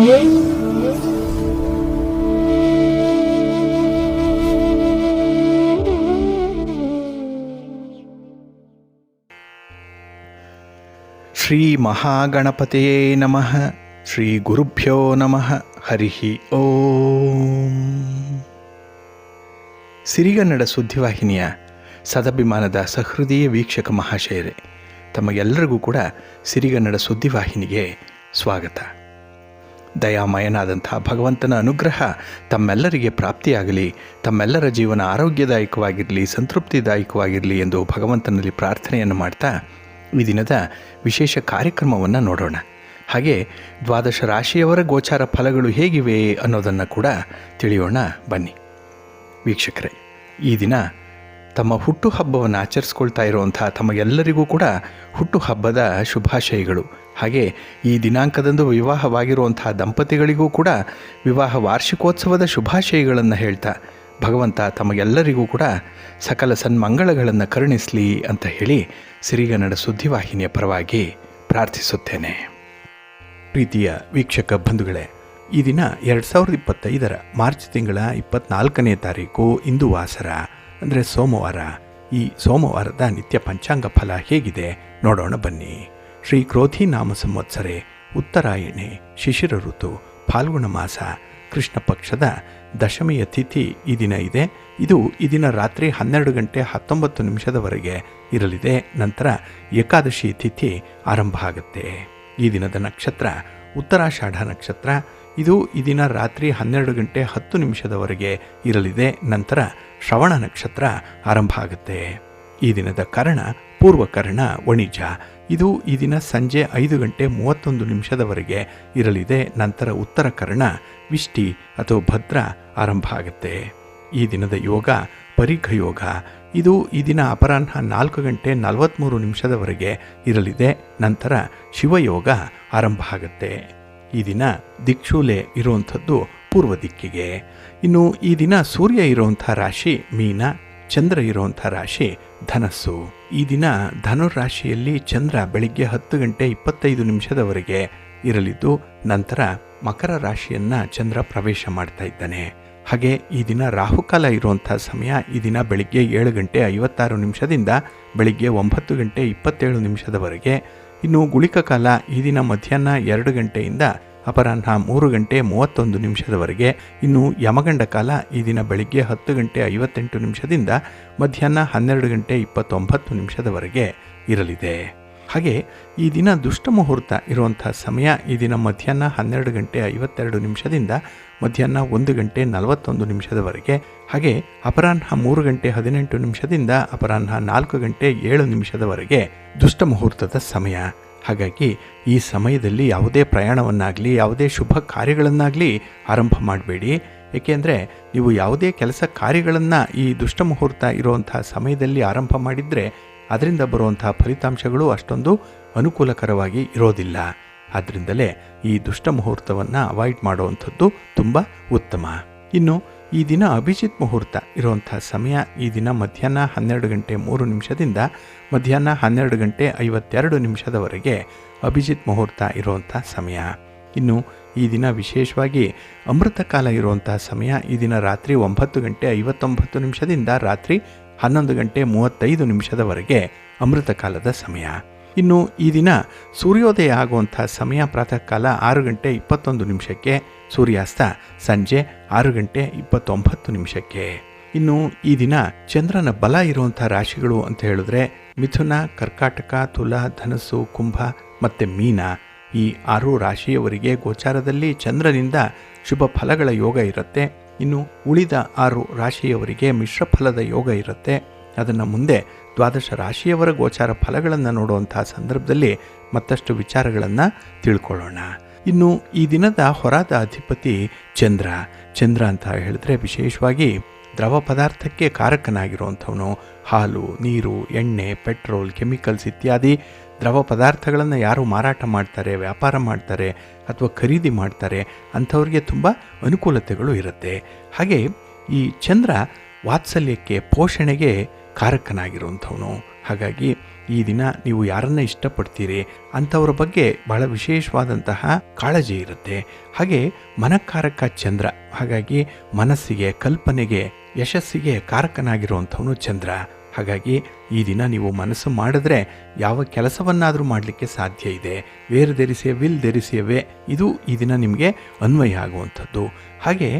ಶ್ರೀ ಮಹಾಗಣಪತಿಯೇ ನಮಃ. ಶ್ರೀ ಗುರುಭ್ಯೋ ನಮಃ. ಹರಿ ಓಂ. ಸಿರಿಗನ್ನಡ ಸುದ್ದಿವಾಹಿನಿಯ ಸದಭಿಮಾನದ ಸಹೃದಯ ವೀಕ್ಷಕ ಮಹಾಶಯರೇ, ತಮಗೆಲ್ಲರಿಗೂ ಕೂಡ ಸಿರಿಗನ್ನಡ ಸುದ್ದಿವಾಹಿನಿಗೆ ಸ್ವಾಗತ. ದಯಾಮಯನಾದಂಥ ಭಗವಂತನ ಅನುಗ್ರಹ ತಮ್ಮೆಲ್ಲರಿಗೆ ಪ್ರಾಪ್ತಿಯಾಗಲಿ, ತಮ್ಮೆಲ್ಲರ ಜೀವನ ಆರೋಗ್ಯದಾಯಕವಾಗಿರಲಿ, ಸಂತೃಪ್ತಿದಾಯಕವಾಗಿರಲಿ ಎಂದು ಭಗವಂತನಲ್ಲಿ ಪ್ರಾರ್ಥನೆಯನ್ನು ಮಾಡ್ತಾ ಈ ದಿನದ ವಿಶೇಷ ಕಾರ್ಯಕ್ರಮವನ್ನು ನೋಡೋಣ. ಹಾಗೆ ದ್ವಾದಶ ರಾಶಿಯವರ ಗೋಚಾರ ಫಲಗಳು ಹೇಗಿವೆ ಅನ್ನೋದನ್ನು ಕೂಡ ತಿಳಿಯೋಣ ಬನ್ನಿ. ವೀಕ್ಷಕರೇ, ಈ ದಿನ ತಮ್ಮ ಹುಟ್ಟುಹಬ್ಬವನ್ನು ಆಚರಿಸ್ಕೊಳ್ತಾ ಇರುವಂಥ ತಮಗೆಲ್ಲರಿಗೂ ಕೂಡ ಹುಟ್ಟುಹಬ್ಬದ ಶುಭಾಶಯಗಳು. ಹಾಗೆ ಈ ದಿನಾಂಕದಂದು ವಿವಾಹವಾಗಿರುವಂಥ ದಂಪತಿಗಳಿಗೂ ಕೂಡ ವಿವಾಹ ವಾರ್ಷಿಕೋತ್ಸವದ ಶುಭಾಶಯಗಳನ್ನು ಹೇಳ್ತಾ ಭಗವಂತ ತಮಗೆಲ್ಲರಿಗೂ ಕೂಡ ಸಕಲ ಸನ್ಮಂಗಳಗಳನ್ನು ಕರುಣಿಸಲಿ ಅಂತ ಹೇಳಿ ಸಿರಿಗನ್ನಡ ಸುದ್ದಿವಾಹಿನಿಯ ಪರವಾಗಿ ಪ್ರಾರ್ಥಿಸುತ್ತೇನೆ. ಪ್ರೀತಿಯ ವೀಕ್ಷಕ ಬಂಧುಗಳೇ, ಈ ದಿನ 2025 ಮಾರ್ಚ್ ತಿಂಗಳ 24ನೇ ತಾರೀಕು ಇಂದು ವಾಸರ, ಅಂದರೆ ಸೋಮವಾರ. ಈ ಸೋಮವಾರದ ನಿತ್ಯ ಪಂಚಾಂಗ ಫಲ ಹೇಗಿದೆ ನೋಡೋಣ ಬನ್ನಿ. ಶ್ರೀ ಕ್ರೋಧಿ ನಾಮ ಸಂವತ್ಸರೆ, ಉತ್ತರಾಯಣೆ, ಶಿಶಿರ ಋತು, ಫಾಲ್ಗುಣ ಮಾಸ, ಕೃಷ್ಣ ಪಕ್ಷದ ದಶಮಿಯ ತಿಥಿ ಈ ದಿನ ಇದೆ. ಇದು ಈ ದಿನ ರಾತ್ರಿ 12:19 ಇರಲಿದೆ. ನಂತರ ಏಕಾದಶಿ ತಿಥಿ ಆರಂಭ ಆಗುತ್ತೆ. ಈ ದಿನದ ನಕ್ಷತ್ರ ಉತ್ತರಾಷಾಢ ನಕ್ಷತ್ರ. ಇದು ಈ ದಿನ ರಾತ್ರಿ 12:10 ಇರಲಿದೆ. ನಂತರ ಶ್ರವಣ ನಕ್ಷತ್ರ ಆರಂಭ ಆಗುತ್ತೆ. ಈ ದಿನದ ಕರ್ಣ ಪೂರ್ವಕರ್ಣ ವಣಿಜ. ಇದು ಈ ದಿನ ಸಂಜೆ 5:31 ಇರಲಿದೆ. ನಂತರ ಉತ್ತರ ಕರ್ಣ ವಿಷ್ಟಿ ಅಥವಾ ಭದ್ರ ಆರಂಭ ಆಗುತ್ತೆ. ಈ ದಿನದ ಯೋಗ ಪರಿಘ ಯೋಗ. ಇದು ಈ ದಿನ ಅಪರಾಹ್ನ 4:43 ಇರಲಿದೆ. ನಂತರ ಶಿವಯೋಗ ಆರಂಭ ಆಗುತ್ತೆ. ಈ ದಿನ ದಿಕ್ಷೂಲೆ ಇರುವಂಥದ್ದು ಪೂರ್ವ ದಿಕ್ಕಿಗೆ. ಇನ್ನು ಈ ದಿನ ಸೂರ್ಯ ಇರುವಂಥ ರಾಶಿ ಮೀನ, ಚಂದ್ರ ಇರುವಂಥ ರಾಶಿ ಧನಸ್ಸು. ಈ ದಿನ ಧನುರಾಶಿಯಲ್ಲಿ ಚಂದ್ರ ಬೆಳಿಗ್ಗೆ 10:25 ಇರಲಿದ್ದು, ನಂತರ ಮಕರ ರಾಶಿಯನ್ನು ಚಂದ್ರ ಪ್ರವೇಶ ಮಾಡ್ತಾ ಇದ್ದಾನೆ. ಹಾಗೆ ಈ ದಿನ ರಾಹುಕಾಲ ಇರುವಂಥ ಸಮಯ ಈ ದಿನ ಬೆಳಿಗ್ಗೆ 7:56 ಬೆಳಿಗ್ಗೆ 9:27 ಇನ್ನು ಗುಳಿಕ ಕಾಲ ಈ ದಿನ ಮಧ್ಯಾಹ್ನ 2 ಗಂಟೆಯಿಂದ ಅಪರಾಹ್ನ 3:31 ಇನ್ನು ಯಮಗಂಡ ಕಾಲ ಈ ದಿನ ಬೆಳಿಗ್ಗೆ 10:58 ಮಧ್ಯಾಹ್ನ 12:29 ಇರಲಿದೆ. ಹಾಗೆ ಈ ದಿನ ದುಷ್ಟ ಮುಹೂರ್ತ ಇರುವಂಥ ಸಮಯ ಈ ದಿನ ಮಧ್ಯಾಹ್ನ 12:52 ಮಧ್ಯಾಹ್ನ 1:41 ಹಾಗೆ ಅಪರಾಹ್ನ 3:18 ಅಪರಾಹ್ನ 4:07 ದುಷ್ಟ ಮುಹೂರ್ತದ ಸಮಯ. ಹಾಗಾಗಿ ಈ ಸಮಯದಲ್ಲಿ ಯಾವುದೇ ಪ್ರಯಾಣವನ್ನಾಗಲಿ ಯಾವುದೇ ಶುಭ ಕಾರ್ಯಗಳನ್ನಾಗಲಿ ಆರಂಭ ಮಾಡಬೇಡಿ. ಏಕೆಂದರೆ ನೀವು ಯಾವುದೇ ಕೆಲಸ ಕಾರ್ಯಗಳನ್ನು ಈ ದುಷ್ಟ ಮುಹೂರ್ತ ಇರುವಂಥ ಸಮಯದಲ್ಲಿ ಆರಂಭ ಮಾಡಿದರೆ ಅದರಿಂದ ಬರುವಂಥ ಫಲಿತಾಂಶಗಳು ಅಷ್ಟೊಂದು ಅನುಕೂಲಕರವಾಗಿ ಇರೋದಿಲ್ಲ. ಆದ್ದರಿಂದಲೇ ಈ ದುಷ್ಟ ಮುಹೂರ್ತವನ್ನು ಅವಾಯ್ಡ್ ಮಾಡುವಂಥದ್ದು ತುಂಬ ಉತ್ತಮ. ಇನ್ನು ಈ ದಿನ ಅಭಿಜಿತ್ ಮುಹೂರ್ತ ಇರುವಂಥ ಸಮಯ ಈ ದಿನ ಮಧ್ಯಾಹ್ನ 12:03 ಮಧ್ಯಾಹ್ನ 12:52 ಅಭಿಜಿತ್ ಮುಹೂರ್ತ ಇರುವಂಥ ಸಮಯ. ಇನ್ನು ಈ ದಿನ ವಿಶೇಷವಾಗಿ ಅಮೃತ ಕಾಲ ಇರುವಂಥ ಸಮಯ ಈ ದಿನ ರಾತ್ರಿ 9:59 ರಾತ್ರಿ 11:35 ಅಮೃತ ಕಾಲದ ಸಮಯ. ಇನ್ನು ಈ ದಿನ ಸೂರ್ಯೋದಯ ಆಗುವಂಥ ಸಮಯ ಪ್ರಾತಃ ಕಾಲ 6:21 ಸೂರ್ಯಾಸ್ತ ಸಂಜೆ 6:29. ಇನ್ನು ಈ ದಿನ ಚಂದ್ರನ ಬಲ ಇರುವಂಥ ರಾಶಿಗಳು ಅಂತ ಹೇಳಿದ್ರೆ ಮಿಥುನ, ಕರ್ಕಾಟಕ, ತುಲಾ, ಧನಸ್ಸು, ಕುಂಭ ಮತ್ತು ಮೀನ. ಈ 6 ರಾಶಿಯವರಿಗೆ ಗೋಚಾರದಲ್ಲಿ ಚಂದ್ರನಿಂದ ಶುಭ ಫಲಗಳ ಯೋಗ ಇರುತ್ತೆ. ಇನ್ನು ಉಳಿದ 6 ರಾಶಿಯವರಿಗೆ ಮಿಶ್ರ ಫಲದ ಯೋಗ ಇರುತ್ತೆ. ಅದನ್ನು ಮುಂದೆ ದ್ವಾದಶ ರಾಶಿಯವರ ಗೋಚಾರ ಫಲಗಳನ್ನು ನೋಡುವಂಥ ಸಂದರ್ಭದಲ್ಲಿ ಮತ್ತಷ್ಟು ವಿಚಾರಗಳನ್ನು ತಿಳ್ಕೊಳ್ಳೋಣ. ಇನ್ನು ಈ ದಿನದ ಹೊರಾದ ಅಧಿಪತಿ ಚಂದ್ರ. ಚಂದ್ರ ಅಂತ ಹೇಳಿದ್ರೆ ವಿಶೇಷವಾಗಿ ದ್ರವ ಪದಾರ್ಥಕ್ಕೆ ಕಾರಕನಾಗಿರುವಂಥವನು. ಹಾಲು, ನೀರು, ಎಣ್ಣೆ, ಪೆಟ್ರೋಲ್, ಕೆಮಿಕಲ್ಸ್ ಇತ್ಯಾದಿ ದ್ರವ ಪದಾರ್ಥಗಳನ್ನು ಯಾರು ಮಾರಾಟ ಮಾಡ್ತಾರೆ, ವ್ಯಾಪಾರ ಮಾಡ್ತಾರೆ ಅಥವಾ ಖರೀದಿ ಮಾಡ್ತಾರೆ ಅಂಥವ್ರಿಗೆ ತುಂಬ ಅನುಕೂಲತೆಗಳು ಇರುತ್ತೆ. ಹಾಗೆ ಈ ಚಂದ್ರ ವಾತ್ಸಲ್ಯಕ್ಕೆ, ಪೋಷಣೆಗೆ ಕಾರಕನಾಗಿರುವಂಥವನು. ಹಾಗಾಗಿ ಈ ದಿನ ನೀವು ಯಾರನ್ನ ಇಷ್ಟಪಡ್ತೀರಿ ಅಂಥವ್ರ ಬಗ್ಗೆ ಬಹಳ ವಿಶೇಷವಾದಂತಹ ಕಾಳಜಿ ಇರುತ್ತೆ. ಹಾಗೆ ಮನಕಾರಕ ಚಂದ್ರ, ಹಾಗಾಗಿ ಮನಸ್ಸಿಗೆ, ಕಲ್ಪನೆಗೆ, ಯಶಸ್ಸಿಗೆ ಕಾರಕನಾಗಿರುವಂಥವನು ಚಂದ್ರ. ಹಾಗಾಗಿ ಈ ದಿನ ನೀವು ಮನಸ್ಸು ಮಾಡಿದ್ರೆ ಯಾವ ಕೆಲಸವನ್ನಾದರೂ ಮಾಡಲಿಕ್ಕೆ ಸಾಧ್ಯ ಇದೆ. ವೇರ್ ಧರಿಸಿ ವಿಲ್ ಧರಿಸಿಯವೇ, ಇದು ಈ ದಿನ ನಿಮಗೆ ಅನ್ವಯ ಆಗುವಂಥದ್ದು. ಹಾಗೆ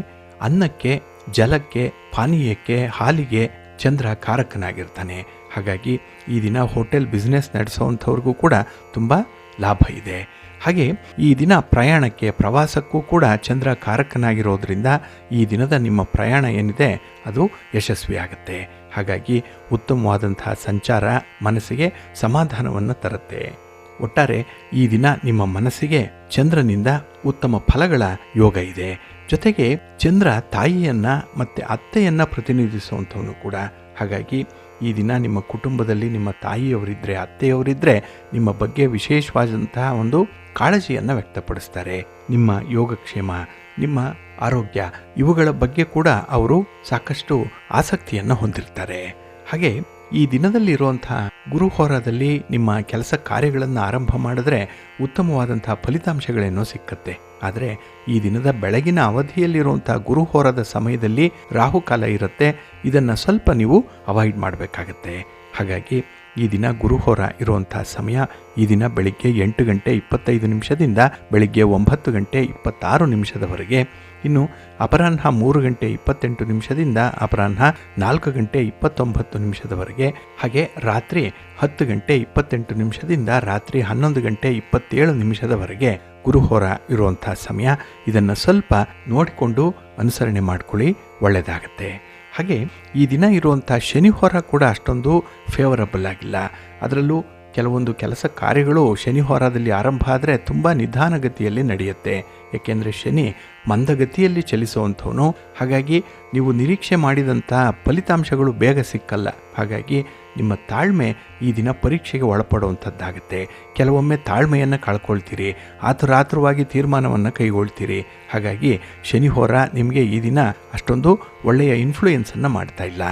ಅನ್ನಕ್ಕೆ, ಜಲಕ್ಕೆ, ಪಾನೀಯಕ್ಕೆ, ಹಾಲಿಗೆ ಚಂದ್ರ ಕಾರಕನಾಗಿರ್ತಾನೆ. ಹಾಗಾಗಿ ಈ ದಿನ ಹೋಟೆಲ್ ಬಿಸ್ನೆಸ್ ನಡೆಸೋವಂಥವ್ರಿಗೂ ಕೂಡ ತುಂಬ ಲಾಭ ಇದೆ. ಹಾಗೆ ಈ ದಿನ ಪ್ರಯಾಣಕ್ಕೆ, ಪ್ರವಾಸಕ್ಕೂ ಕೂಡ ಚಂದ್ರ ಕಾರಕನಾಗಿರೋದ್ರಿಂದ ಈ ದಿನದ ನಿಮ್ಮ ಪ್ರಯಾಣ ಏನಿದೆ ಅದು ಯಶಸ್ವಿಯಾಗುತ್ತೆ. ಹಾಗಾಗಿ ಉತ್ತಮವಾದಂತಹ ಸಂಚಾರ ಮನಸ್ಸಿಗೆ ಸಮಾಧಾನವನ್ನು ತರುತ್ತೆ. ಒಟ್ಟಾರೆ ಈ ದಿನ ನಿಮ್ಮ ಮನಸ್ಸಿಗೆ ಚಂದ್ರನಿಂದ ಉತ್ತಮ ಫಲಗಳ ಯೋಗ ಇದೆ. ಜೊತೆಗೆ ಚಂದ್ರ ತಾಯಿಯನ್ನ ಮತ್ತು ಅತ್ತೆಯನ್ನ ಪ್ರತಿನಿಧಿಸುವಂಥವನು ಕೂಡ. ಹಾಗಾಗಿ ಈ ದಿನ ನಿಮ್ಮ ಕುಟುಂಬದಲ್ಲಿ ನಿಮ್ಮ ತಾಯಿಯವರಿದ್ದರೆ, ಅತ್ತೆಯವರಿದ್ದರೆ ನಿಮ್ಮ ಬಗ್ಗೆ ವಿಶೇಷವಾದಂತಹ ಒಂದು ಕಾಳಜಿಯನ್ನು ವ್ಯಕ್ತಪಡಿಸ್ತಾರೆ. ನಿಮ್ಮ ಯೋಗಕ್ಷೇಮ, ನಿಮ್ಮ ಆರೋಗ್ಯ ಇವುಗಳ ಬಗ್ಗೆ ಕೂಡ ಅವರು ಸಾಕಷ್ಟು ಆಸಕ್ತಿಯನ್ನು ಹೊಂದಿರ್ತಾರೆ. ಹಾಗೆ ಈ ದಿನದಲ್ಲಿರುವಂತಹ ಗುರುಹೋರಾದಲ್ಲಿ ನಿಮ್ಮ ಕೆಲಸ ಕಾರ್ಯಗಳನ್ನು ಆರಂಭ ಮಾಡಿದ್ರೆ ಉತ್ತಮವಾದಂತಹ ಫಲಿತಾಂಶಗಳೇನೋ ಸಿಕ್ಕತ್ತೆ. ಆದರೆ ಈ ದಿನದ ಬೆಳಗಿನ ಅವಧಿಯಲ್ಲಿರುವಂಥ ಗುರುಹೋರದ ಸಮಯದಲ್ಲಿ ರಾಹುಕಾಲ ಇರುತ್ತೆ. ಇದನ್ನು ಸ್ವಲ್ಪ ನೀವು ಅವಾಯ್ಡ್ ಮಾಡಬೇಕಾಗತ್ತೆ. ಹಾಗಾಗಿ ಈ ದಿನ ಗುರುಹೋರ ಇರುವಂಥ ಸಮಯ ಈ ದಿನ ಬೆಳಿಗ್ಗೆ 8 ಗಂಟೆ 25 ನಿಮಿಷದಿಂದ ಬೆಳಿಗ್ಗೆ 9 ಗಂಟೆ 26 ನಿಮಿಷದವರೆಗೆ. ಇನ್ನು ಅಪರಾಹ್ನ 3 ಗಂಟೆ 28 ನಿಮಿಷದಿಂದ ಅಪರಾಹ್ನ 4 ಗಂಟೆ 29 ನಿಮಿಷದವರೆಗೆ. ಹಾಗೆ ರಾತ್ರಿ 10 ಗಂಟೆ 28 ನಿಮಿಷದಿಂದ ರಾತ್ರಿ 11 ಗಂಟೆ 27 ನಿಮಿಷದವರೆಗೆ ಗುರುಹೋರ ಇರುವಂಥ ಸಮಯ. ಇದನ್ನು ಸ್ವಲ್ಪ ನೋಡಿಕೊಂಡು ಅನುಸರಣೆ ಮಾಡ್ಕೊಳ್ಳಿ, ಒಳ್ಳೆಯದಾಗತ್ತೆ. ಹಾಗೆ ಈ ದಿನ ಇರುವಂಥ ಶನಿಹೋರ ಕೂಡ ಅಷ್ಟೊಂದು ಫೇವರಬಲ್ ಆಗಿಲ್ಲ. ಅದರಲ್ಲೂ ಕೆಲವೊಂದು ಕೆಲಸ ಕಾರ್ಯಗಳು ಶನಿಹೋರದಲ್ಲಿ ಆರಂಭ ಆದರೆ ತುಂಬ ನಿಧಾನಗತಿಯಲ್ಲಿ ನಡೆಯುತ್ತೆ. ಏಕೆಂದರೆ ಶನಿ ಮಂದಗತಿಯಲ್ಲಿ ಚಲಿಸುವಂಥವನು. ಹಾಗಾಗಿ ನೀವು ನಿರೀಕ್ಷೆ ಮಾಡಿದಂಥ ಫಲಿತಾಂಶಗಳು ಬೇಗ ಸಿಕ್ಕಲ್ಲ. ಹಾಗಾಗಿ ನಿಮ್ಮ ತಾಳ್ಮೆ ಈ ದಿನ ಪರೀಕ್ಷೆಗೆ ಒಳಪಡುವಂಥದ್ದಾಗುತ್ತೆ. ಕೆಲವೊಮ್ಮೆ ತಾಳ್ಮೆಯನ್ನು ಕಳ್ಕೊಳ್ತೀರಿ, ಆತುರಾತುರವಾಗಿ ತೀರ್ಮಾನವನ್ನು ಕೈಗೊಳ್ತೀರಿ. ಹಾಗಾಗಿ ಶನಿಹೋರ ನಿಮಗೆ ಈ ದಿನ ಅಷ್ಟೊಂದು ಒಳ್ಳೆಯ ಇನ್ಫ್ಲೂಯೆನ್ಸನ್ನು ಮಾಡ್ತಾ ಇಲ್ಲ.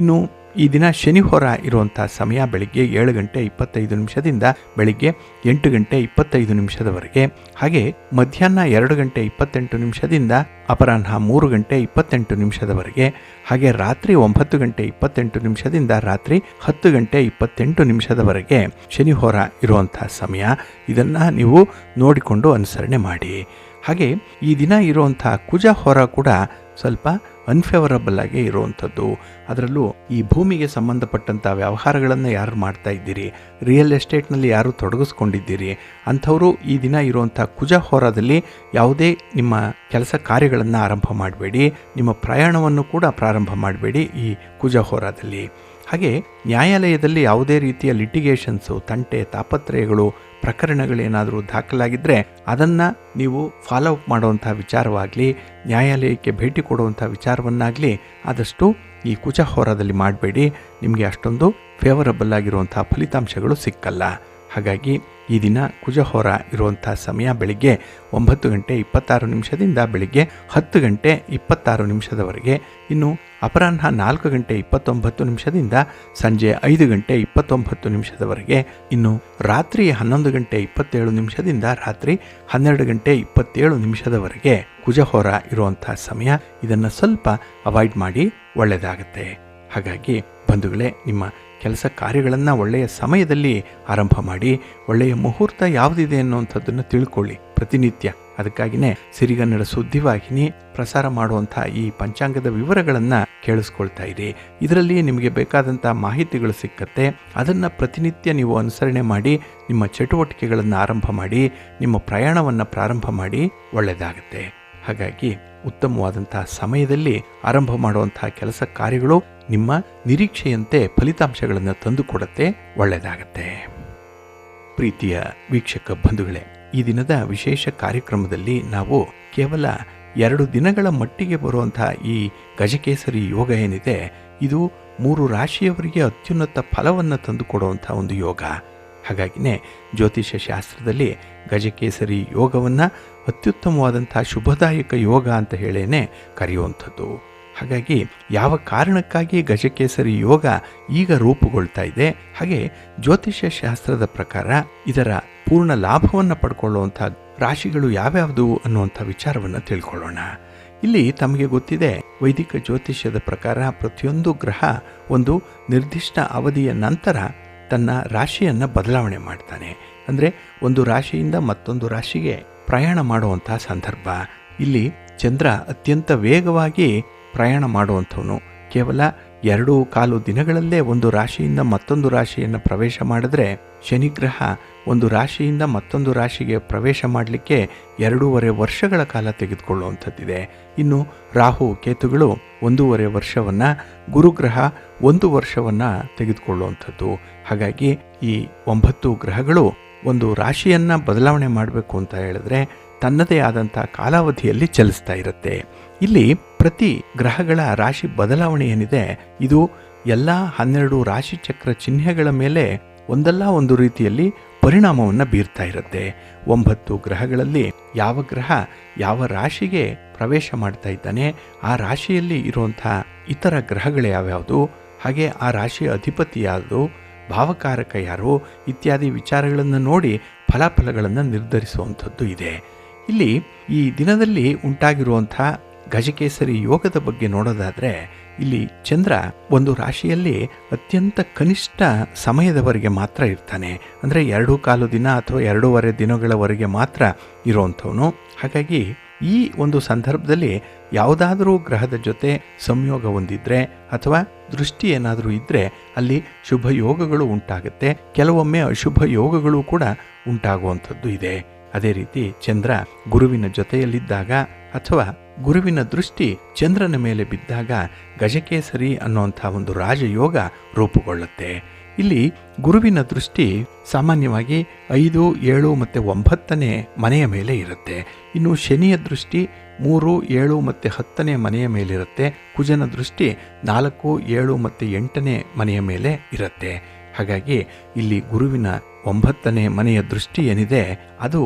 ಇನ್ನು ಈ ದಿನ ಶನಿಹೋರ ಇರುವಂಥ ಸಮಯ ಬೆಳಿಗ್ಗೆ 7 ಗಂಟೆ 25 ನಿಮಿಷದಿಂದ ಬೆಳಿಗ್ಗೆ 8 ಗಂಟೆ 25 ನಿಮಿಷದವರೆಗೆ. ಹಾಗೆ ಮಧ್ಯಾಹ್ನ 2 ಗಂಟೆ 28 ನಿಮಿಷದಿಂದ ಅಪರಾಹ್ನ 3 ಗಂಟೆ 28 ನಿಮಿಷದವರೆಗೆ. ಹಾಗೆ ರಾತ್ರಿ 9 ಗಂಟೆ 28 ನಿಮಿಷದಿಂದ ರಾತ್ರಿ 10 ಗಂಟೆ 28 ನಿಮಿಷದವರೆಗೆ ಶನಿಹೋರ ಇರುವಂಥ ಸಮಯ. ಇದನ್ನು ನೀವು ನೋಡಿಕೊಂಡು ಅನುಸರಣೆ ಮಾಡಿ. ಹಾಗೆ ಈ ದಿನ ಇರುವಂಥ ಕುಜಹೋರ ಕೂಡ ಸ್ವಲ್ಪ ಅನ್ಫೇವರಬಲ್ ಆಗಿ ಇರುವಂಥದ್ದು. ಅದರಲ್ಲೂ ಈ ಭೂಮಿಗೆ ಸಂಬಂಧಪಟ್ಟಂಥ ವ್ಯವಹಾರಗಳನ್ನು ಯಾರು ಮಾಡ್ತಾ ಇದ್ದೀರಿ, ರಿಯಲ್ ಎಸ್ಟೇಟ್ನಲ್ಲಿ ಯಾರು ತೊಡಗಿಸ್ಕೊಂಡಿದ್ದೀರಿ ಅಂಥವರು ಈ ದಿನ ಇರುವಂಥ ಕುಜಹೋರದಲ್ಲಿ ಯಾವುದೇ ನಿಮ್ಮ ಕೆಲಸ ಕಾರ್ಯಗಳನ್ನು ಆರಂಭ ಮಾಡಬೇಡಿ. ನಿಮ್ಮ ಪ್ರಯಾಣವನ್ನು ಕೂಡ ಪ್ರಾರಂಭ ಮಾಡಬೇಡಿ ಈ ಕುಜಹೋರದಲ್ಲಿ. ಹಾಗೆ ನ್ಯಾಯಾಲಯದಲ್ಲಿ ಯಾವುದೇ ರೀತಿಯ ಲಿಟಿಗೇಷನ್ಸು, ತಂಟೆ, ತಾಪತ್ರಯಗಳು, ಪ್ರಕರಣಗಳೇನಾದರೂ ದಾಖಲಾಗಿದ್ದರೆ ಅದನ್ನು ನೀವು ಫಾಲೋ ಅಪ್ ಮಾಡುವಂಥ ವಿಚಾರವಾಗಲಿ, ನ್ಯಾಯಾಲಯಕ್ಕೆ ಭೇಟಿ ಕೊಡುವಂಥ ವಿಚಾರವನ್ನಾಗಲಿ ಆದಷ್ಟು ಈ ಕುಜಹೋರದಲ್ಲಿ ಮಾಡಬೇಡಿ. ನಿಮಗೆ ಅಷ್ಟೊಂದು ಫೇವರಬಲ್ ಆಗಿರುವಂಥ ಫಲಿತಾಂಶಗಳು ಸಿಕ್ಕಲ್ಲ. ಹಾಗಾಗಿ ಈ ದಿನ ಕುಜಹೋರ ಇರುವಂಥ ಸಮಯ ಬೆಳಿಗ್ಗೆ 9 ಗಂಟೆ 26 ನಿಮಿಷದಿಂದ ಬೆಳಿಗ್ಗೆ 10 ಗಂಟೆ 26 ನಿಮಿಷದವರೆಗೆ. ಇನ್ನು ಅಪರಾಹ್ನ 4 ಗಂಟೆ 29 ನಿಮಿಷದಿಂದ ಸಂಜೆ 5 ಗಂಟೆ 29 ನಿಮಿಷದವರೆಗೆ. ಇನ್ನು ರಾತ್ರಿ 11 ಗಂಟೆ 27 ನಿಮಿಷದಿಂದ ರಾತ್ರಿ 12 ಗಂಟೆ 27 ನಿಮಿಷದವರೆಗೆ ಕುಜಹೋರ ಇರುವಂಥ ಸಮಯ. ಇದನ್ನು ಸ್ವಲ್ಪ ಅವಾಯ್ಡ್ ಮಾಡಿ, ಒಳ್ಳೆಯದಾಗುತ್ತೆ. ಹಾಗಾಗಿ ಬಂಧುಗಳೇ, ನಿಮ್ಮ ಕೆಲಸ ಕಾರ್ಯಗಳನ್ನು ಒಳ್ಳೆಯ ಸಮಯದಲ್ಲಿ ಆರಂಭ ಮಾಡಿ. ಒಳ್ಳೆಯ ಮುಹೂರ್ತ ಯಾವುದಿದೆ ಅನ್ನುವಂಥದ್ದನ್ನು ತಿಳ್ಕೊಳ್ಳಿ ಪ್ರತಿನಿತ್ಯ. ಅದಕ್ಕಾಗಿಯೇ ಸಿರಿಗನ್ನಡ ಸುದ್ದಿವಾಹಿನಿ ಪ್ರಸಾರ ಮಾಡುವಂಥ ಈ ಪಂಚಾಂಗದ ವಿವರಗಳನ್ನು ಕೇಳಿಸ್ಕೊಳ್ತಾ ಇರಿ. ಇದರಲ್ಲಿ ನಿಮಗೆ ಬೇಕಾದಂಥ ಮಾಹಿತಿಗಳು ಸಿಕ್ಕತ್ತೆ. ಅದನ್ನು ಪ್ರತಿನಿತ್ಯ ನೀವು ಅನುಸರಣೆ ಮಾಡಿ ನಿಮ್ಮ ಚಟುವಟಿಕೆಗಳನ್ನು ಆರಂಭ ಮಾಡಿ, ನಿಮ್ಮ ಪ್ರಯಾಣವನ್ನು ಪ್ರಾರಂಭ ಮಾಡಿ, ಒಳ್ಳೆಯದಾಗುತ್ತೆ. ಹಾಗಾಗಿ ಉತ್ತಮವಾದಂತಹ ಸಮಯದಲ್ಲಿ ಆರಂಭ ಮಾಡುವಂತಹ ಕೆಲಸ ಕಾರ್ಯಗಳು ನಿಮ್ಮ ನಿರೀಕ್ಷೆಯಂತೆ ಫಲಿತಾಂಶಗಳನ್ನು ತಂದುಕೊಡುತ್ತೆ, ಒಳ್ಳೆಯದಾಗತ್ತೆ. ಪ್ರೀತಿಯ ವೀಕ್ಷಕ ಬಂಧುಗಳೇ, ಈ ದಿನದ ವಿಶೇಷ ಕಾರ್ಯಕ್ರಮದಲ್ಲಿ ನಾವು ಕೇವಲ 2 ದಿನಗಳ ಮಟ್ಟಿಗೆ ಬರುವಂತಹ ಈ ಗಜಕೇಸರಿ ಯೋಗ ಏನಿದೆ, ಇದು 3 ರಾಶಿಯವರಿಗೆ ಅತ್ಯುನ್ನತ ಫಲವನ್ನು ತಂದುಕೊಡುವಂಥ ಒಂದು ಯೋಗ. ಹಾಗಾಗಿನೇ ಜ್ಯೋತಿಷ್ಯ ಶಾಸ್ತ್ರದಲ್ಲಿ ಗಜಕೇಸರಿ ಯೋಗವನ್ನು ಅತ್ಯುತ್ತಮವಾದಂಥ ಶುಭದಾಯಕ ಯೋಗ ಅಂತ ಹೇಳೇನೆ ಕರೆಯುವಂಥದ್ದು. ಹಾಗಾಗಿ ಯಾವ ಕಾರಣಕ್ಕಾಗಿ ಗಜಕೇಸರಿ ಯೋಗ ಈಗ ರೂಪುಗೊಳ್ತಾ ಇದೆ, ಹಾಗೆ ಜ್ಯೋತಿಷ್ಯ ಶಾಸ್ತ್ರದ ಪ್ರಕಾರ ಇದರ ಪೂರ್ಣ ಲಾಭವನ್ನು ಪಡ್ಕೊಳ್ಳುವಂಥ ರಾಶಿಗಳು ಯಾವ್ಯಾವುದು ಅನ್ನುವಂಥ ವಿಚಾರವನ್ನು ತಿಳ್ಕೊಳ್ಳೋಣ. ಇಲ್ಲಿ ತಮಗೆ ಗೊತ್ತಿದೆ, ವೈದಿಕ ಜ್ಯೋತಿಷ್ಯದ ಪ್ರಕಾರ ಪ್ರತಿಯೊಂದು ಗ್ರಹ ಒಂದು ನಿರ್ದಿಷ್ಟ ಅವಧಿಯ ನಂತರ ತನ್ನ ರಾಶಿಯನ್ನು ಬದಲಾವಣೆ ಮಾಡ್ತಾನೆ. ಅಂದರೆ ಒಂದು ರಾಶಿಯಿಂದ ಮತ್ತೊಂದು ರಾಶಿಗೆ ಪ್ರಯಾಣ ಮಾಡುವಂಥ ಸಂದರ್ಭ. ಇಲ್ಲಿ ಚಂದ್ರ ಅತ್ಯಂತ ವೇಗವಾಗಿ ಪ್ರಯಾಣ ಮಾಡುವಂಥವನು. ಕೇವಲ 2.25 ದಿನಗಳಲ್ಲೇ ಒಂದು ರಾಶಿಯಿಂದ ಮತ್ತೊಂದು ರಾಶಿಯನ್ನು ಪ್ರವೇಶ ಮಾಡಿದ್ರೆ, ಶನಿಗ್ರಹ ಒಂದು ರಾಶಿಯಿಂದ ಮತ್ತೊಂದು ರಾಶಿಗೆ ಪ್ರವೇಶ ಮಾಡಲಿಕ್ಕೆ 2.5 ವರ್ಷಗಳ ಕಾಲ ತೆಗೆದುಕೊಳ್ಳುವಂಥದ್ದಿದೆ. ಇನ್ನು ರಾಹು ಕೇತುಗಳು 1.5 ವರ್ಷವನ್ನು, ಗುರುಗ್ರಹ 1 ವರ್ಷವನ್ನು ತೆಗೆದುಕೊಳ್ಳುವಂಥದ್ದು. ಹಾಗಾಗಿ ಈ 9 ಗ್ರಹಗಳು ಒಂದು ರಾಶಿಯನ್ನು ಬದಲಾವಣೆ ಮಾಡಬೇಕು ಅಂತ ಹೇಳಿದ್ರೆ ತನ್ನದೇ ಆದಂಥ ಕಾಲಾವಧಿಯಲ್ಲಿ ಚಲಿಸ್ತಾ ಇರುತ್ತೆ. ಇಲ್ಲಿ ಪ್ರತಿ ಗ್ರಹಗಳ ರಾಶಿ ಬದಲಾವಣೆ ಏನಿದೆ, ಇದು ಎಲ್ಲ 12 ರಾಶಿಚಕ್ರ ಚಿಹ್ನೆಗಳ ಮೇಲೆ ಒಂದಲ್ಲ ಒಂದು ರೀತಿಯಲ್ಲಿ ಪರಿಣಾಮವನ್ನು ಬೀರ್ತಾ ಇರುತ್ತೆ. 9 ಗ್ರಹಗಳಲ್ಲಿ ಯಾವ ಗ್ರಹ ಯಾವ ರಾಶಿಗೆ ಪ್ರವೇಶ ಮಾಡ್ತಾ ಇದ್ದಾನೆ, ಆ ರಾಶಿಯಲ್ಲಿ ಇರುವಂಥ ಇತರ ಗ್ರಹಗಳು ಯಾವ್ಯಾವುದು, ಹಾಗೆ ಆ ರಾಶಿಯ ಅಧಿಪತಿ ಯಾವುದು, ಭಾವಕಾರಕ ಯಾರು ಇತ್ಯಾದಿ ವಿಚಾರಗಳನ್ನು ನೋಡಿ ಫಲಾಫಲಗಳನ್ನು ನಿರ್ಧರಿಸುವಂಥದ್ದು ಇದೆ. ಇಲ್ಲಿ ಈ ದಿನದಲ್ಲಿ ಉಂಟಾಗಿರುವಂಥ ಗಜಕೇಸರಿ ಯೋಗದ ಬಗ್ಗೆ ನೋಡೋದಾದರೆ, ಇಲ್ಲಿ ಚಂದ್ರ ಒಂದು ರಾಶಿಯಲ್ಲಿ ಅತ್ಯಂತ ಕನಿಷ್ಠ ಸಮಯದವರೆಗೆ ಮಾತ್ರ ಇರ್ತಾನೆ. ಅಂದರೆ 2.25 ದಿನ ಅಥವಾ 2.5 ದಿನಗಳವರೆಗೆ ಮಾತ್ರ ಇರುವಂಥವನು. ಹಾಗಾಗಿ ಈ ಒಂದು ಸಂದರ್ಭದಲ್ಲಿ ಯಾವುದಾದರೂ ಗ್ರಹದ ಜೊತೆ ಸಂಯೋಗ ಹೊಂದಿದ್ರೆ ಅಥವಾ ದೃಷ್ಟಿ ಏನಾದರೂ ಇದ್ದರೆ ಅಲ್ಲಿ ಶುಭ ಯೋಗಗಳು ಉಂಟಾಗುತ್ತೆ. ಕೆಲವೊಮ್ಮೆ ಅಶುಭ ಯೋಗಗಳು ಕೂಡ ಉಂಟಾಗುವಂಥದ್ದು ಇದೆ. ಅದೇ ರೀತಿ ಚಂದ್ರ ಗುರುವಿನ ಜೊತೆಯಲ್ಲಿದ್ದಾಗ ಅಥವಾ ಗುರುವಿನ ದೃಷ್ಟಿ ಚಂದ್ರನ ಮೇಲೆ ಬಿದ್ದಾಗ ಗಜಕೇಸರಿ ಅನ್ನುವಂಥ ಒಂದು ರಾಜಯೋಗ ರೂಪುಗೊಳ್ಳುತ್ತೆ. ಇಲ್ಲಿ ಗುರುವಿನ ದೃಷ್ಟಿ ಸಾಮಾನ್ಯವಾಗಿ 5, 7 ಮತ್ತು 9ನೇ ಮನೆಯ ಮೇಲೆ ಇರುತ್ತೆ. ಇನ್ನು ಶನಿಯ ದೃಷ್ಟಿ 3, 7 ಮತ್ತು 10ನೇ ಮನೆಯ ಮೇಲಿರುತ್ತೆ. ಕುಜನ ದೃಷ್ಟಿ 4, 7 ಮತ್ತು 8ನೇ ಮನೆಯ ಮೇಲೆ ಇರುತ್ತೆ. ಹಾಗಾಗಿ ಇಲ್ಲಿ ಗುರುವಿನ 9ನೇ ಮನೆಯ ದೃಷ್ಟಿ ಏನಿದೆ ಅದು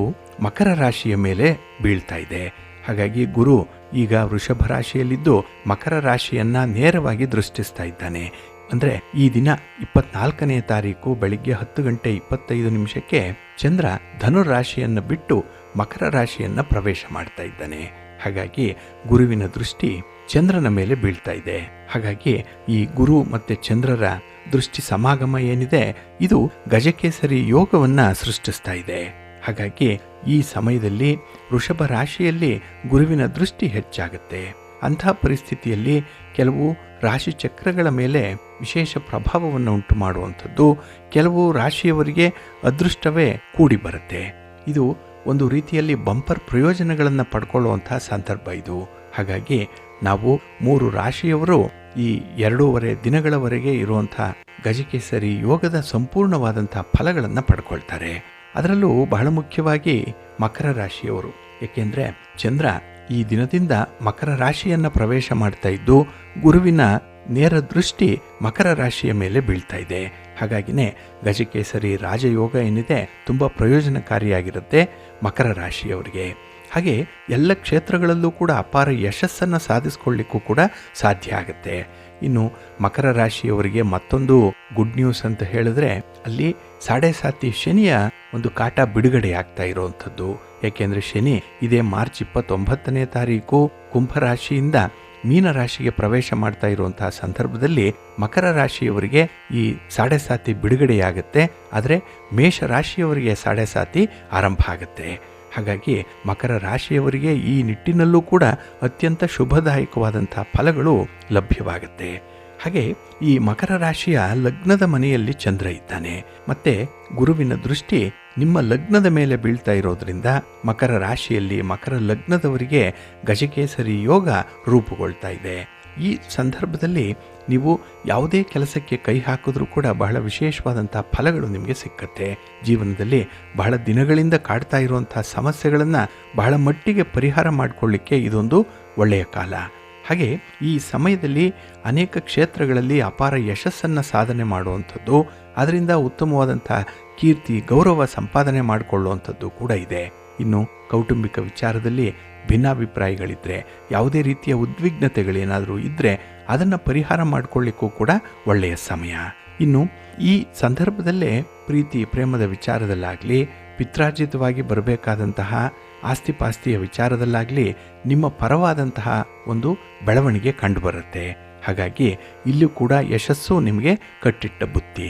ಮಕರ ರಾಶಿಯ ಮೇಲೆ ಬೀಳ್ತಾ ಇದೆ. ಹಾಗಾಗಿ ಗುರು ಈಗ ವೃಷಭ ರಾಶಿಯಲ್ಲಿದ್ದು ಮಕರ ರಾಶಿಯನ್ನು ನೇರವಾಗಿ ದೃಷ್ಟಿಸ್ತಾ ಇದ್ದಾನೆ. ಅಂದರೆ ಈ ದಿನ 24ನೇ ತಾರೀಕು ಬೆಳಿಗ್ಗೆ 10:25 ಚಂದ್ರ ಧನು ರಾಶಿಯನ್ನು ಬಿಟ್ಟು ಮಕರ ರಾಶಿಯನ್ನು ಪ್ರವೇಶ ಮಾಡ್ತಾ ಇದ್ದಾನೆ. ಹಾಗಾಗಿ ಗುರುವಿನ ದೃಷ್ಟಿ ಚಂದ್ರನ ಮೇಲೆ ಬೀಳ್ತಾ ಇದೆ. ಹಾಗಾಗಿ ಈ ಗುರು ಮತ್ತು ಚಂದ್ರರ ದೃಷ್ಟಿ ಸಮಾಗಮ ಏನಿದೆ ಇದು ಗಜಕೇಸರಿ ಯೋಗವನ್ನು ಸೃಷ್ಟಿಸ್ತಾ ಇದೆ. ಹಾಗಾಗಿ ಈ ಸಮಯದಲ್ಲಿ ವೃಷಭ ರಾಶಿಯಲ್ಲಿ ಗುರುವಿನ ದೃಷ್ಟಿ ಹೆಚ್ಚಾಗುತ್ತೆ. ಅಂಥ ಪರಿಸ್ಥಿತಿಯಲ್ಲಿ ಕೆಲವು ರಾಶಿ ಚಕ್ರಗಳ ಮೇಲೆ ವಿಶೇಷ ಪ್ರಭಾವವನ್ನು ಉಂಟು ಮಾಡುವಂಥದ್ದು, ಕೆಲವು ರಾಶಿಯವರಿಗೆ ಅದೃಷ್ಟವೇ ಕೂಡಿ ಬರುತ್ತೆ. ಇದು ಒಂದು ರೀತಿಯಲ್ಲಿ ಬಂಪರ್ ಪ್ರಯೋಜನಗಳನ್ನು ಪಡ್ಕೊಳ್ಳುವಂಥ ಸಂದರ್ಭ ಇದು. ಹಾಗಾಗಿ ನಾವು 3 ರಾಶಿಯವರು ಈ 2.5 ದಿನಗಳವರೆಗೆ ಇರುವಂಥ ಗಜಕೇಸರಿ ಯೋಗದ ಸಂಪೂರ್ಣವಾದಂಥ ಫಲಗಳನ್ನು ಪಡ್ಕೊಳ್ತಾರೆ. ಅದರಲ್ಲೂ ಬಹಳ ಮುಖ್ಯವಾಗಿ ಮಕರ ರಾಶಿಯವರು. ಏಕೆಂದರೆ ಚಂದ್ರ ಈ ದಿನದಿಂದ ಮಕರ ರಾಶಿಯನ್ನು ಪ್ರವೇಶ ಮಾಡ್ತಾ ಇದ್ದು ಗುರುವಿನ ನೇರ ದೃಷ್ಟಿ ಮಕರ ರಾಶಿಯ ಮೇಲೆ ಬೀಳ್ತಾ ಇದೆ. ಹಾಗಾಗಿನೇ ಗಜಕೇಸರಿ ರಾಜಯೋಗ ಏನಿದೆ ತುಂಬ ಪ್ರಯೋಜನಕಾರಿಯಾಗಿರುತ್ತೆ ಮಕರ ರಾಶಿಯವರಿಗೆ. ಹಾಗೆ ಎಲ್ಲ ಕ್ಷೇತ್ರಗಳಲ್ಲೂ ಕೂಡ ಅಪಾರ ಯಶಸ್ಸನ್ನು ಸಾಧಿಸ್ಕೊಳ್ಳಿಕ್ಕೂ ಕೂಡ ಸಾಧ್ಯ ಆಗುತ್ತೆ. ಇನ್ನು ಮಕರ ರಾಶಿಯವರಿಗೆ ಮತ್ತೊಂದು ಗುಡ್ ನ್ಯೂಸ್ ಅಂತ ಹೇಳಿದ್ರೆ, ಅಲ್ಲಿ 7.5 ಶನಿಯ ಒಂದು ಕಾಟ ಬಿಡುಗಡೆ ಆಗ್ತಾ ಇರುವಂಥದ್ದು. ಯಾಕೆಂದರೆ ಶನಿ ಇದೇ ಮಾರ್ಚ್ 29ನೇ ತಾರೀಕು ಕುಂಭರಾಶಿಯಿಂದ ಮೀನರಾಶಿಗೆ ಪ್ರವೇಶ ಮಾಡ್ತಾ ಇರುವಂತಹ ಸಂದರ್ಭದಲ್ಲಿ ಮಕರ ರಾಶಿಯವರಿಗೆ ಈ 7.5 ಬಿಡುಗಡೆಯಾಗುತ್ತೆ. ಆದರೆ ಮೇಷರಾಶಿಯವರಿಗೆ 7.5 ಆರಂಭ ಆಗುತ್ತೆ. ಹಾಗಾಗಿ ಮಕರ ರಾಶಿಯವರಿಗೆ ಈ ನಿಟ್ಟಿನಲ್ಲೂ ಕೂಡ ಅತ್ಯಂತ ಶುಭದಾಯಕವಾದಂಥ ಫಲಗಳು ಲಭ್ಯವಾಗುತ್ತೆ. ಹಾಗೆ ಈ ಮಕರ ರಾಶಿಯ ಲಗ್ನದ ಮನೆಯಲ್ಲಿ ಚಂದ್ರ ಇದ್ದಾನೆ. ಮತ್ತೆ ಗುರುವಿನ ದೃಷ್ಟಿ ನಿಮ್ಮ ಲಗ್ನದ ಮೇಲೆ ಬೀಳ್ತಾ ಇರೋದ್ರಿಂದ ಮಕರ ರಾಶಿಯಲ್ಲಿ ಮಕರ ಲಗ್ನದವರಿಗೆ ಗಜಕೇಸರಿ ಯೋಗ ರೂಪುಗೊಳ್ತಾ ಇದೆ. ಈ ಸಂದರ್ಭದಲ್ಲಿ ನೀವು ಯಾವುದೇ ಕೆಲಸಕ್ಕೆ ಕೈ ಹಾಕಿದ್ರೂ ಕೂಡ ಬಹಳ ವಿಶೇಷವಾದಂಥ ಫಲಗಳು ನಿಮಗೆ ಸಿಕ್ಕತ್ತೆ. ಜೀವನದಲ್ಲಿ ಬಹಳ ದಿನಗಳಿಂದ ಕಾಡ್ತಾ ಇರುವಂಥ ಸಮಸ್ಯೆಗಳನ್ನು ಬಹಳ ಮಟ್ಟಿಗೆ ಪರಿಹಾರ ಮಾಡಿಕೊಳ್ಳಿಕ್ಕೆ ಇದೊಂದು ಒಳ್ಳೆಯ ಕಾಲ. ಹಾಗೆ ಈ ಸಮಯದಲ್ಲಿ ಅನೇಕ ಕ್ಷೇತ್ರಗಳಲ್ಲಿ ಅಪಾರ ಯಶಸ್ಸನ್ನು ಸಾಧನೆ ಮಾಡುವಂಥದ್ದು, ಅದರಿಂದ ಉತ್ತಮವಾದಂಥ ಕೀರ್ತಿ ಗೌರವ ಸಂಪಾದನೆ ಮಾಡಿಕೊಳ್ಳುವಂಥದ್ದು ಕೂಡ ಇದೆ. ಇನ್ನು ಕೌಟುಂಬಿಕ ವಿಚಾರದಲ್ಲಿ ಭಿನ್ನಾಭಿಪ್ರಾಯಗಳಿದ್ದರೆ, ಯಾವುದೇ ರೀತಿಯ ಉದ್ವಿಗ್ನತೆಗಳೇನಾದರೂ ಇದ್ದರೆ ಅದನ್ನು ಪರಿಹಾರ ಮಾಡಿಕೊಳ್ಳಿಕ್ಕೂ ಕೂಡ ಒಳ್ಳೆಯ ಸಮಯ. ಇನ್ನು ಈ ಸಂದರ್ಭದಲ್ಲೇ ಪ್ರೀತಿ ಪ್ರೇಮದ ವಿಚಾರದಲ್ಲಾಗಲಿ, ಪಿತ್ರಾರ್ಜಿತವಾಗಿ ಬರಬೇಕಾದಂತಹ ಆಸ್ತಿಪಾಸ್ತಿಯ ವಿಚಾರದಲ್ಲಾಗಲಿ ನಿಮ್ಮ ಪರವಾದಂತಹ ಒಂದು ಬೆಳವಣಿಗೆ ಕಂಡುಬರುತ್ತೆ. ಹಾಗಾಗಿ ಇಲ್ಲೂ ಕೂಡ ಯಶಸ್ಸು ನಿಮಗೆ ಕಟ್ಟಿಟ್ಟ ಬುತ್ತಿ.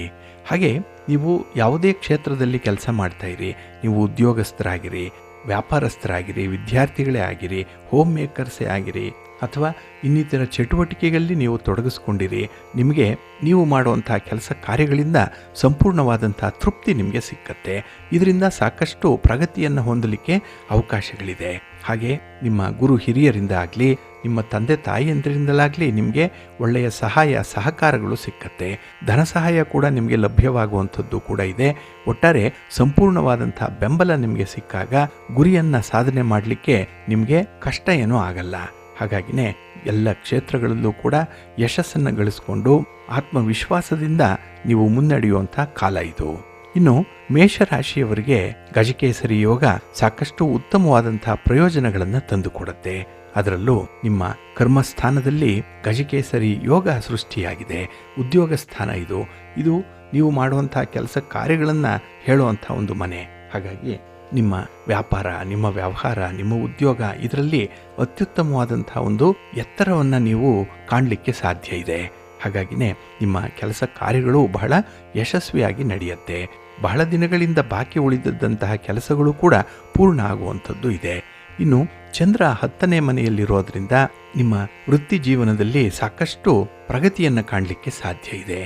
ಹಾಗೆ ನೀವು ಯಾವುದೇ ಕ್ಷೇತ್ರದಲ್ಲಿ ಕೆಲಸ ಮಾಡ್ತಾಯಿರಿ, ನೀವು ಉದ್ಯೋಗಸ್ಥರಾಗಿರಿ, ವ್ಯಾಪಾರಸ್ಥರಾಗಿರಿ, ವಿದ್ಯಾರ್ಥಿಗಳೇ ಆಗಿರಿ, ಹೋಮ್ ಮೇಕರ್ಸೇ ಆಗಿರಿ, ಅಥವಾ ಇನ್ನಿತರ ಚಟುವಟಿಕೆಗಳಲ್ಲಿ ನೀವು ತೊಡಗಿಸ್ಕೊಂಡಿರಿ, ನಿಮಗೆ ನೀವು ಮಾಡುವಂಥ ಕೆಲಸ ಕಾರ್ಯಗಳಿಂದ ಸಂಪೂರ್ಣವಾದಂಥ ತೃಪ್ತಿ ನಿಮಗೆ ಸಿಕ್ಕತ್ತೆ. ಇದರಿಂದ ಸಾಕಷ್ಟು ಪ್ರಗತಿಯನ್ನು ಹೊಂದಲಿಕ್ಕೆ ಅವಕಾಶಗಳಿದೆ. ಹಾಗೆ ನಿಮ್ಮ ಗುರು ಹಿರಿಯರಿಂದ ಆಗಲಿ, ನಿಮ್ಮ ತಂದೆ ತಾಯಿಯಂದರಿಂದಲಾಗಲಿ ನಿಮಗೆ ಒಳ್ಳೆಯ ಸಹಾಯ ಸಹಕಾರಗಳು ಸಿಕ್ಕತ್ತೆ. ಧನ ಸಹಾಯ ಕೂಡ ನಿಮಗೆ ಲಭ್ಯವಾಗುವಂಥದ್ದು ಕೂಡ ಇದೆ. ಒಟ್ಟಾರೆ ಸಂಪೂರ್ಣವಾದಂಥ ಬೆಂಬಲ ನಿಮಗೆ ಸಿಕ್ಕಾಗ ಗುರಿಯನ್ನು ಸಾಧನೆ ಮಾಡಲಿಕ್ಕೆ ನಿಮಗೆ ಕಷ್ಟ ಏನೂ ಆಗಲ್ಲ. ಹಾಗಾಗಿನೇ ಎಲ್ಲ ಕ್ಷೇತ್ರಗಳಲ್ಲೂ ಕೂಡ ಯಶಸ್ಸನ್ನು ಗಳಿಸ್ಕೊಂಡು ಆತ್ಮವಿಶ್ವಾಸದಿಂದ ನೀವು ಮುನ್ನಡೆಯುವಂಥ ಕಾಲ ಇದು. ಇನ್ನು ಮೇಷರಾಶಿಯವರಿಗೆ ಗಜಕೇಸರಿ ಯೋಗ ಸಾಕಷ್ಟು ಉತ್ತಮವಾದಂಥ ಪ್ರಯೋಜನಗಳನ್ನು ತಂದುಕೊಡುತ್ತೆ. ಅದರಲ್ಲೂ ನಿಮ್ಮ ಕರ್ಮಸ್ಥಾನದಲ್ಲಿ ಗಜಕೇಸರಿ ಯೋಗ ಸೃಷ್ಟಿಯಾಗಿದೆ. ಉದ್ಯೋಗ ಸ್ಥಾನ ಇದು ನೀವು ಮಾಡುವಂಥ ಕೆಲಸ ಕಾರ್ಯಗಳನ್ನು ಹೇಳುವಂಥ ಒಂದು ಮನೆ. ಹಾಗಾಗಿ ನಿಮ್ಮ ವ್ಯಾಪಾರ, ನಿಮ್ಮ ವ್ಯವಹಾರ, ನಿಮ್ಮ ಉದ್ಯೋಗ ಇದರಲ್ಲಿ ಅತ್ಯುತ್ತಮವಾದಂಥ ಒಂದು ಎತ್ತರವನ್ನು ನೀವು ಕಾಣಲಿಕ್ಕೆ ಸಾಧ್ಯ ಇದೆ. ಹಾಗಾಗಿನೇ ನಿಮ್ಮ ಕೆಲಸ ಕಾರ್ಯಗಳು ಬಹಳ ಯಶಸ್ವಿಯಾಗಿ ನಡೆಯುತ್ತೆ. ಬಹಳ ದಿನಗಳಿಂದ ಬಾಕಿ ಉಳಿದದ್ದಂತಹ ಕೆಲಸಗಳು ಕೂಡ ಪೂರ್ಣ ಆಗುವಂಥದ್ದು ಇದೆ. ಇನ್ನು ಚಂದ್ರ 10ನೇ ಮನೆಯಲ್ಲಿರೋದ್ರಿಂದ ನಿಮ್ಮ ವೃತ್ತಿ ಜೀವನದಲ್ಲಿ ಸಾಕಷ್ಟು ಪ್ರಗತಿಯನ್ನು ಕಾಣಲಿಕ್ಕೆ ಸಾಧ್ಯ ಇದೆ.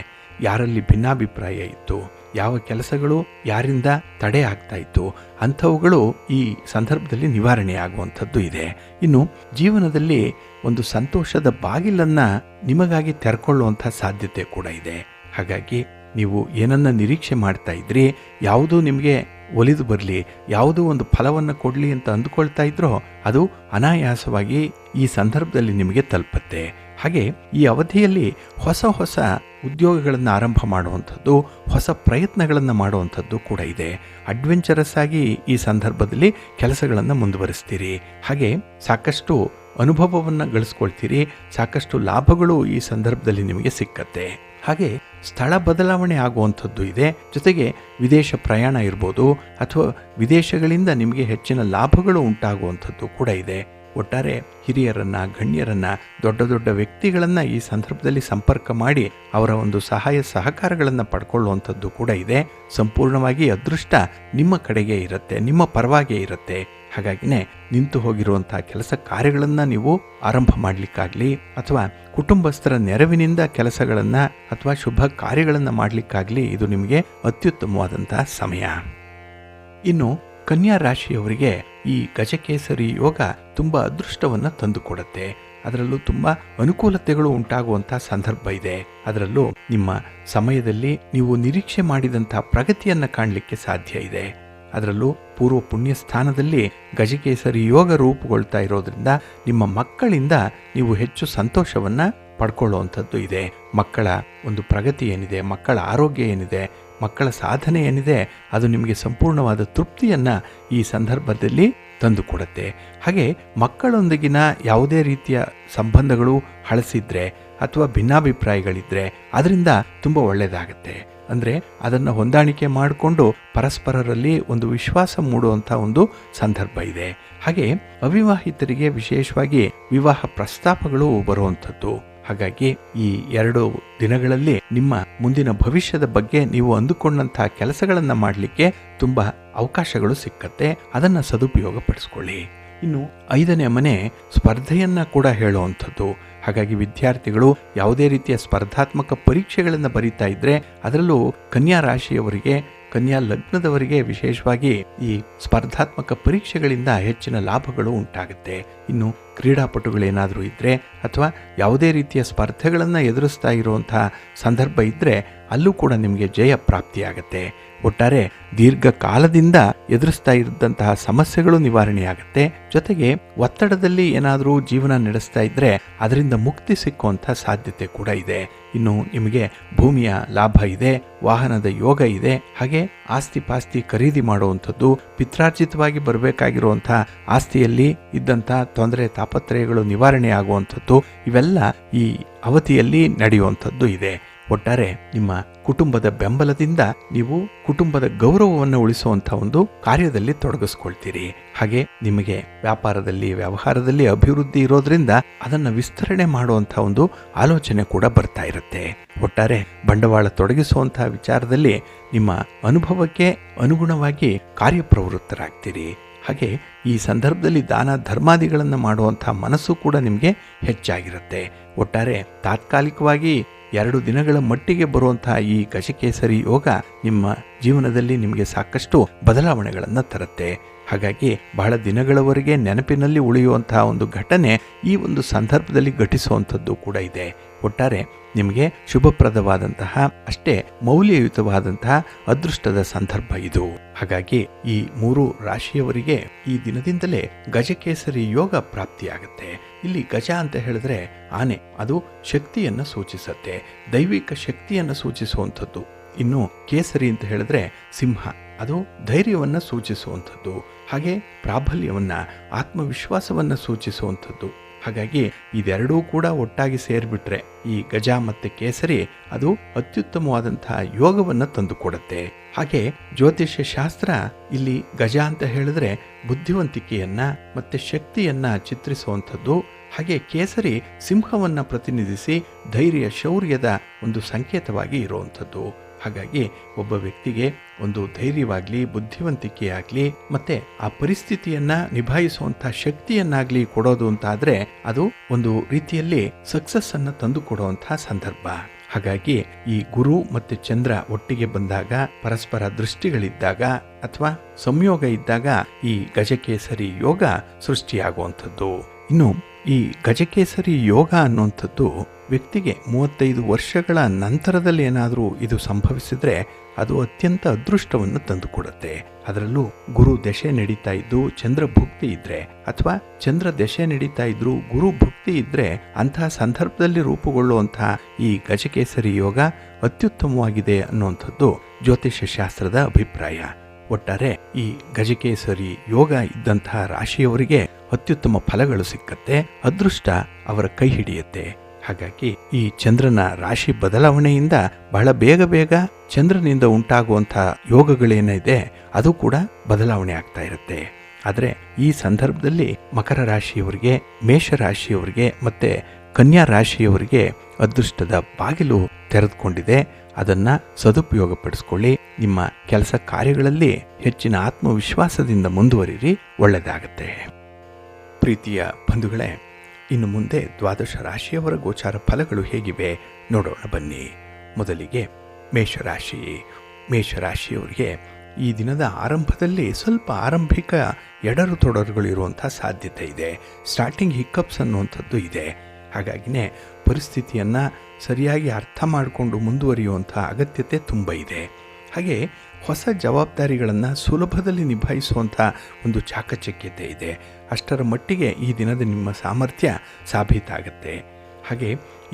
ಯಾರಲ್ಲಿ ಭಿನ್ನಾಭಿಪ್ರಾಯ ಇತ್ತು, ಯಾವ ಕೆಲಸಗಳು ಯಾರಿಂದ ತಡೆ ಆಗ್ತಾ ಇತ್ತು, ಅಂಥವುಗಳು ಈ ಸಂದರ್ಭದಲ್ಲಿ ನಿವಾರಣೆ ಆಗುವಂಥದ್ದು ಇದೆ. ಇನ್ನು ಜೀವನದಲ್ಲಿ ಒಂದು ಸಂತೋಷದ ಬಾಗಿಲನ್ನು ನಿಮಗಾಗಿ ತೆರ್ಕೊಳ್ಳುವಂಥ ಸಾಧ್ಯತೆ ಕೂಡ ಇದೆ. ಹಾಗಾಗಿ ನೀವು ಏನನ್ನ ನಿರೀಕ್ಷೆ ಮಾಡ್ತಾ ಇದ್ರಿ, ಯಾವುದೂ ನಿಮಗೆ ಒಲಿದು ಬರಲಿ, ಯಾವುದೋ ಒಂದು ಫಲವನ್ನು ಕೊಡಲಿ ಅಂತ ಅಂದುಕೊಳ್ತಾ ಇದ್ರೋ ಅದು ಅನಾಯಾಸವಾಗಿ ಈ ಸಂದರ್ಭದಲ್ಲಿ ನಿಮಗೆ ತಲುಪುತ್ತೆ. ಹಾಗೆ ಈ ಅವಧಿಯಲ್ಲಿ ಹೊಸ ಉದ್ಯೋಗಗಳನ್ನು ಆರಂಭ ಮಾಡುವಂಥದ್ದು, ಹೊಸ ಪ್ರಯತ್ನಗಳನ್ನು ಮಾಡುವಂಥದ್ದು ಕೂಡ ಇದೆ. ಅಡ್ವೆಂಚರಸ್ ಆಗಿ ಈ ಸಂದರ್ಭದಲ್ಲಿ ಕೆಲಸಗಳನ್ನು ಮುಂದುವರಿಸ್ತೀರಿ. ಹಾಗೆ ಸಾಕಷ್ಟು ಅನುಭವವನ್ನು ಗಳಿಸ್ಕೊಳ್ತೀರಿ. ಸಾಕಷ್ಟು ಲಾಭಗಳು ಈ ಸಂದರ್ಭದಲ್ಲಿ ನಿಮಗೆ ಸಿಕ್ಕತ್ತೆ. ಹಾಗೆ ಸ್ಥಳ ಬದಲಾವಣೆ ಆಗುವಂಥದ್ದು ಇದೆ. ಜೊತೆಗೆ ವಿದೇಶ ಪ್ರಯಾಣ ಇರ್ಬೋದು, ಅಥವಾ ವಿದೇಶಗಳಿಂದ ನಿಮಗೆ ಹೆಚ್ಚಿನ ಲಾಭಗಳು ಉಂಟಾಗುವಂಥದ್ದು ಕೂಡ ಇದೆ. ಒಟ್ಟಾರೆ ಹಿರಿಯರನ್ನು, ಗಣ್ಯರನ್ನು, ದೊಡ್ಡ ವ್ಯಕ್ತಿಗಳನ್ನು ಈ ಸಂದರ್ಭದಲ್ಲಿ ಸಂಪರ್ಕ ಮಾಡಿ ಅವರ ಒಂದು ಸಹಾಯ ಸಹಕಾರಗಳನ್ನು ಪಡ್ಕೊಳ್ಳುವಂಥದ್ದು ಕೂಡ ಇದೆ. ಸಂಪೂರ್ಣವಾಗಿ ಅದೃಷ್ಟ ನಿಮ್ಮ ಕಡೆಗೆ ಇರುತ್ತೆ, ನಿಮ್ಮ ಪರವಾಗೇ ಇರುತ್ತೆ. ಹಾಗಾಗಿನೇ ನಿಂತು ಹೋಗಿರುವಂಥ ಕೆಲಸ ಕಾರ್ಯಗಳನ್ನು ನೀವು ಆರಂಭ ಮಾಡಲಿಕ್ಕಾಗಲಿ, ಅಥವಾ ಕುಟುಂಬಸ್ಥರ ನೆರವಿನಿಂದ ಕೆಲಸಗಳನ್ನು ಅಥವಾ ಶುಭ ಕಾರ್ಯಗಳನ್ನು ಮಾಡಲಿಕ್ಕಾಗಲಿ ಇದು ನಿಮಗೆ ಅತ್ಯುತ್ತಮವಾದಂತಹ ಸಮಯ. ಇನ್ನು ಕನ್ಯಾ ರಾಶಿಯವರಿಗೆ ಈ ಗಜಕೇಸರಿ ಯೋಗ ತುಂಬ ಅದೃಷ್ಟವನ್ನು ತಂದುಕೊಡುತ್ತೆ. ಅದರಲ್ಲೂ ತುಂಬ ಅನುಕೂಲತೆಗಳು ಉಂಟಾಗುವಂಥ ಸಂದರ್ಭ ಇದೆ. ಅದರಲ್ಲೂ ನಿಮ್ಮ ಸಮಯದಲ್ಲಿ ನೀವು ನಿರೀಕ್ಷೆ ಮಾಡಿದಂಥ ಪ್ರಗತಿಯನ್ನು ಕಾಣಲಿಕ್ಕೆ ಸಾಧ್ಯ ಇದೆ. ಅದರಲ್ಲೂ ಪೂರ್ವ ಪುಣ್ಯ ಸ್ಥಾನದಲ್ಲಿ ಗಜಕೇಸರಿ ಯೋಗ ರೂಪುಗೊಳ್ತಾ ಇರೋದ್ರಿಂದ ನಿಮ್ಮ ಮಕ್ಕಳಿಂದ ನೀವು ಹೆಚ್ಚು ಸಂತೋಷವನ್ನು ಪಡ್ಕೊಳ್ಳುವಂಥದ್ದು ಇದೆ. ಮಕ್ಕಳ ಒಂದು ಪ್ರಗತಿ ಏನಿದೆ, ಮಕ್ಕಳ ಆರೋಗ್ಯ ಏನಿದೆ, ಮಕ್ಕಳ ಸಾಧನೆ ಏನಿದೆ, ಅದು ನಿಮಗೆ ಸಂಪೂರ್ಣವಾದ ತೃಪ್ತಿಯನ್ನು ಈ ಸಂದರ್ಭದಲ್ಲಿ ತಂದುಕೊಡುತ್ತೆ. ಹಾಗೆ ಮಕ್ಕಳೊಂದಿಗಿನ ಯಾವುದೇ ರೀತಿಯ ಸಂಬಂಧಗಳು ಹಳಸಿದ್ರೆ ಅಥವಾ ಭಿನ್ನಾಭಿಪ್ರಾಯಗಳಿದ್ದರೆ ಅದರಿಂದ ತುಂಬ ಒಳ್ಳೆಯದಾಗತ್ತೆ. ಅಂದರೆ ಅದನ್ನು ಹೊಂದಾಣಿಕೆ ಮಾಡಿಕೊಂಡು ಪರಸ್ಪರರಲ್ಲಿ ಒಂದು ವಿಶ್ವಾಸ ಮೂಡುವಂಥ ಒಂದು ಸಂದರ್ಭ ಇದೆ. ಹಾಗೆ ಅವಿವಾಹಿತರಿಗೆ ವಿಶೇಷವಾಗಿ ವಿವಾಹ ಪ್ರಸ್ತಾಪಗಳು ಬರುವಂಥದ್ದು. ಹಾಗಾಗಿ ಈ 2 ದಿನಗಳಲ್ಲಿ ನಿಮ್ಮ ಮುಂದಿನ ಭವಿಷ್ಯದ ಬಗ್ಗೆ ನೀವು ಅಂದುಕೊಂಡಂಥ ಕೆಲಸಗಳನ್ನು ಮಾಡಲಿಕ್ಕೆ ತುಂಬ ಅವಕಾಶಗಳು ಸಿಕ್ಕತ್ತೆ. ಅದನ್ನು ಸದುಪಯೋಗ ಪಡಿಸ್ಕೊಳ್ಳಿ. ಇನ್ನು 5ನೇ ಮನೆ ಸ್ಪರ್ಧೆಯನ್ನು ಕೂಡ ಹೇಳುವಂಥದ್ದು. ಹಾಗಾಗಿ ವಿದ್ಯಾರ್ಥಿಗಳು ಯಾವುದೇ ರೀತಿಯ ಸ್ಪರ್ಧಾತ್ಮಕ ಪರೀಕ್ಷೆಗಳನ್ನು ಬರೀತಾ ಇದ್ದರೆ, ಅದರಲ್ಲೂ ಕನ್ಯಾ ರಾಶಿಯವರಿಗೆ, ಕನ್ಯಾ ಲಗ್ನದವರಿಗೆ ವಿಶೇಷವಾಗಿ ಈ ಸ್ಪರ್ಧಾತ್ಮಕ ಪರೀಕ್ಷೆಗಳಿಂದ ಹೆಚ್ಚಿನ ಲಾಭಗಳು ಉಂಟಾಗುತ್ತೆ. ಇನ್ನು ಕ್ರೀಡಾಪಟುಗಳೇನಾದರೂ ಇದ್ದರೆ ಅಥವಾ ಯಾವುದೇ ರೀತಿಯ ಸ್ಪರ್ಧೆಗಳನ್ನು ಎದುರಿಸ್ತಾ ಇರುವಂಥ ಸಂದರ್ಭ ಇದ್ದರೆ ಅಲ್ಲೂ ಕೂಡ ನಿಮಗೆ ಜಯ ಪ್ರಾಪ್ತಿಯಾಗತ್ತೆ. ಒಟ್ಟಾರೆ ದೀರ್ಘಕಾಲದಿಂದ ಎದುರಿಸ್ತಾ ಇದ್ದಂತಹ ಸಮಸ್ಯೆಗಳು ನಿವಾರಣೆಯಾಗುತ್ತೆ. ಜೊತೆಗೆ ಒತ್ತಡದಲ್ಲಿ ಏನಾದರೂ ಜೀವನ ನಡೆಸ್ತಾ ಇದ್ರೆ ಅದರಿಂದ ಮುಕ್ತಿ ಸಿಕ್ಕುವಂಥ ಸಾಧ್ಯತೆ ಕೂಡ ಇದೆ. ಇನ್ನು ನಿಮಗೆ ಭೂಮಿಯ ಲಾಭ ಇದೆ, ವಾಹನದ ಯೋಗ ಇದೆ, ಹಾಗೆ ಆಸ್ತಿ ಪಾಸ್ತಿ ಖರೀದಿ ಮಾಡುವಂಥದ್ದು, ಪಿತ್ರಾರ್ಜಿತವಾಗಿ ಬರಬೇಕಾಗಿರುವಂಥ ಆಸ್ತಿಯಲ್ಲಿ ಇದ್ದಂಥ ತೊಂದರೆ ತಾಪತ್ರಯಗಳು ನಿವಾರಣೆ ಆಗುವಂಥದ್ದು, ಇವೆಲ್ಲ ಈ ಅವಧಿಯಲ್ಲಿ ನಡೆಯುವಂಥದ್ದು ಇದೆ. ಒಟ್ಟಾರೆ ನಿಮ್ಮ ಕುಟುಂಬದ ಬೆಂಬಲದಿಂದ ನೀವು ಕುಟುಂಬದ ಗೌರವವನ್ನು ಉಳಿಸುವಂಥ ಒಂದು ಕಾರ್ಯದಲ್ಲಿ ತೊಡಗಿಸ್ಕೊಳ್ತೀರಿ. ಹಾಗೆ ನಿಮಗೆ ವ್ಯಾಪಾರದಲ್ಲಿ ವ್ಯವಹಾರದಲ್ಲಿ ಅಭಿವೃದ್ಧಿ ಇರೋದ್ರಿಂದ ಅದನ್ನು ವಿಸ್ತರಣೆ ಮಾಡುವಂಥ ಒಂದು ಆಲೋಚನೆ ಕೂಡ ಬರ್ತಾ ಇರುತ್ತೆ. ಒಟ್ಟಾರೆ ಬಂಡವಾಳ ತೊಡಗಿಸುವಂತಹ ವಿಚಾರದಲ್ಲಿ ನಿಮ್ಮ ಅನುಭವಕ್ಕೆ ಅನುಗುಣವಾಗಿ ಕಾರ್ಯಪ್ರವೃತ್ತರಾಗ್ತೀರಿ. ಹಾಗೆ ಈ ಸಂದರ್ಭದಲ್ಲಿ ದಾನ ಧರ್ಮಾದಿಗಳನ್ನು ಮಾಡುವಂಥ ಮನಸ್ಸು ಕೂಡ ನಿಮಗೆ ಹೆಚ್ಚಾಗಿರುತ್ತೆ. ಒಟ್ಟಾರೆ ತಾತ್ಕಾಲಿಕವಾಗಿ 2 ದಿನಗಳ ಮಟ್ಟಿಗೆ ಬರುವಂತಹ ಈ ಗಜಕೇಸರಿ ಯೋಗ ನಿಮ್ಮ ಜೀವನದಲ್ಲಿ ನಿಮಗೆ ಸಾಕಷ್ಟು ಬದಲಾವಣೆಗಳನ್ನು ತರುತ್ತೆ. ಹಾಗಾಗಿ ಬಹಳ ದಿನಗಳವರೆಗೆ ನೆನಪಿನಲ್ಲಿ ಉಳಿಯುವಂತಹ ಒಂದು ಘಟನೆ ಈ ಒಂದು ಸಂದರ್ಭದಲ್ಲಿ ಘಟಿಸುವಂಥದ್ದು ಕೂಡ ಇದೆ. ಒಟ್ಟಾರೆ ನಿಮಗೆ ಶುಭಪ್ರದವಾದಂತಹ ಅಷ್ಟೇ ಮೌಲ್ಯಯುತವಾದಂತಹ ಅದೃಷ್ಟದ ಸಂದರ್ಭ ಇದು. ಹಾಗಾಗಿ ಈ 3 ರಾಶಿಯವರಿಗೆ ಈ ದಿನದಿಂದಲೇ ಗಜಕೇಸರಿ ಯೋಗ ಪ್ರಾಪ್ತಿಯಾಗುತ್ತೆ. ಇಲ್ಲಿ ಗಜ ಅಂತ ಹೇಳಿದ್ರೆ ಆನೆ, ಅದು ಶಕ್ತಿಯನ್ನು ಸೂಚಿಸುತ್ತೆ, ದೈವಿಕ ಶಕ್ತಿಯನ್ನು ಸೂಚಿಸುವಂಥದ್ದು. ಇನ್ನು ಕೇಸರಿ ಅಂತ ಹೇಳಿದ್ರೆ ಸಿಂಹ, ಅದು ಧೈರ್ಯವನ್ನು ಸೂಚಿಸುವಂಥದ್ದು, ಹಾಗೆ ಪ್ರಾಬಲ್ಯವನ್ನ ಆತ್ಮವಿಶ್ವಾಸವನ್ನು ಸೂಚಿಸುವಂಥದ್ದು. ಹಾಗಾಗಿ ಇದೆರಡೂ ಕೂಡ ಒಟ್ಟಾಗಿ ಸೇರಿಬಿಟ್ರೆ ಈ ಗಜ ಮತ್ತು ಕೇಸರಿ ಅದು ಅತ್ಯುತ್ತಮವಾದಂತಹ ಯೋಗವನ್ನು ತಂದುಕೊಡುತ್ತೆ. ಹಾಗೆ ಜ್ಯೋತಿಷ್ಯ ಶಾಸ್ತ್ರ ಇಲ್ಲಿ ಗಜ ಅಂತ ಹೇಳಿದ್ರೆ ಬುದ್ಧಿವಂತಿಕೆಯನ್ನ ಮತ್ತೆ ಶಕ್ತಿಯನ್ನ ಚಿತ್ರಿಸುವಂಥದ್ದು. ಹಾಗೆ ಕೇಸರಿ ಸಿಂಹವನ್ನ ಪ್ರತಿನಿಧಿಸಿ ಧೈರ್ಯ ಶೌರ್ಯದ ಒಂದು ಸಂಕೇತವಾಗಿ ಇರುವಂಥದ್ದು. ಹಾಗಾಗಿ ಒಬ್ಬ ವ್ಯಕ್ತಿಗೆ ಒಂದು ಧೈರ್ಯವಾಗ್ಲಿ, ಬುದ್ಧಿವಂತಿಕೆಯಾಗ್ಲಿ, ಮತ್ತೆ ಆ ಪರಿಸ್ಥಿತಿಯನ್ನ ನಿಭಾಯಿಸುವಂತಹ ಶಕ್ತಿಯನ್ನಾಗ್ಲಿ ಕೊಡೋದು ಅಂತಾದ್ರೆ ಅದು ಒಂದು ರೀತಿಯಲ್ಲಿ ಸಕ್ಸಸ್ ಅನ್ನ ತಂದು ಕೊಡುವಂತಹ ಸಂದರ್ಭ. ಹಾಗಾಗಿ ಈ ಗುರು ಮತ್ತೆ ಚಂದ್ರ ಒಟ್ಟಿಗೆ ಬಂದಾಗ, ಪರಸ್ಪರ ದೃಷ್ಟಿಗಳಿದ್ದಾಗ ಅಥವಾ ಸಂಯೋಗ ಇದ್ದಾಗ ಈ ಗಜಕೇಸರಿ ಯೋಗ ಸೃಷ್ಟಿಯಾಗುವಂಥದ್ದು. ಇನ್ನು ಈ ಗಜಕೇಸರಿ ಯೋಗ ಅನ್ನುವಂಥದ್ದು ವ್ಯಕ್ತಿಗೆ 35 ವರ್ಷಗಳ ನಂತರದಲ್ಲಿ ಏನಾದರೂ ಇದು ಸಂಭವಿಸಿದ್ರೆ ಅದು ಅತ್ಯಂತ ಅದೃಷ್ಟವನ್ನು ತಂದುಕೊಡುತ್ತೆ. ಅದರಲ್ಲೂ ಗುರು ದಶೆ ನಡೀತಾ ಇದ್ದು ಚಂದ್ರ ಭುಕ್ತಿ ಇದ್ರೆ ಅಥವಾ ಚಂದ್ರ ದಶೆ ನಡೀತಾ ಇದ್ರು ಗುರು ಭುಕ್ತಿ ಇದ್ರೆ ಅಂತಹ ಸಂದರ್ಭದಲ್ಲಿ ರೂಪುಗೊಳ್ಳುವಂತಹ ಈ ಗಜಕೇಸರಿ ಯೋಗ ಅತ್ಯುತ್ತಮವಾಗಿದೆ ಅನ್ನುವಂಥದ್ದು ಜ್ಯೋತಿಷ್ಯ ಶಾಸ್ತ್ರದ ಅಭಿಪ್ರಾಯ. ಒಟ್ಟಾರೆ ಈ ಗಜಕೇಸರಿ ಯೋಗ ಇದ್ದಂತಹ ರಾಶಿಯವರಿಗೆ ಅತ್ಯುತ್ತಮ ಫಲಗಳು ಸಿಕ್ಕತ್ತೆ, ಅದೃಷ್ಟ ಅವರ ಕೈ ಹಿಡಿಯುತ್ತೆ. ಹಾಗಾಗಿ ಈ ಚಂದ್ರನ ರಾಶಿ ಬದಲಾವಣೆಯಿಂದ ಬಹಳ ಬೇಗ ಚಂದ್ರನಿಂದ ಉಂಟಾಗುವಂತಹ ಯೋಗಗಳೇನಿದೆ ಅದು ಕೂಡ ಬದಲಾವಣೆ ಆಗ್ತಾ ಇರುತ್ತೆ. ಆದರೆ ಈ ಸಂದರ್ಭದಲ್ಲಿ ಮಕರ ರಾಶಿಯವರಿಗೆ, ಮೇಷರಾಶಿಯವರಿಗೆ ಮತ್ತೆ ಕನ್ಯಾ ರಾಶಿಯವರಿಗೆ ಅದೃಷ್ಟದ ಬಾಗಿಲು ತೆರೆದುಕೊಂಡಿದೆ. ಅದನ್ನ ಸದುಪಯೋಗಪಡಿಸ್ಕೊಳ್ಳಿ. ನಿಮ್ಮ ಕೆಲಸ ಕಾರ್ಯಗಳಲ್ಲಿ ಹೆಚ್ಚಿನ ಆತ್ಮವಿಶ್ವಾಸದಿಂದ ಮುಂದುವರಿರಿ, ಒಳ್ಳೆಯದಾಗತ್ತೆ. ಪ್ರೀತಿಯ ಬಂಧುಗಳೇ, ಇನ್ನು ಮುಂದೆ 12 ರಾಶಿಯವರ ಗೋಚಾರ ಫಲಗಳು ಹೇಗಿವೆ ನೋಡೋಣ ಬನ್ನಿ. ಮೊದಲಿಗೆ ಮೇಷರಾಶಿ. ಮೇಷರಾಶಿಯವರಿಗೆ ಈ ದಿನದ ಆರಂಭದಲ್ಲಿ ಸ್ವಲ್ಪ ಆರಂಭಿಕ ಎಡರು ತೊಡರುಗಳು ಇರುವಂಥ ಸಾಧ್ಯತೆ ಇದೆ. ಸ್ಟಾರ್ಟಿಂಗ್ ಹಿಕ್ಕಪ್ಸ್ ಅನ್ನುವಂಥದ್ದು ಇದೆ. ಹಾಗಾಗಿನೇ ಪರಿಸ್ಥಿತಿಯನ್ನು ಸರಿಯಾಗಿ ಅರ್ಥ ಮಾಡಿಕೊಂಡು ಮುಂದುವರಿಯುವಂಥ ಅಗತ್ಯತೆ ತುಂಬ ಇದೆ. ಹಾಗೆ ಹೊಸ ಜವಾಬ್ದಾರಿಗಳನ್ನು ಸುಲಭದಲ್ಲಿ ನಿಭಾಯಿಸುವಂಥ ಒಂದು ಚಾಕಚಕ್ಯತೆ ಇದೆ. ಅಷ್ಟರ ಮಟ್ಟಿಗೆ ಈ ದಿನದ ನಿಮ್ಮ ಸಾಮರ್ಥ್ಯ ಸಾಬೀತಾಗುತ್ತೆ. ಹಾಗೆ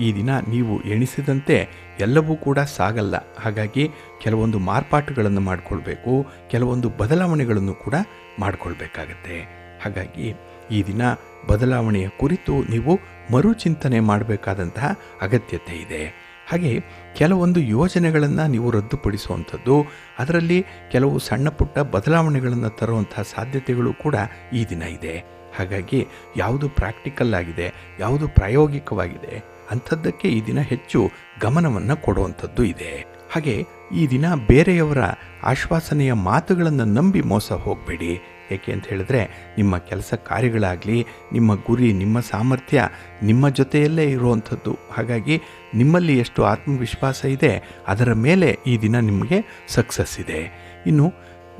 ಈ ದಿನ ನೀವು ಎಣಿಸಿದಂತೆ ಎಲ್ಲವೂ ಕೂಡ ಸಾಗಲ್ಲ. ಹಾಗಾಗಿ ಕೆಲವೊಂದು ಮಾರ್ಪಾಟುಗಳನ್ನು ಮಾಡಿಕೊಳ್ಬೇಕು, ಕೆಲವೊಂದು ಬದಲಾವಣೆಗಳನ್ನು ಕೂಡ ಮಾಡಿಕೊಳ್ಬೇಕಾಗತ್ತೆ. ಹಾಗಾಗಿ ಈ ದಿನ ಬದಲಾವಣೆಯ ಕುರಿತು ನೀವು ಮರುಚಿಂತನೆ ಮಾಡಬೇಕಾದಂತಹ ಅಗತ್ಯತೆ ಇದೆ. ಹಾಗೆ ಕೆಲವೊಂದು ಯೋಜನೆಗಳನ್ನು ನೀವು ರದ್ದುಪಡಿಸುವಂಥದ್ದು, ಅದರಲ್ಲಿ ಕೆಲವು ಸಣ್ಣ ಪುಟ್ಟ ಬದಲಾವಣೆಗಳನ್ನು ತರುವಂತಹ ಸಾಧ್ಯತೆಗಳು ಕೂಡ ಈ ದಿನ ಇದೆ. ಹಾಗಾಗಿ ಯಾವುದು ಪ್ರಾಕ್ಟಿಕಲ್ ಆಗಿದೆ, ಯಾವುದು ಪ್ರಾಯೋಗಿಕವಾಗಿದೆ ಅಂಥದ್ದಕ್ಕೆ ಈ ದಿನ ಹೆಚ್ಚು ಗಮನವನ್ನು ಕೊಡುವಂಥದ್ದು ಇದೆ. ಹಾಗೆ ಈ ದಿನ ಬೇರೆಯವರ ಆಶ್ವಾಸನೆಯ ಮಾತುಗಳನ್ನು ನಂಬಿ ಮೋಸ ಹೋಗಬೇಡಿ. ಏಕೆ ಅಂತ ಹೇಳಿದ್ರೆ ನಿಮ್ಮ ಕೆಲಸ ಕಾರ್ಯಗಳಾಗಲಿ, ನಿಮ್ಮ ಗುರಿ, ನಿಮ್ಮ ಸಾಮರ್ಥ್ಯ ನಿಮ್ಮ ಜೊತೆಯಲ್ಲೇ ಇರುವಂಥದ್ದು. ಹಾಗಾಗಿ ನಿಮ್ಮಲ್ಲಿ ಎಷ್ಟು ಆತ್ಮವಿಶ್ವಾಸ ಇದೆ ಅದರ ಮೇಲೆ ಈ ದಿನ ನಿಮಗೆ ಸಕ್ಸಸ್ ಇದೆ. ಇನ್ನು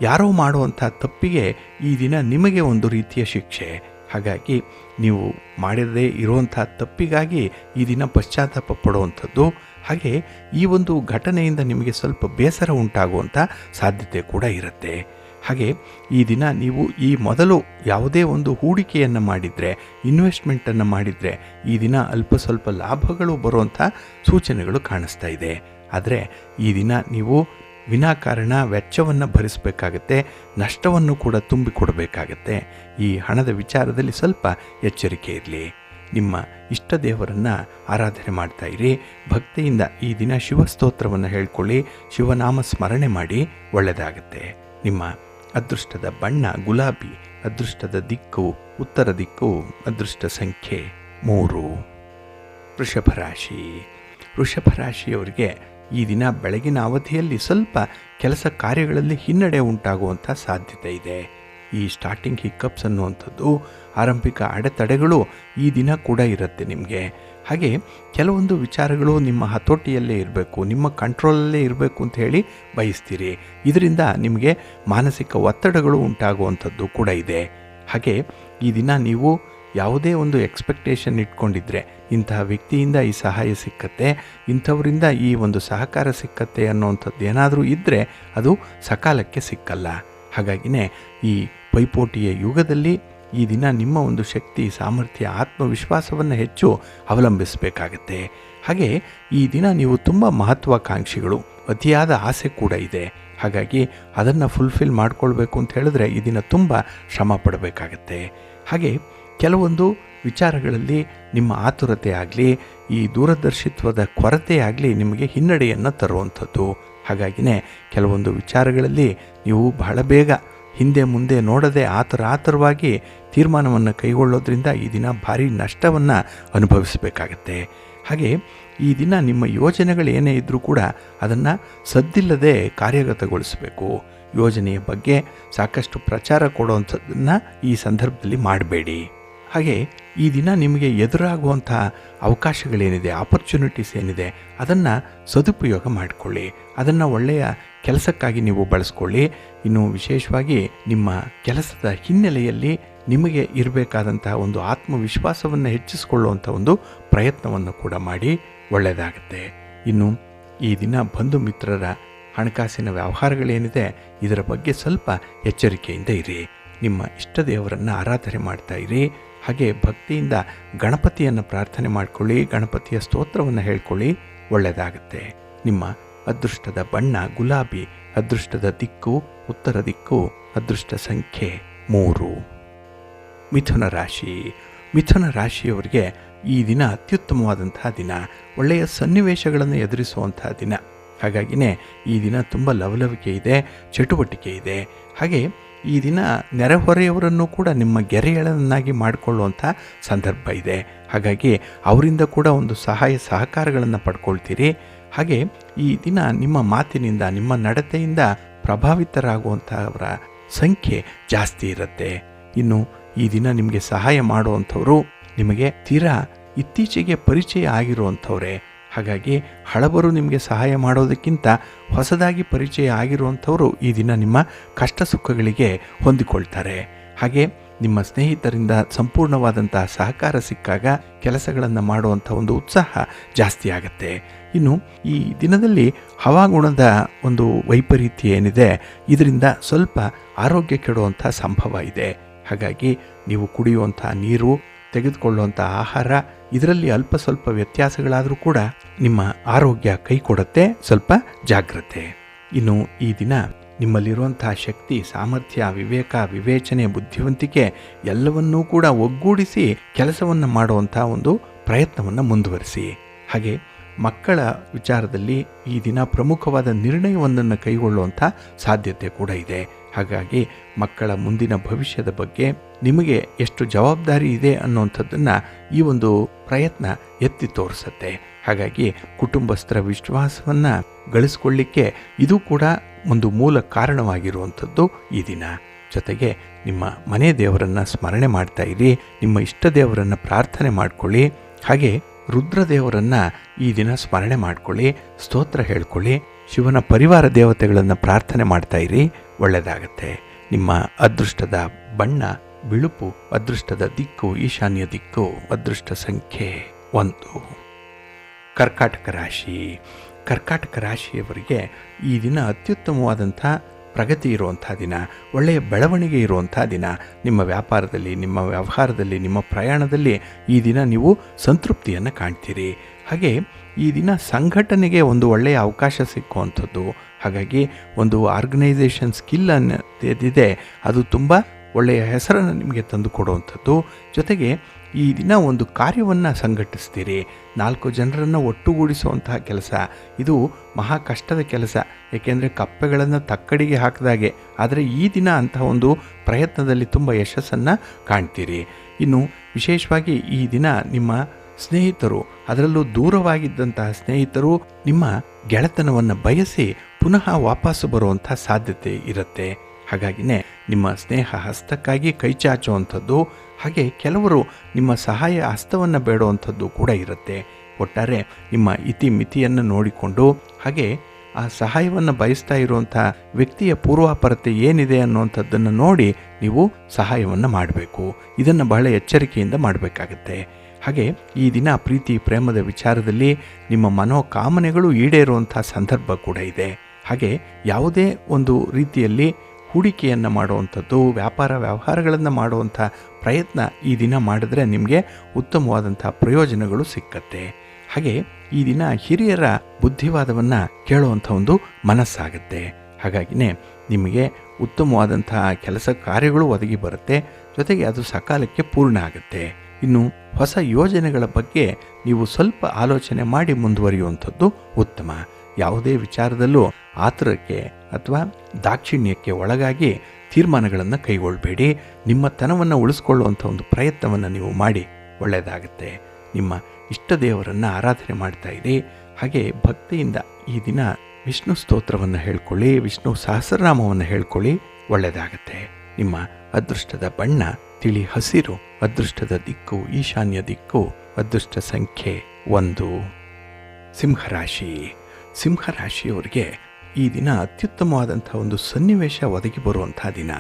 ಯಾರೋ ಮಾಡುವಂಥ ತಪ್ಪಿಗೆ ಈ ದಿನ ನಿಮಗೆ ಒಂದು ರೀತಿಯ ಶಿಕ್ಷೆ. ಹಾಗಾಗಿ ನೀವು ಮಾಡದೇ ಇರುವಂಥ ತಪ್ಪಿಗಾಗಿ ಈ ದಿನ ಪಶ್ಚಾತ್ತಾಪ ಪಡುವಂಥದ್ದು, ಹಾಗೆ ಈ ಒಂದು ಘಟನೆಯಿಂದ ನಿಮಗೆ ಸ್ವಲ್ಪ ಬೇಸರ ಉಂಟಾಗುವಂಥ ಸಾಧ್ಯತೆ ಕೂಡ ಇರುತ್ತೆ. ಹಾಗೆ ಈ ದಿನ ನೀವು ಈ ಮೊದಲು ಯಾವುದೇ ಒಂದು ಹೂಡಿಕೆಯನ್ನು ಮಾಡಿದರೆ, ಇನ್ವೆಸ್ಟ್ಮೆಂಟನ್ನು ಮಾಡಿದರೆ ಈ ದಿನ ಅಲ್ಪ ಸ್ವಲ್ಪ ಲಾಭಗಳು ಬರುವಂಥ ಸೂಚನೆಗಳು ಕಾಣಿಸ್ತಾ ಇದೆ. ಆದರೆ ಈ ದಿನ ನೀವು ವಿನಾಕಾರಣ ವೆಚ್ಚವನ್ನು ಭರಿಸಬೇಕಾಗತ್ತೆ, ನಷ್ಟವನ್ನು ಕೂಡ ತುಂಬಿಕೊಡಬೇಕಾಗತ್ತೆ. ಈ ಹಣದ ವಿಚಾರದಲ್ಲಿ ಸ್ವಲ್ಪ ಎಚ್ಚರಿಕೆ ಇರಲಿ. ನಿಮ್ಮ ಇಷ್ಟ ದೇವರನ್ನು ಆರಾಧನೆ ಮಾಡ್ತಾ ಇರಿ. ಭಕ್ತಿಯಿಂದ ಈ ದಿನ ಶಿವಸ್ತೋತ್ರವನ್ನು ಹೇಳ್ಕೊಳ್ಳಿ, ಶಿವನಾಮ ಸ್ಮರಣೆ ಮಾಡಿ, ಒಳ್ಳೆಯದಾಗತ್ತೆ. ನಿಮ್ಮ ಅದೃಷ್ಟದ ಬಣ್ಣ ಗುಲಾಬಿ, ಅದೃಷ್ಟದ ದಿಕ್ಕು ಉತ್ತರ ದಿಕ್ಕು, ಅದೃಷ್ಟ ಸಂಖ್ಯೆ 3. ವೃಷಭ ರಾಶಿ. ವೃಷಭ ರಾಶಿಯವರಿಗೆ ಈ ದಿನ ಬೆಳಗಿನ ಅವಧಿಯಲ್ಲಿ ಸ್ವಲ್ಪ ಕೆಲಸ ಕಾರ್ಯಗಳಲ್ಲಿ ಹಿನ್ನಡೆ ಉಂಟಾಗುವಂಥ ಸಾಧ್ಯತೆ ಇದೆ. ಈ ಸ್ಟಾರ್ಟಿಂಗ್ ಹಿಕ್ಕಪ್ಸ್ ಅನ್ನುವಂಥದ್ದು, ಆರಂಭಿಕ ಅಡೆತಡೆಗಳು ಈ ದಿನ ಕೂಡ ಇರುತ್ತೆ ನಿಮಗೆ. ಹಾಗೆ ಕೆಲವೊಂದು ವಿಚಾರಗಳು ನಿಮ್ಮ ಹತೋಟಿಯಲ್ಲೇ ಇರಬೇಕು, ನಿಮ್ಮ ಕಂಟ್ರೋಲಲ್ಲೇ ಇರಬೇಕು ಅಂತ ಹೇಳಿ ಬಯಸ್ತೀರಿ. ಇದರಿಂದ ನಿಮಗೆ ಮಾನಸಿಕ ಒತ್ತಡಗಳು ಉಂಟಾಗುವಂಥದ್ದು ಕೂಡ ಇದೆ. ಹಾಗೆ ಈ ದಿನ ನೀವು ಯಾವುದೇ ಒಂದು ಎಕ್ಸ್ಪೆಕ್ಟೇಷನ್ ಇಟ್ಕೊಂಡಿದ್ರೆ, ಇಂತಹ ವ್ಯಕ್ತಿಯಿಂದ ಈ ಸಹಾಯ ಸಿಕ್ಕತ್ತೆ, ಇಂಥವರಿಂದ ಈ ಒಂದು ಸಹಕಾರ ಸಿಕ್ಕತ್ತೆ ಅನ್ನೋವಂಥದ್ದು ಏನಾದರೂ ಇದ್ದರೆ ಅದು ಸಕಾಲಕ್ಕೆ ಸಿಕ್ಕಲ್ಲ. ಹಾಗಾಗಿನೇ ಈ ಪೈಪೋಟಿಯ ಯುಗದಲ್ಲಿ ಈ ದಿನ ನಿಮ್ಮ ಒಂದು ಶಕ್ತಿ, ಸಾಮರ್ಥ್ಯ, ಆತ್ಮವಿಶ್ವಾಸವನ್ನು ಹೆಚ್ಚು ಅವಲಂಬಿಸಬೇಕಾಗತ್ತೆ. ಹಾಗೆ ಈ ದಿನ ನೀವು ತುಂಬ ಮಹತ್ವಾಕಾಂಕ್ಷಿಗಳು, ಅತಿಯಾದ ಆಸೆ ಕೂಡ ಇದೆ. ಹಾಗಾಗಿ ಅದನ್ನು ಫುಲ್ಫಿಲ್ ಮಾಡಿಕೊಳ್ಬೇಕು ಅಂತ ಹೇಳಿದ್ರೆ ಈ ದಿನ ತುಂಬ ಶ್ರಮ ಪಡಬೇಕಾಗತ್ತೆ. ಹಾಗೆ ಕೆಲವೊಂದು ವಿಚಾರಗಳಲ್ಲಿ ನಿಮ್ಮ ಆತುರತೆ ಆಗಲಿ, ಈ ದೂರದರ್ಶಿತ್ವದ ಕೊರತೆ ಆಗಲಿ ನಿಮಗೆ ಹಿನ್ನಡೆಯನ್ನು ತರುವಂಥದ್ದು. ಹಾಗಾಗಿನೇ ಕೆಲವೊಂದು ವಿಚಾರಗಳಲ್ಲಿ ನೀವು ಬಹಳ ಬೇಗ ಹಿಂದೆ ಮುಂದೆ ನೋಡದೆ ಆತುರವಾಗಿ ತೀರ್ಮಾನವನ್ನು ಕೈಗೊಳ್ಳೋದ್ರಿಂದ ಈ ದಿನ ಭಾರಿ ನಷ್ಟವನ್ನು ಅನುಭವಿಸಬೇಕಾಗತ್ತೆ. ಹಾಗೆ ಈ ದಿನ ನಿಮ್ಮ ಯೋಜನೆಗಳು ಏನೇ ಇದ್ದರೂ ಕೂಡ ಅದನ್ನು ಸದ್ದಿಲ್ಲದೆ ಕಾರ್ಯಗತಗೊಳಿಸಬೇಕು. ಯೋಜನೆಯ ಬಗ್ಗೆ ಸಾಕಷ್ಟು ಪ್ರಚಾರ ಕೊಡುವಂಥದ್ದನ್ನು ಈ ಸಂದರ್ಭದಲ್ಲಿ ಮಾಡಬೇಡಿ. ಹಾಗೆ ಈ ದಿನ ನಿಮಗೆ ಎದುರಾಗುವಂಥ ಅವಕಾಶಗಳೇನಿದೆ, ಆಪರ್ಚುನಿಟೀಸ್ ಏನಿದೆ, ಅದನ್ನು ಸದುಪಯೋಗ ಮಾಡಿಕೊಳ್ಳಿ. ಅದನ್ನು ಒಳ್ಳೆಯ ಕೆಲಸಕ್ಕಾಗಿ ನೀವು ಬಳಸ್ಕೊಳ್ಳಿ. ಇನ್ನು ವಿಶೇಷವಾಗಿ ನಿಮ್ಮ ಕೆಲಸದ ಹಿನ್ನೆಲೆಯಲ್ಲಿ ನಿಮಗೆ ಇರಬೇಕಾದಂತಹ ಒಂದು ಆತ್ಮವಿಶ್ವಾಸವನ್ನು ಹೆಚ್ಚಿಸಿಕೊಳ್ಳುವಂಥ ಒಂದು ಪ್ರಯತ್ನವನ್ನು ಕೂಡ ಮಾಡಿ, ಒಳ್ಳೆಯದಾಗುತ್ತೆ. ಇನ್ನು ಈ ದಿನ ಬಂಧು ಮಿತ್ರರ ಹಣಕಾಸಿನ ವ್ಯವಹಾರಗಳೇನಿದೆ ಇದರ ಬಗ್ಗೆ ಸ್ವಲ್ಪ ಎಚ್ಚರಿಕೆಯಿಂದ ಇರಿ. ನಿಮ್ಮ ಇಷ್ಟ ದೇವರನ್ನು ಆರಾಧನೆ ಮಾಡ್ತಾ ಇರಿ. ಹಾಗೆ ಭಕ್ತಿಯಿಂದ ಗಣಪತಿಯನ್ನು ಪ್ರಾರ್ಥನೆ ಮಾಡಿಕೊಳ್ಳಿ, ಗಣಪತಿಯ ಸ್ತೋತ್ರವನ್ನು ಹೇಳ್ಕೊಳ್ಳಿ, ಒಳ್ಳೆಯದಾಗುತ್ತೆ. ನಿಮ್ಮ ಅದೃಷ್ಟದ ಬಣ್ಣ ಗುಲಾಬಿ, ಅದೃಷ್ಟದ ದಿಕ್ಕು ಉತ್ತರ ದಿಕ್ಕು, ಅದೃಷ್ಟ ಸಂಖ್ಯೆ 3. ಮಿಥುನ ರಾಶಿ. ಮಿಥುನ ರಾಶಿಯವರಿಗೆ ಈ ದಿನ ಅತ್ಯುತ್ತಮವಾದಂತಹ ದಿನ, ಒಳ್ಳೆಯ ಸನ್ನಿವೇಶಗಳನ್ನು ಎದುರಿಸುವಂತಹ ದಿನ. ಹಾಗಾಗಿನೇ ಈ ದಿನ ತುಂಬ ಲವಲವಿಕೆ ಇದೆ, ಚಟುವಟಿಕೆ ಇದೆ. ಹಾಗೆ ಈ ದಿನ ನೆರೆಹೊರೆಯವರನ್ನು ಕೂಡ ನಿಮ್ಮ ಗೆರೆಯಳನ್ನಾಗಿ ಮಾಡಿಕೊಳ್ಳುವಂಥ ಸಂದರ್ಭ ಇದೆ. ಹಾಗಾಗಿ ಅವರಿಂದ ಕೂಡ ಒಂದು ಸಹಾಯ ಸಹಕಾರಗಳನ್ನು ಪಡ್ಕೊಳ್ತೀರಿ. ಹಾಗೆ ಈ ದಿನ ನಿಮ್ಮ ಮಾತಿನಿಂದ, ನಿಮ್ಮ ನಡತೆಯಿಂದ ಪ್ರಭಾವಿತರಾಗುವಂಥವರ ಸಂಖ್ಯೆ ಜಾಸ್ತಿ ಇರುತ್ತೆ. ಇನ್ನು ಈ ದಿನ ನಿಮಗೆ ಸಹಾಯ ಮಾಡುವಂಥವರು ನಿಮಗೆ ತೀರಾ ಇತ್ತೀಚೆಗೆ ಪರಿಚಯ ಆಗಿರುವಂಥವ್ರೆ. ಹಾಗಾಗಿ ಹಳಬರು ನಿಮಗೆ ಸಹಾಯ ಮಾಡೋದಕ್ಕಿಂತ ಹೊಸದಾಗಿ ಪರಿಚಯ ಆಗಿರುವಂಥವರು ಈ ದಿನ ನಿಮ್ಮ ಕಷ್ಟ ಸುಖಗಳಿಗೆ ಹೊಂದಿಕೊಳ್ತಾರೆ. ಹಾಗೆ ನಿಮ್ಮ ಸ್ನೇಹಿತರಿಂದ ಸಂಪೂರ್ಣವಾದಂತಹ ಸಹಕಾರ ಸಿಕ್ಕಾಗ ಕೆಲಸಗಳನ್ನು ಮಾಡುವಂಥ ಒಂದು ಉತ್ಸಾಹ ಜಾಸ್ತಿ ಆಗುತ್ತೆ. ಇನ್ನು ಈ ದಿನದಲ್ಲಿ ಹವಾಗುಣದ ಒಂದು ವೈಪರೀತ್ಯ ಏನಿದೆ, ಇದರಿಂದ ಸ್ವಲ್ಪ ಆರೋಗ್ಯ ಕೆಡುವಂಥ ಸಂಭವ ಇದೆ. ಹಾಗಾಗಿ ನೀವು ಕುಡಿಯುವಂಥ ನೀರು, ತೆಗೆದುಕೊಳ್ಳುವಂಥ ಆಹಾರ, ಇದರಲ್ಲಿ ಅಲ್ಪ ಸ್ವಲ್ಪ ವ್ಯತ್ಯಾಸಗಳಾದರೂ ಕೂಡ ನಿಮ್ಮ ಆರೋಗ್ಯ ಕೈ ಕೊಡುತ್ತೆ. ಸ್ವಲ್ಪ ಜಾಗ್ರತೆ. ಇನ್ನು ಈ ದಿನ ನಿಮ್ಮಲ್ಲಿರುವಂಥ ಶಕ್ತಿ, ಸಾಮರ್ಥ್ಯ, ವಿವೇಕ, ವಿವೇಚನೆ, ಬುದ್ಧಿವಂತಿಕೆ ಎಲ್ಲವನ್ನೂ ಕೂಡ ಒಗ್ಗೂಡಿಸಿ ಕೆಲಸವನ್ನು ಮಾಡುವಂಥ ಒಂದು ಪ್ರಯತ್ನವನ್ನು ಮುಂದುವರಿಸಿ. ಹಾಗೆ ಮಕ್ಕಳ ವಿಚಾರದಲ್ಲಿ ಈ ದಿನ ಪ್ರಮುಖವಾದ ನಿರ್ಣಯವೊಂದನ್ನು ಕೈಗೊಳ್ಳುವಂಥ ಸಾಧ್ಯತೆ ಕೂಡ ಇದೆ. ಹಾಗಾಗಿ ಮಕ್ಕಳ ಮುಂದಿನ ಭವಿಷ್ಯದ ಬಗ್ಗೆ ನಿಮಗೆ ಎಷ್ಟು ಜವಾಬ್ದಾರಿ ಇದೆ ಅನ್ನುವಂಥದ್ದನ್ನು ಈ ಒಂದು ಪ್ರಯತ್ನ ಎತ್ತಿ ತೋರಿಸುತ್ತೆ. ಹಾಗಾಗಿ ಕುಟುಂಬಸ್ಥರ ವಿಶ್ವಾಸವನ್ನು ಗಳಿಸ್ಕೊಳ್ಳಿಕ್ಕೆ ಇದು ಕೂಡ ಒಂದು ಮೂಲ ಕಾರಣವಾಗಿರುವಂಥದ್ದು ಈ ದಿನ. ಜೊತೆಗೆ ನಿಮ್ಮ ಮನೆ ದೇವರನ್ನು ಸ್ಮರಣೆ ಮಾಡ್ತಾ ಇರಿ, ನಿಮ್ಮ ಇಷ್ಟ ದೇವರನ್ನು ಪ್ರಾರ್ಥನೆ ಮಾಡಿಕೊಳ್ಳಿ. ಹಾಗೆ ರುದ್ರದೇವರನ್ನು ಈ ದಿನ ಸ್ಮರಣೆ ಮಾಡಿಕೊಳ್ಳಿ, ಸ್ತೋತ್ರ ಹೇಳ್ಕೊಳ್ಳಿ, ಶಿವನ ಪರಿವಾರ ದೇವತೆಗಳನ್ನು ಪ್ರಾರ್ಥನೆ ಮಾಡ್ತಾ ಇರಿ, ಒಳ್ಳೆಯದಾಗತ್ತೆ. ನಿಮ್ಮ ಅದೃಷ್ಟದ ಬಣ್ಣ ಬಿಳುಪು, ಅದೃಷ್ಟದ ದಿಕ್ಕು ಈಶಾನ್ಯ ದಿಕ್ಕು, ಅದೃಷ್ಟ ಸಂಖ್ಯೆ 1. ಕರ್ಕಾಟಕ ರಾಶಿ. ಕರ್ಕಾಟಕ ರಾಶಿಯವರಿಗೆ ಈ ದಿನ ಅತ್ಯುತ್ತಮವಾದಂಥ ಪ್ರಗತಿ ಇರುವಂಥ ದಿನ, ಒಳ್ಳೆಯ ಬೆಳವಣಿಗೆ ಇರುವಂಥ ದಿನ. ನಿಮ್ಮ ವ್ಯಾಪಾರದಲ್ಲಿ, ನಿಮ್ಮ ವ್ಯವಹಾರದಲ್ಲಿ, ನಿಮ್ಮ ಪ್ರಯಾಣದಲ್ಲಿ ಈ ದಿನ ನೀವು ಸಂತೃಪ್ತಿಯನ್ನು ಕಾಣ್ತೀರಿ. ಹಾಗೆ ಈ ದಿನ ಸಂಘಟನೆಗೆ ಒಂದು ಒಳ್ಳೆಯ ಅವಕಾಶ ಸಿಕ್ಕುವಂಥದ್ದು. ಹಾಗಾಗಿ ಒಂದು ಆರ್ಗನೈಸೇಷನ್ ಸ್ಕಿಲ್ಲನ್ನು ಇದೆ, ಅದು ತುಂಬ ಒಳ್ಳೆಯ ಹೆಸರನ್ನು ನಿಮಗೆ ತಂದು ಕೊಡುವಂಥದ್ದು. ಜೊತೆಗೆ ಈ ದಿನ ಒಂದು ಕಾರ್ಯವನ್ನು ಸಂಘಟಿಸ್ತೀರಿ. 4 ಜನರನ್ನು ಒಟ್ಟುಗೂಡಿಸುವಂತಹ ಕೆಲಸ, ಇದು ಮಹಾ ಕಷ್ಟದ ಕೆಲಸ. ಏಕೆಂದರೆ ಕಪ್ಪೆಗಳನ್ನು ತಕ್ಕಡಿಗೆ ಹಾಕಿದಾಗೆ. ಆದರೆ ಈ ದಿನ ಅಂತಹ ಒಂದು ಪ್ರಯತ್ನದಲ್ಲಿ ತುಂಬ ಯಶಸ್ಸನ್ನು ಕಾಣ್ತೀರಿ. ಇನ್ನು ವಿಶೇಷವಾಗಿ ಈ ದಿನ ನಿಮ್ಮ ಸ್ನೇಹಿತರು, ಅದರಲ್ಲೂ ದೂರವಾಗಿದ್ದಂತಹ ಸ್ನೇಹಿತರು ನಿಮ್ಮ ಗೆಳೆತನವನ್ನು ಬಯಸಿ ಪುನಃ ವಾಪಸ್ಸು ಬರುವಂಥ ಸಾಧ್ಯತೆ ಇರುತ್ತೆ. ಹಾಗಾಗಿನೇ ನಿಮ್ಮ ಸ್ನೇಹ ಹಸ್ತಕ್ಕಾಗಿ ಕೈ ಚಾಚುವಂಥದ್ದು, ಹಾಗೆ ಕೆಲವರು ನಿಮ್ಮ ಸಹಾಯ ಹಸ್ತವನ್ನು ಬೇಡುವಂಥದ್ದು ಕೂಡ ಇರುತ್ತೆ. ಒಟ್ಟಾರೆ ನಿಮ್ಮ ಇತಿಮಿತಿಯನ್ನು ನೋಡಿಕೊಂಡು, ಹಾಗೆ ಆ ಸಹಾಯವನ್ನು ಬಯಸ್ತಾ ಇರುವಂಥ ವ್ಯಕ್ತಿಯ ಪೂರ್ವಾಪರತೆ ಏನಿದೆ ಅನ್ನುವಂಥದ್ದನ್ನು ನೋಡಿ ನೀವು ಸಹಾಯವನ್ನು ಮಾಡಬೇಕು. ಇದನ್ನು ಬಹಳ ಎಚ್ಚರಿಕೆಯಿಂದ ಮಾಡಬೇಕಾಗತ್ತೆ. ಹಾಗೆ ಈ ದಿನ ಪ್ರೀತಿ ಪ್ರೇಮದ ವಿಚಾರದಲ್ಲಿ ನಿಮ್ಮ ಮನೋಕಾಮನೆಗಳು ಈಡೇರುವಂಥ ಸಂದರ್ಭ ಕೂಡ ಇದೆ. ಹಾಗೆ ಯಾವುದೇ ಒಂದು ರೀತಿಯಲ್ಲಿ ಹೂಡಿಕೆಯನ್ನು ಮಾಡುವಂಥದ್ದು, ವ್ಯಾಪಾರ ವ್ಯವಹಾರಗಳನ್ನು ಮಾಡುವಂಥ ಪ್ರಯತ್ನ ಈ ದಿನ ಮಾಡಿದ್ರೆ ನಿಮಗೆ ಉತ್ತಮವಾದಂಥ ಪ್ರಯೋಜನಗಳು ಸಿಕ್ಕತ್ತೆ. ಹಾಗೆ ಈ ದಿನ ಹಿರಿಯರ ಬುದ್ಧಿವಾದವನ್ನು ಕೇಳುವಂಥ ಒಂದು ಮನಸ್ಸಾಗುತ್ತೆ. ಹಾಗಾಗಿನೇ ನಿಮಗೆ ಉತ್ತಮವಾದಂತಹ ಕೆಲಸ ಕಾರ್ಯಗಳು ಒದಗಿ ಬರುತ್ತೆ. ಜೊತೆಗೆ ಅದು ಸಕಾಲಕ್ಕೆ ಪೂರ್ಣ ಆಗುತ್ತೆ. ಇನ್ನು ಹೊಸ ಯೋಜನೆಗಳ ಬಗ್ಗೆ ನೀವು ಸ್ವಲ್ಪ ಆಲೋಚನೆ ಮಾಡಿ ಮುಂದುವರಿಯುವಂಥದ್ದು ಉತ್ತಮ. ಯಾವುದೇ ವಿಚಾರದಲ್ಲೂ ಆತುರಕ್ಕೆ ಅಥವಾ ದಾಕ್ಷಿಣ್ಯಕ್ಕೆ ಒಳಗಾಗಿ ತೀರ್ಮಾನಗಳನ್ನು ಕೈಗೊಳ್ಳಬೇಡಿ. ನಿಮ್ಮ ತನವನ್ನು ಉಳಿಸ್ಕೊಳ್ಳುವಂಥ ಒಂದು ಪ್ರಯತ್ನವನ್ನು ನೀವು ಮಾಡಿ ಒಳ್ಳೆಯದಾಗುತ್ತೆ. ನಿಮ್ಮ ಇಷ್ಟ ದೇವರನ್ನು ಆರಾಧನೆ ಮಾಡ್ತಾ ಇರಿ. ಹಾಗೆ ಭಕ್ತಿಯಿಂದ ಈ ದಿನ ವಿಷ್ಣು ಸ್ತೋತ್ರವನ್ನು ಹೇಳ್ಕೊಳ್ಳಿ, ವಿಷ್ಣು ಸಹಸ್ರನಾಮವನ್ನು ಹೇಳ್ಕೊಳ್ಳಿ, ಒಳ್ಳೆಯದಾಗತ್ತೆ. ನಿಮ್ಮ ಅದೃಷ್ಟದ ಬಣ್ಣ ತಿಳಿ ಹಸಿರು, ಅದೃಷ್ಟದ ದಿಕ್ಕು ಈಶಾನ್ಯ ದಿಕ್ಕು, ಅದೃಷ್ಟ ಸಂಖ್ಯೆ 1. ಸಿಂಹರಾಶಿ. ಸಿಂಹರಾಶಿಯವರಿಗೆ ಈ ದಿನ ಅತ್ಯುತ್ತಮವಾದಂಥ ಒಂದು ಸನ್ನಿವೇಶ ಒದಗಿ ಬರುವಂಥ ದಿನ.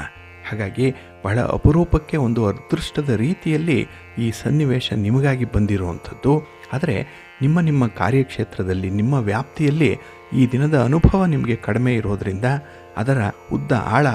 ಹಾಗಾಗಿ ಬಹಳ ಅಪರೂಪಕ್ಕೆ ಒಂದು ಅದೃಷ್ಟದ ರೀತಿಯಲ್ಲಿ ಈ ಸನ್ನಿವೇಶ ನಿಮಗಾಗಿ ಬಂದಿರುವಂಥದ್ದು. ಆದರೆ ನಿಮ್ಮ ಕಾರ್ಯಕ್ಷೇತ್ರದಲ್ಲಿ, ನಿಮ್ಮ ವ್ಯಾಪ್ತಿಯಲ್ಲಿ ಈ ದಿನದ ಅನುಭವ ನಿಮಗೆ ಕಡಿಮೆ ಇರೋದರಿಂದ ಅದರ ಉದ್ದ, ಆಳ,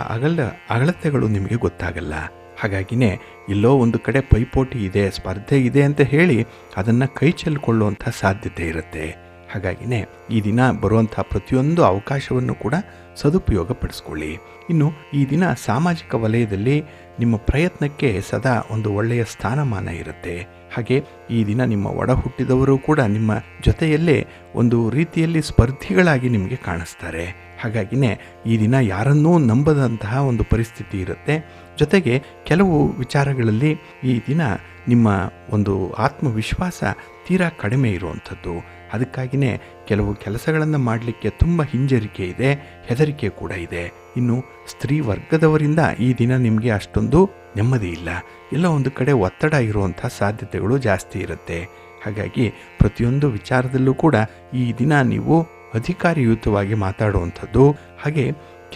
ಅಗಲತೆಗಳು ನಿಮಗೆ ಗೊತ್ತಾಗಲ್ಲ. ಹಾಗಾಗಿನೇ ಎಲ್ಲೋ ಒಂದು ಕಡೆ ಪೈಪೋಟಿ ಇದೆ, ಸ್ಪರ್ಧೆ ಇದೆ ಅಂತ ಹೇಳಿ ಅದನ್ನು ಕೈ ಚೆಲ್ಲಿಕೊಳ್ಳುವಂಥ ಸಾಧ್ಯತೆ ಇರುತ್ತೆ. ಹಾಗಾಗಿನೇ ಈ ದಿನ ಬರುವಂಥ ಪ್ರತಿಯೊಂದು ಅವಕಾಶವನ್ನು ಕೂಡ ಸದುಪಯೋಗಪಡಿಸ್ಕೊಳ್ಳಿ. ಇನ್ನು ಈ ದಿನ ಸಾಮಾಜಿಕ ವಲಯದಲ್ಲಿ ನಿಮ್ಮ ಪ್ರಯತ್ನಕ್ಕೆ ಸದಾ ಒಂದು ಒಳ್ಳೆಯ ಸ್ಥಾನಮಾನ ಇರುತ್ತೆ. ಹಾಗೆ ಈ ದಿನ ನಿಮ್ಮ ಒಡ ಹುಟ್ಟಿದವರು ಕೂಡ ನಿಮ್ಮ ಜೊತೆಯಲ್ಲೇ ಒಂದು ರೀತಿಯಲ್ಲಿ ಸ್ಪರ್ಧಿಗಳಾಗಿ ನಿಮಗೆ ಕಾಣಿಸ್ತಾರೆ. ಹಾಗಾಗಿನೇ ಈ ದಿನ ಯಾರನ್ನೂ ನಂಬದಂತಹ ಒಂದು ಪರಿಸ್ಥಿತಿ ಇರುತ್ತೆ. ಜೊತೆಗೆ ಕೆಲವು ವಿಚಾರಗಳಲ್ಲಿ ಈ ದಿನ ನಿಮ್ಮ ಒಂದು ಆತ್ಮವಿಶ್ವಾಸ ತೀರಾ ಕಡಿಮೆ ಇರುವಂಥದ್ದು. ಅದಕ್ಕಾಗಿಯೇ ಕೆಲವು ಕೆಲಸಗಳನ್ನು ಮಾಡಲಿಕ್ಕೆ ತುಂಬ ಹಿಂಜರಿಕೆ ಇದೆ, ಹೆದರಿಕೆ ಕೂಡ ಇದೆ. ಇನ್ನು ಸ್ತ್ರೀ ವರ್ಗದವರಿಂದ ಈ ದಿನ ನಿಮಗೆ ಅಷ್ಟೊಂದು ನೆಮ್ಮದಿ ಇಲ್ಲ. ಎಲ್ಲ ಒಂದು ಕಡೆ ಒತ್ತಡ ಇರುವಂಥ ಸಾಧ್ಯತೆಗಳು ಜಾಸ್ತಿ ಇರುತ್ತೆ. ಹಾಗಾಗಿ ಪ್ರತಿಯೊಂದು ವಿಚಾರದಲ್ಲೂ ಕೂಡ ಈ ದಿನ ನೀವು ಅಧಿಕಾರಯುತವಾಗಿ ಮಾತಾಡುವಂಥದ್ದು, ಹಾಗೆ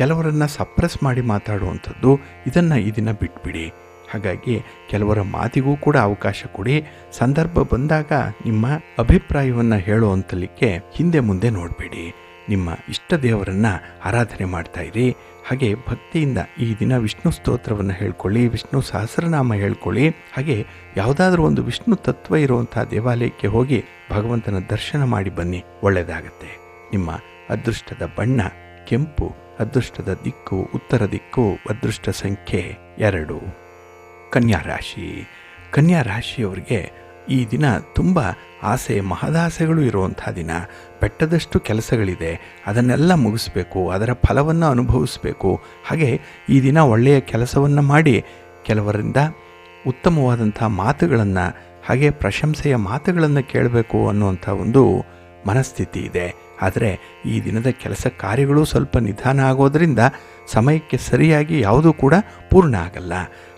ಕೆಲವರನ್ನು ಸಪ್ರೆಸ್ ಮಾಡಿ ಮಾತಾಡುವಂಥದ್ದು, ಇದನ್ನು ಈ ದಿನ ಬಿಟ್ಬಿಡಿ. ಹಾಗಾಗಿ ಕೆಲವರ ಮಾತಿಗೂ ಕೂಡ ಅವಕಾಶ ಕೊಡಿ. ಸಂದರ್ಭ ಬಂದಾಗ ನಿಮ್ಮ ಅಭಿಪ್ರಾಯವನ್ನು ಹೇಳುವಂತಲಿಕ್ಕೆ ಹಿಂದೆ ಮುಂದೆ ನೋಡಬೇಡಿ. ನಿಮ್ಮ ಇಷ್ಟ ದೇವರನ್ನು ಆರಾಧನೆ ಮಾಡ್ತಾ ಇರಿ. ಹಾಗೆ ಭಕ್ತಿಯಿಂದ ಈ ದಿನ ವಿಷ್ಣು ಸ್ತೋತ್ರವನ್ನು ಹೇಳ್ಕೊಳ್ಳಿ, ವಿಷ್ಣು ಸಹಸ್ರನಾಮ ಹೇಳ್ಕೊಳ್ಳಿ. ಹಾಗೆ ಯಾವುದಾದ್ರೂ ಒಂದು ವಿಷ್ಣು ತತ್ವ ಇರುವಂಥ ದೇವಾಲಯಕ್ಕೆ ಹೋಗಿ ಭಗವಂತನ ದರ್ಶನ ಮಾಡಿ ಬನ್ನಿ, ಒಳ್ಳೆಯದಾಗತ್ತೆ. ನಿಮ್ಮ ಅದೃಷ್ಟದ ಬಣ್ಣ ಕೆಂಪು, ಅದೃಷ್ಟದ ದಿಕ್ಕು ಉತ್ತರ ದಿಕ್ಕು, ಅದೃಷ್ಟ ಸಂಖ್ಯೆ 2. ಕನ್ಯಾ ರಾಶಿ. ಕನ್ಯಾ ರಾಶಿಯವರಿಗೆ ಈ ದಿನ ತುಂಬ ಆಸೆ, ಮಹದಾಸೆಗಳು ಇರುವಂಥ ದಿನ. ಬೆಟ್ಟದಷ್ಟು ಕೆಲಸಗಳಿದೆ, ಅದನ್ನೆಲ್ಲ ಮುಗಿಸ್ಬೇಕು, ಅದರ ಫಲವನ್ನು ಅನುಭವಿಸಬೇಕು. ಹಾಗೆ ಈ ದಿನ ಒಳ್ಳೆಯ ಕೆಲಸವನ್ನು ಮಾಡಿ ಕೆಲವರಿಂದ ಉತ್ತಮವಾದಂಥ ಮಾತುಗಳನ್ನು, ಹಾಗೆ ಪ್ರಶಂಸೆಯ ಮಾತುಗಳನ್ನು ಕೇಳಬೇಕು ಅನ್ನುವಂಥ ಒಂದು ಮನಸ್ಥಿತಿ ಇದೆ. ಆದರೆ ಈ ದಿನದ ಕೆಲಸ ಕಾರ್ಯಗಳು ಸ್ವಲ್ಪ ನಿಧಾನ ಆಗೋದರಿಂದ ಸಮಯಕ್ಕೆ ಸರಿಯಾಗಿ ಯಾವುದೂ ಕೂಡ ಪೂರ್ಣ ಆಗಲ್ಲ.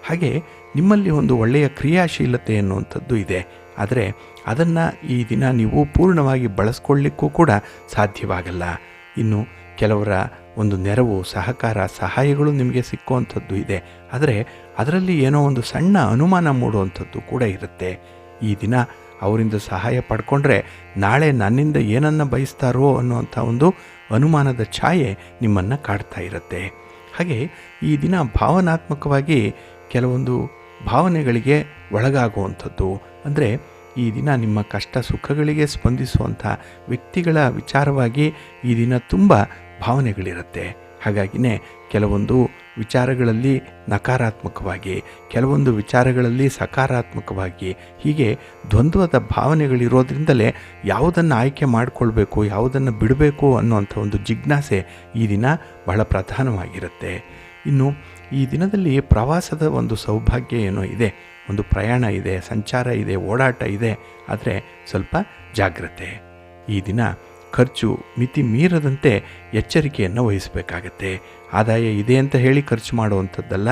ಹಾಗೆ ನಿಮ್ಮಲ್ಲಿ ಒಂದು ಒಳ್ಳೆಯ ಕ್ರಿಯಾಶೀಲತೆ ಅನ್ನುವಂಥದ್ದು ಇದೆ. ಆದರೆ ಅದನ್ನು ಈ ದಿನ ನೀವು ಪೂರ್ಣವಾಗಿ ಬಳಸ್ಕೊಳ್ಳಿಕ್ಕೂ ಕೂಡ ಸಾಧ್ಯವಾಗಲ್ಲ. ಇನ್ನು ಕೆಲವರ ಒಂದು ನೆರವು, ಸಹಕಾರ, ಸಹಾಯಗಳು ನಿಮಗೆ ಸಿಕ್ಕುವಂಥದ್ದು ಇದೆ. ಆದರೆ ಅದರಲ್ಲಿ ಏನೋ ಒಂದು ಸಣ್ಣ ಅನುಮಾನ ಮೂಡುವಂಥದ್ದು ಕೂಡ ಇರುತ್ತೆ. ಈ ದಿನ ಅವರಿಂದ ಸಹಾಯ ಪಡ್ಕೊಂಡ್ರೆ ನಾಳೆ ನನ್ನಿಂದ ಏನನ್ನು ಬಯಸ್ತಾರೋ ಅನ್ನುವಂಥ ಒಂದು ಅನುಮಾನದ ಛಾಯೆ ನಿಮ್ಮನ್ನು ಕಾಡ್ತಾ ಇರುತ್ತೆ. ಹಾಗೆ ಈ ದಿನ ಭಾವನಾತ್ಮಕವಾಗಿ ಕೆಲವೊಂದು ಭಾವನೆಗಳಿಗೆ ಒಳಗಾಗುವಂಥದ್ದು, ಅಂದರೆ ಈ ದಿನ ನಿಮ್ಮ ಕಷ್ಟ ಸುಖಗಳಿಗೆ ಸ್ಪಂದಿಸುವಂಥ ವ್ಯಕ್ತಿಗಳ ವಿಚಾರವಾಗಿ ಈ ದಿನ ತುಂಬ ಭಾವನೆಗಳಿರುತ್ತೆ. ಹಾಗಾಗಿನೇ ಕೆಲವೊಂದು ವಿಚಾರಗಳಲ್ಲಿ ನಕಾರಾತ್ಮಕವಾಗಿ, ಕೆಲವೊಂದು ವಿಚಾರಗಳಲ್ಲಿ ಸಕಾರಾತ್ಮಕವಾಗಿ, ಹೀಗೆ ದ್ವಂದ್ವದ ಭಾವನೆಗಳಿರೋದ್ರಿಂದಲೇ ಯಾವುದನ್ನು ಆಯ್ಕೆ ಮಾಡಿಕೊಳ್ಬೇಕು, ಯಾವುದನ್ನು ಬಿಡಬೇಕು ಅನ್ನುವಂಥ ಒಂದು ಜಿಜ್ಞಾಸೆ ಈ ದಿನ ಬಹಳ ಪ್ರಧಾನವಾಗಿರುತ್ತೆ. ಇನ್ನು ಈ ದಿನದಲ್ಲಿ ಪ್ರವಾಸದ ಒಂದು ಸೌಭಾಗ್ಯ ಏನೋ ಇದೆ, ಒಂದು ಪ್ರಯಾಣ ಇದೆ, ಸಂಚಾರ ಇದೆ, ಓಡಾಟ ಇದೆ. ಆದರೆ ಸ್ವಲ್ಪ ಜಾಗ್ರತೆ. ಈ ದಿನ ಖರ್ಚು ಮಿತಿ ಮೀರದಂತೆ ಎಚ್ಚರಿಕೆಯನ್ನು ವಹಿಸಬೇಕಾಗತ್ತೆ. ಆದಾಯ ಇದೆ ಅಂತ ಹೇಳಿ ಖರ್ಚು ಮಾಡುವಂಥದ್ದಲ್ಲ,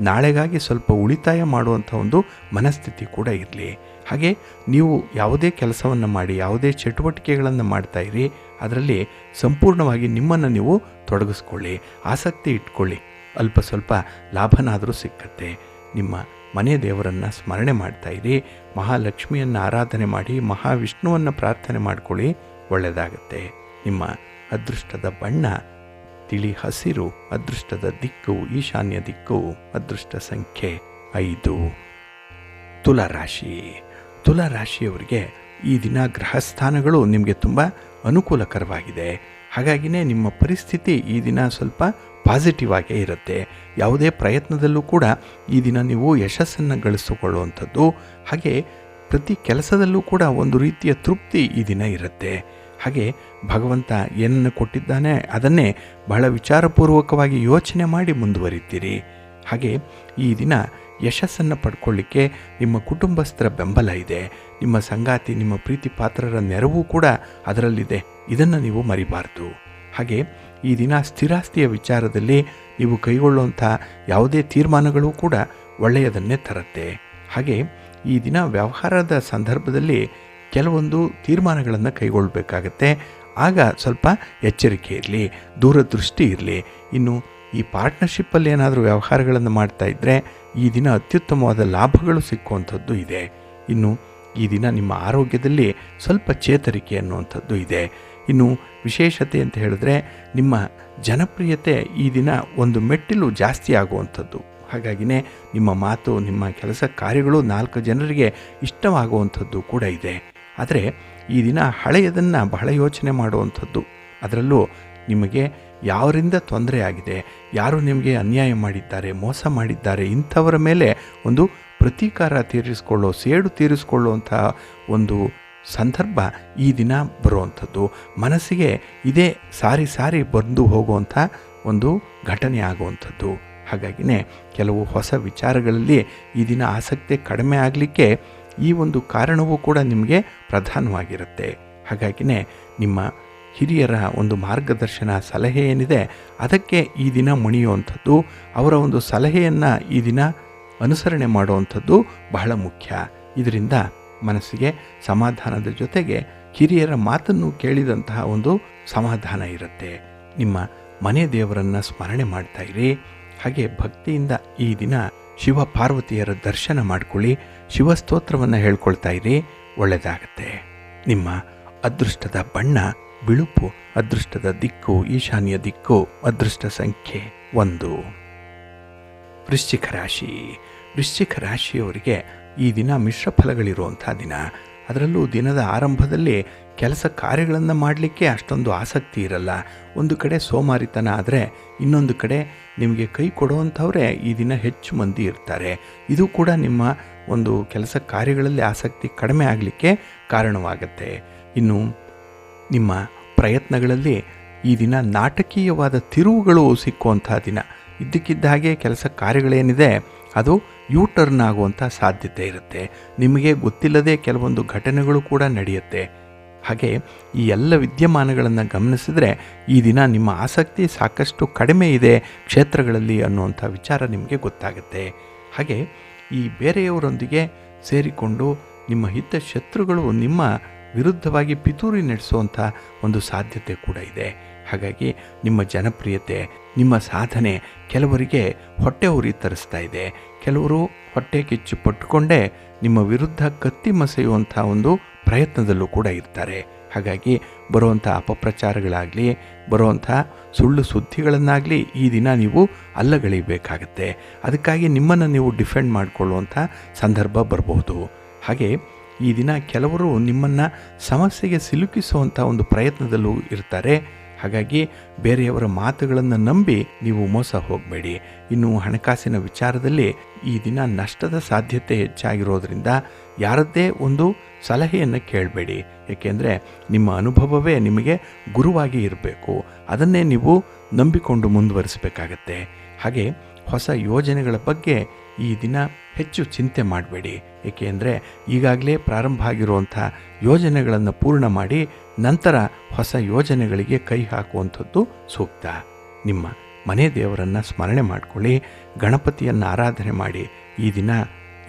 ನಾಳೆಗಾಗಿ ಸ್ವಲ್ಪ ಉಳಿತಾಯ ಮಾಡುವಂಥ ಒಂದು ಮನಸ್ಥಿತಿ ಕೂಡ ಇರಲಿ. ಹಾಗೆ ನೀವು ಯಾವುದೇ ಕೆಲಸವನ್ನು ಮಾಡಿ, ಯಾವುದೇ ಚಟುವಟಿಕೆಗಳನ್ನು ಮಾಡ್ತಾಯಿರಿ, ಅದರಲ್ಲಿ ಸಂಪೂರ್ಣವಾಗಿ ನಿಮ್ಮನ್ನು ನೀವು ತೊಡಗಿಸ್ಕೊಳ್ಳಿ, ಆಸಕ್ತಿ ಇಟ್ಕೊಳ್ಳಿ. ಅಲ್ಪ ಸ್ವಲ್ಪ ಲಾಭನಾದರೂ ಸಿಕ್ಕತ್ತೆ. ನಿಮ್ಮ ಮನೆ ದೇವರನ್ನು ಸ್ಮರಣೆ ಮಾಡ್ತಾಯಿರಿ, ಮಹಾಲಕ್ಷ್ಮಿಯನ್ನು ಆರಾಧನೆ ಮಾಡಿ, ಮಹಾವಿಷ್ಣುವನ್ನು ಪ್ರಾರ್ಥನೆ ಮಾಡ್ಕೊಳ್ಳಿ, ಒಳ್ಳೆಯದಾಗತ್ತೆ. ನಿಮ್ಮ ಅದೃಷ್ಟದ ಬಣ್ಣ ತಿಳಿ ಹಸಿರು, ಅದೃಷ್ಟದ ದಿಕ್ಕು ಈಶಾನ್ಯ ದಿಕ್ಕು, ಅದೃಷ್ಟ ಸಂಖ್ಯೆ 5. ತುಲಾರಾಶಿ. ತುಲಾರಾಶಿಯವರಿಗೆ ಈ ದಿನ ಗ್ರಹಸ್ಥಾನಗಳು ನಿಮಗೆ ತುಂಬ ಅನುಕೂಲಕರವಾಗಿದೆ. ಹಾಗಾಗಿನೇ ನಿಮ್ಮ ಪರಿಸ್ಥಿತಿ ಈ ದಿನ ಸ್ವಲ್ಪ ಪಾಸಿಟಿವ್ ಆಗೇ ಇರುತ್ತೆ. ಯಾವುದೇ ಪ್ರಯತ್ನದಲ್ಲೂ ಕೂಡ ಈ ದಿನ ನೀವು ಯಶಸ್ಸನ್ನು ಗಳಿಸಿಕೊಳ್ಳುವಂಥದ್ದು, ಹಾಗೆ ಪ್ರತಿ ಕೆಲಸದಲ್ಲೂ ಕೂಡ ಒಂದು ರೀತಿಯ ತೃಪ್ತಿ ಈ ದಿನ ಇರುತ್ತೆ. ಹಾಗೆ ಭಗವಂತ ಏನನ್ನು ಕೊಟ್ಟಿದ್ದಾನೆ ಅದನ್ನೇ ಬಹಳ ವಿಚಾರಪೂರ್ವಕವಾಗಿ ಯೋಚನೆ ಮಾಡಿ ಮುಂದುವರಿತೀರಿ. ಹಾಗೆ ಈ ದಿನ ಯಶಸ್ಸನ್ನು ಪಡ್ಕೊಳ್ಳಿಕ್ಕೆ ನಿಮ್ಮ ಕುಟುಂಬಸ್ಥರ ಬೆಂಬಲ ಇದೆ, ನಿಮ್ಮ ಸಂಗಾತಿ, ನಿಮ್ಮ ಪ್ರೀತಿ ಪಾತ್ರರ ನೆರವು ಕೂಡ ಅದರಲ್ಲಿದೆ. ಇದನ್ನು ನೀವು ಮರಿಬಾರ್ದು. ಹಾಗೆ ಈ ದಿನ ಸ್ಥಿರಾಸ್ತಿಯ ವಿಚಾರದಲ್ಲಿ ನೀವು ಕೈಗೊಳ್ಳುವಂಥ ಯಾವುದೇ ತೀರ್ಮಾನಗಳು ಕೂಡ ಒಳ್ಳೆಯದನ್ನೇ ತರುತ್ತೆ. ಹಾಗೆ ಈ ದಿನ ವ್ಯವಹಾರದ ಸಂದರ್ಭದಲ್ಲಿ ಕೆಲವೊಂದು ತೀರ್ಮಾನಗಳನ್ನು ಕೈಗೊಳ್ಳಬೇಕಾಗತ್ತೆ. ಆಗ ಸ್ವಲ್ಪ ಎಚ್ಚರಿಕೆ ಇರಲಿ, ದೂರದೃಷ್ಟಿ ಇರಲಿ. ಇನ್ನು ಈ ಪಾರ್ಟ್ನರ್ಶಿಪ್ಪಲ್ಲಿ ಏನಾದರೂ ವ್ಯವಹಾರಗಳನ್ನು ಮಾಡ್ತಾ ಇದ್ದರೆ ಈ ದಿನ ಅತ್ಯುತ್ತಮವಾದ ಲಾಭಗಳು ಸಿಕ್ಕುವಂಥದ್ದು ಇದೆ. ಇನ್ನು ಈ ದಿನ ನಿಮ್ಮ ಆರೋಗ್ಯದಲ್ಲಿ ಸ್ವಲ್ಪ ಚೇತರಿಕೆ ಅನ್ನುವಂಥದ್ದು ಇದೆ. ಇನ್ನು ವಿಶೇಷತೆ ಅಂತ ಹೇಳಿದ್ರೆ ನಿಮ್ಮ ಜನಪ್ರಿಯತೆ ಈ ದಿನ ಒಂದು ಮೆಟ್ಟಿಲು ಜಾಸ್ತಿ ಆಗುವಂಥದ್ದು. ಹಾಗಾಗಿನೇ ನಿಮ್ಮ ಮಾತು, ನಿಮ್ಮ ಕೆಲಸ ಕಾರ್ಯಗಳು 4 ಜನರಿಗೆ ಇಷ್ಟವಾಗುವಂಥದ್ದು ಕೂಡ ಇದೆ. ಆದರೆ ಈ ದಿನ ಹಳೆಯದನ್ನು ಬಹಳ ಯೋಚನೆ ಮಾಡುವಂಥದ್ದು, ಅದರಲ್ಲೂ ನಿಮಗೆ ಯಾರಿಂದ ತೊಂದರೆ ಆಗಿದೆ, ಯಾರು ನಿಮಗೆ ಅನ್ಯಾಯ ಮಾಡಿದ್ದಾರೆ, ಮೋಸ ಮಾಡಿದ್ದಾರೆ, ಇಂಥವರ ಮೇಲೆ ಒಂದು ಪ್ರತೀಕಾರ ತೀರಿಸಿಕೊಳ್ಳೋ, ಸೇಡು ತೀರಿಸಿಕೊಳ್ಳುವಂಥ ಒಂದು ಸಂದರ್ಭ ಈ ದಿನ ಬರುವಂಥದ್ದು. ಮನಸ್ಸಿಗೆ ಇದೇ ಸಾರಿ ಸಾರಿ ಬಂದು ಹೋಗುವಂಥ ಒಂದು ಘಟನೆ ಆಗುವಂಥದ್ದು. ಹಾಗಾಗಿನೇ ಕೆಲವು ಹೊಸ ವಿಚಾರಗಳಲ್ಲಿ ಈ ದಿನ ಆಸಕ್ತಿ ಕಡಿಮೆ ಆಗಲಿಕ್ಕೆ ಈ ಒಂದು ಕಾರಣವೂ ಕೂಡ ನಿಮಗೆ ಪ್ರಧಾನವಾಗಿರುತ್ತೆ. ಹಾಗಾಗಿನೇ ನಿಮ್ಮ ಹಿರಿಯರ ಒಂದು ಮಾರ್ಗದರ್ಶನ, ಸಲಹೆ ಏನಿದೆ ಅದಕ್ಕೆ ಈ ದಿನ ಮುಣಿಯುವಂಥದ್ದು, ಅವರ ಒಂದು ಸಲಹೆಯನ್ನು ಈ ದಿನ ಅನುಸರಣೆ ಮಾಡುವಂಥದ್ದು ಬಹಳ ಮುಖ್ಯ. ಇದರಿಂದ ಮನಸ್ಸಿಗೆ ಸಮಾಧಾನದ ಜೊತೆಗೆ ಹಿರಿಯರ ಮಾತನ್ನು ಕೇಳಿದಂತಹ ಒಂದು ಸಮಾಧಾನ ಇರುತ್ತೆ. ನಿಮ್ಮ ಮನೆ ದೇವರನ್ನು ಸ್ಮರಣೆ ಮಾಡ್ತಾಯಿರಿ. ಹಾಗೆ ಭಕ್ತಿಯಿಂದ ಈ ದಿನ ಶಿವ ಪಾರ್ವತಿಯರ ದರ್ಶನ ಮಾಡ್ಕೊಳ್ಳಿ, ಶಿವಸ್ತೋತ್ರವನ್ನು ಹೇಳ್ಕೊಳ್ತಾ ಇರಿ, ಒಳ್ಳೆಯದಾಗತ್ತೆ. ನಿಮ್ಮ ಅದೃಷ್ಟದ ಬಣ್ಣ ಬಿಳುಪು, ಅದೃಷ್ಟದ ದಿಕ್ಕು ಈಶಾನ್ಯ ದಿಕ್ಕು, ಅದೃಷ್ಟ ಸಂಖ್ಯೆ 1. ವೃಶ್ಚಿಕ ರಾಶಿ. ವೃಶ್ಚಿಕ ರಾಶಿಯವರಿಗೆ ಈ ದಿನ ಮಿಶ್ರ ಫಲಗಳಿರುವಂಥ ದಿನ. ಅದರಲ್ಲೂ ದಿನದ ಆರಂಭದಲ್ಲಿ ಕೆಲಸ ಕಾರ್ಯಗಳನ್ನು ಮಾಡಲಿಕ್ಕೆ ಅಷ್ಟೊಂದು ಆಸಕ್ತಿ ಇರಲ್ಲ. ಒಂದು ಕಡೆ ಸೋಮಾರಿತನ ಆದರೆ ಇನ್ನೊಂದು ಕಡೆ ನಿಮಗೆ ಕೈ ಕೊಡುವಂಥವರೇ ಈ ದಿನ ಹೆಚ್ಚು ಮಂದಿ ಇರ್ತಾರೆ. ಇದು ಕೂಡ ನಿಮ್ಮ ಒಂದು ಕೆಲಸ ಕಾರ್ಯಗಳಲ್ಲಿ ಆಸಕ್ತಿ ಕಡಿಮೆ ಆಗಲಿಕ್ಕೆ ಕಾರಣವಾಗುತ್ತೆ. ಇನ್ನು ನಿಮ್ಮ ಪ್ರಯತ್ನಗಳಲ್ಲಿ ಈ ದಿನ ನಾಟಕೀಯವಾದ ತಿರುವುಗಳು ಸಿಕ್ಕುವಂಥ ದಿನ. ಇದ್ದಕ್ಕಿದ್ದ ಹಾಗೆ ಕೆಲಸ ಕಾರ್ಯಗಳೇನಿದೆ ಅದು ಟರ್ನ್ ಆಗುವಂಥ ಸಾಧ್ಯತೆ ಇರುತ್ತೆ. ನಿಮಗೆ ಗೊತ್ತಿಲ್ಲದೆ ಕೆಲವೊಂದು ಘಟನೆಗಳು ಕೂಡ ನಡೆಯುತ್ತೆ. ಹಾಗೆ ಈ ಎಲ್ಲ ವಿದ್ಯಮಾನಗಳನ್ನು ಗಮನಿಸಿದರೆ ಈ ದಿನ ನಿಮ್ಮ ಆಸಕ್ತಿ ಸಾಕಷ್ಟು ಕಡಿಮೆ ಇದೆ ಕ್ಷೇತ್ರಗಳಲ್ಲಿ ಅನ್ನುವಂಥ ವಿಚಾರ ನಿಮಗೆ ಗೊತ್ತಾಗುತ್ತೆ. ಹಾಗೆ ಈ ಬೇರೆಯವರೊಂದಿಗೆ ಸೇರಿಕೊಂಡು ನಿಮ್ಮ ಹಿತ ಶತ್ರುಗಳು ನಿಮ್ಮ ವಿರುದ್ಧವಾಗಿ ಪಿತೂರಿ ನಡೆಸುವಂಥ ಒಂದು ಸಾಧ್ಯತೆ ಕೂಡ ಇದೆ. ಹಾಗಾಗಿ ನಿಮ್ಮ ಜನಪ್ರಿಯತೆ, ನಿಮ್ಮ ಸಾಧನೆ ಕೆಲವರಿಗೆ ಹೊಟ್ಟೆ ಉರಿ ತರಿಸ್ತಾ ಇದೆ. ಕೆಲವರು ಹೊಟ್ಟೆ ಕಿಚ್ಚು ಪಟ್ಟುಕೊಂಡೇ ನಿಮ್ಮ ವಿರುದ್ಧ ಕತ್ತಿ ಮಸೆಯುವಂಥ ಒಂದು ಪ್ರಯತ್ನದಲ್ಲೂ ಕೂಡ ಇರ್ತಾರೆ. ಹಾಗಾಗಿ ಬರುವಂಥ ಅಪಪ್ರಚಾರಗಳಾಗಲಿ, ಬರುವಂಥ ಸುಳ್ಳು ಸುದ್ದಿಗಳನ್ನಾಗಲಿ ಈ ದಿನ ನೀವು ಅಲ್ಲಗಳೆಯಬೇಕಾಗತ್ತೆ. ಅದಕ್ಕಾಗಿ ನಿಮ್ಮನ್ನು ನೀವು ಡಿಫೆಂಡ್ ಮಾಡಿಕೊಳ್ಳುವಂಥ ಸಂದರ್ಭ ಬರಬಹುದು. ಹಾಗೆ ಈ ದಿನ ಕೆಲವರು ನಿಮ್ಮನ್ನು ಸಮಸ್ಯೆಗೆ ಸಿಲುಕಿಸುವಂಥ ಒಂದು ಪ್ರಯತ್ನದಲ್ಲೂ ಇರ್ತಾರೆ. ಹಾಗಾಗಿ ಬೇರೆಯವರ ಮಾತುಗಳನ್ನು ನಂಬಿ ನೀವು ಮೋಸ ಹೋಗಬೇಡಿ. ಇನ್ನು ಹಣಕಾಸಿನ ವಿಚಾರದಲ್ಲಿ ಈ ದಿನ ನಷ್ಟದ ಸಾಧ್ಯತೆ ಹೆಚ್ಚಾಗಿರೋದ್ರಿಂದ ಯಾರದ್ದೇ ಒಂದು ಸಲಹೆಯನ್ನು ಕೇಳಬೇಡಿ. ಏಕೆಂದರೆ ನಿಮ್ಮ ಅನುಭವವೇ ನಿಮಗೆ ಗುರುವಾಗಿ ಇರಬೇಕು. ಅದನ್ನೇ ನೀವು ನಂಬಿಕೊಂಡು ಮುಂದುವರಿಸಬೇಕಾಗತ್ತೆ. ಹಾಗೆ ಹೊಸ ಯೋಜನೆಗಳ ಬಗ್ಗೆ ಈ ದಿನ ಹೆಚ್ಚು ಚಿಂತೆ ಮಾಡಬೇಡಿ. ಏಕೆಂದರೆ ಈಗಾಗಲೇ ಪ್ರಾರಂಭ ಆಗಿರುವಂಥ ಯೋಜನೆಗಳನ್ನು ಪೂರ್ಣ ಮಾಡಿ ನಂತರ ಹೊಸ ಯೋಜನೆಗಳಿಗೆ ಕೈ ಹಾಕುವಂಥದ್ದು ಸೂಕ್ತ. ನಿಮ್ಮ ಮನೆ ದೇವರನ್ನು ಸ್ಮರಣೆ ಮಾಡಿಕೊಳ್ಳಿ, ಗಣಪತಿಯನ್ನು ಆರಾಧನೆ ಮಾಡಿ. ಈ ದಿನ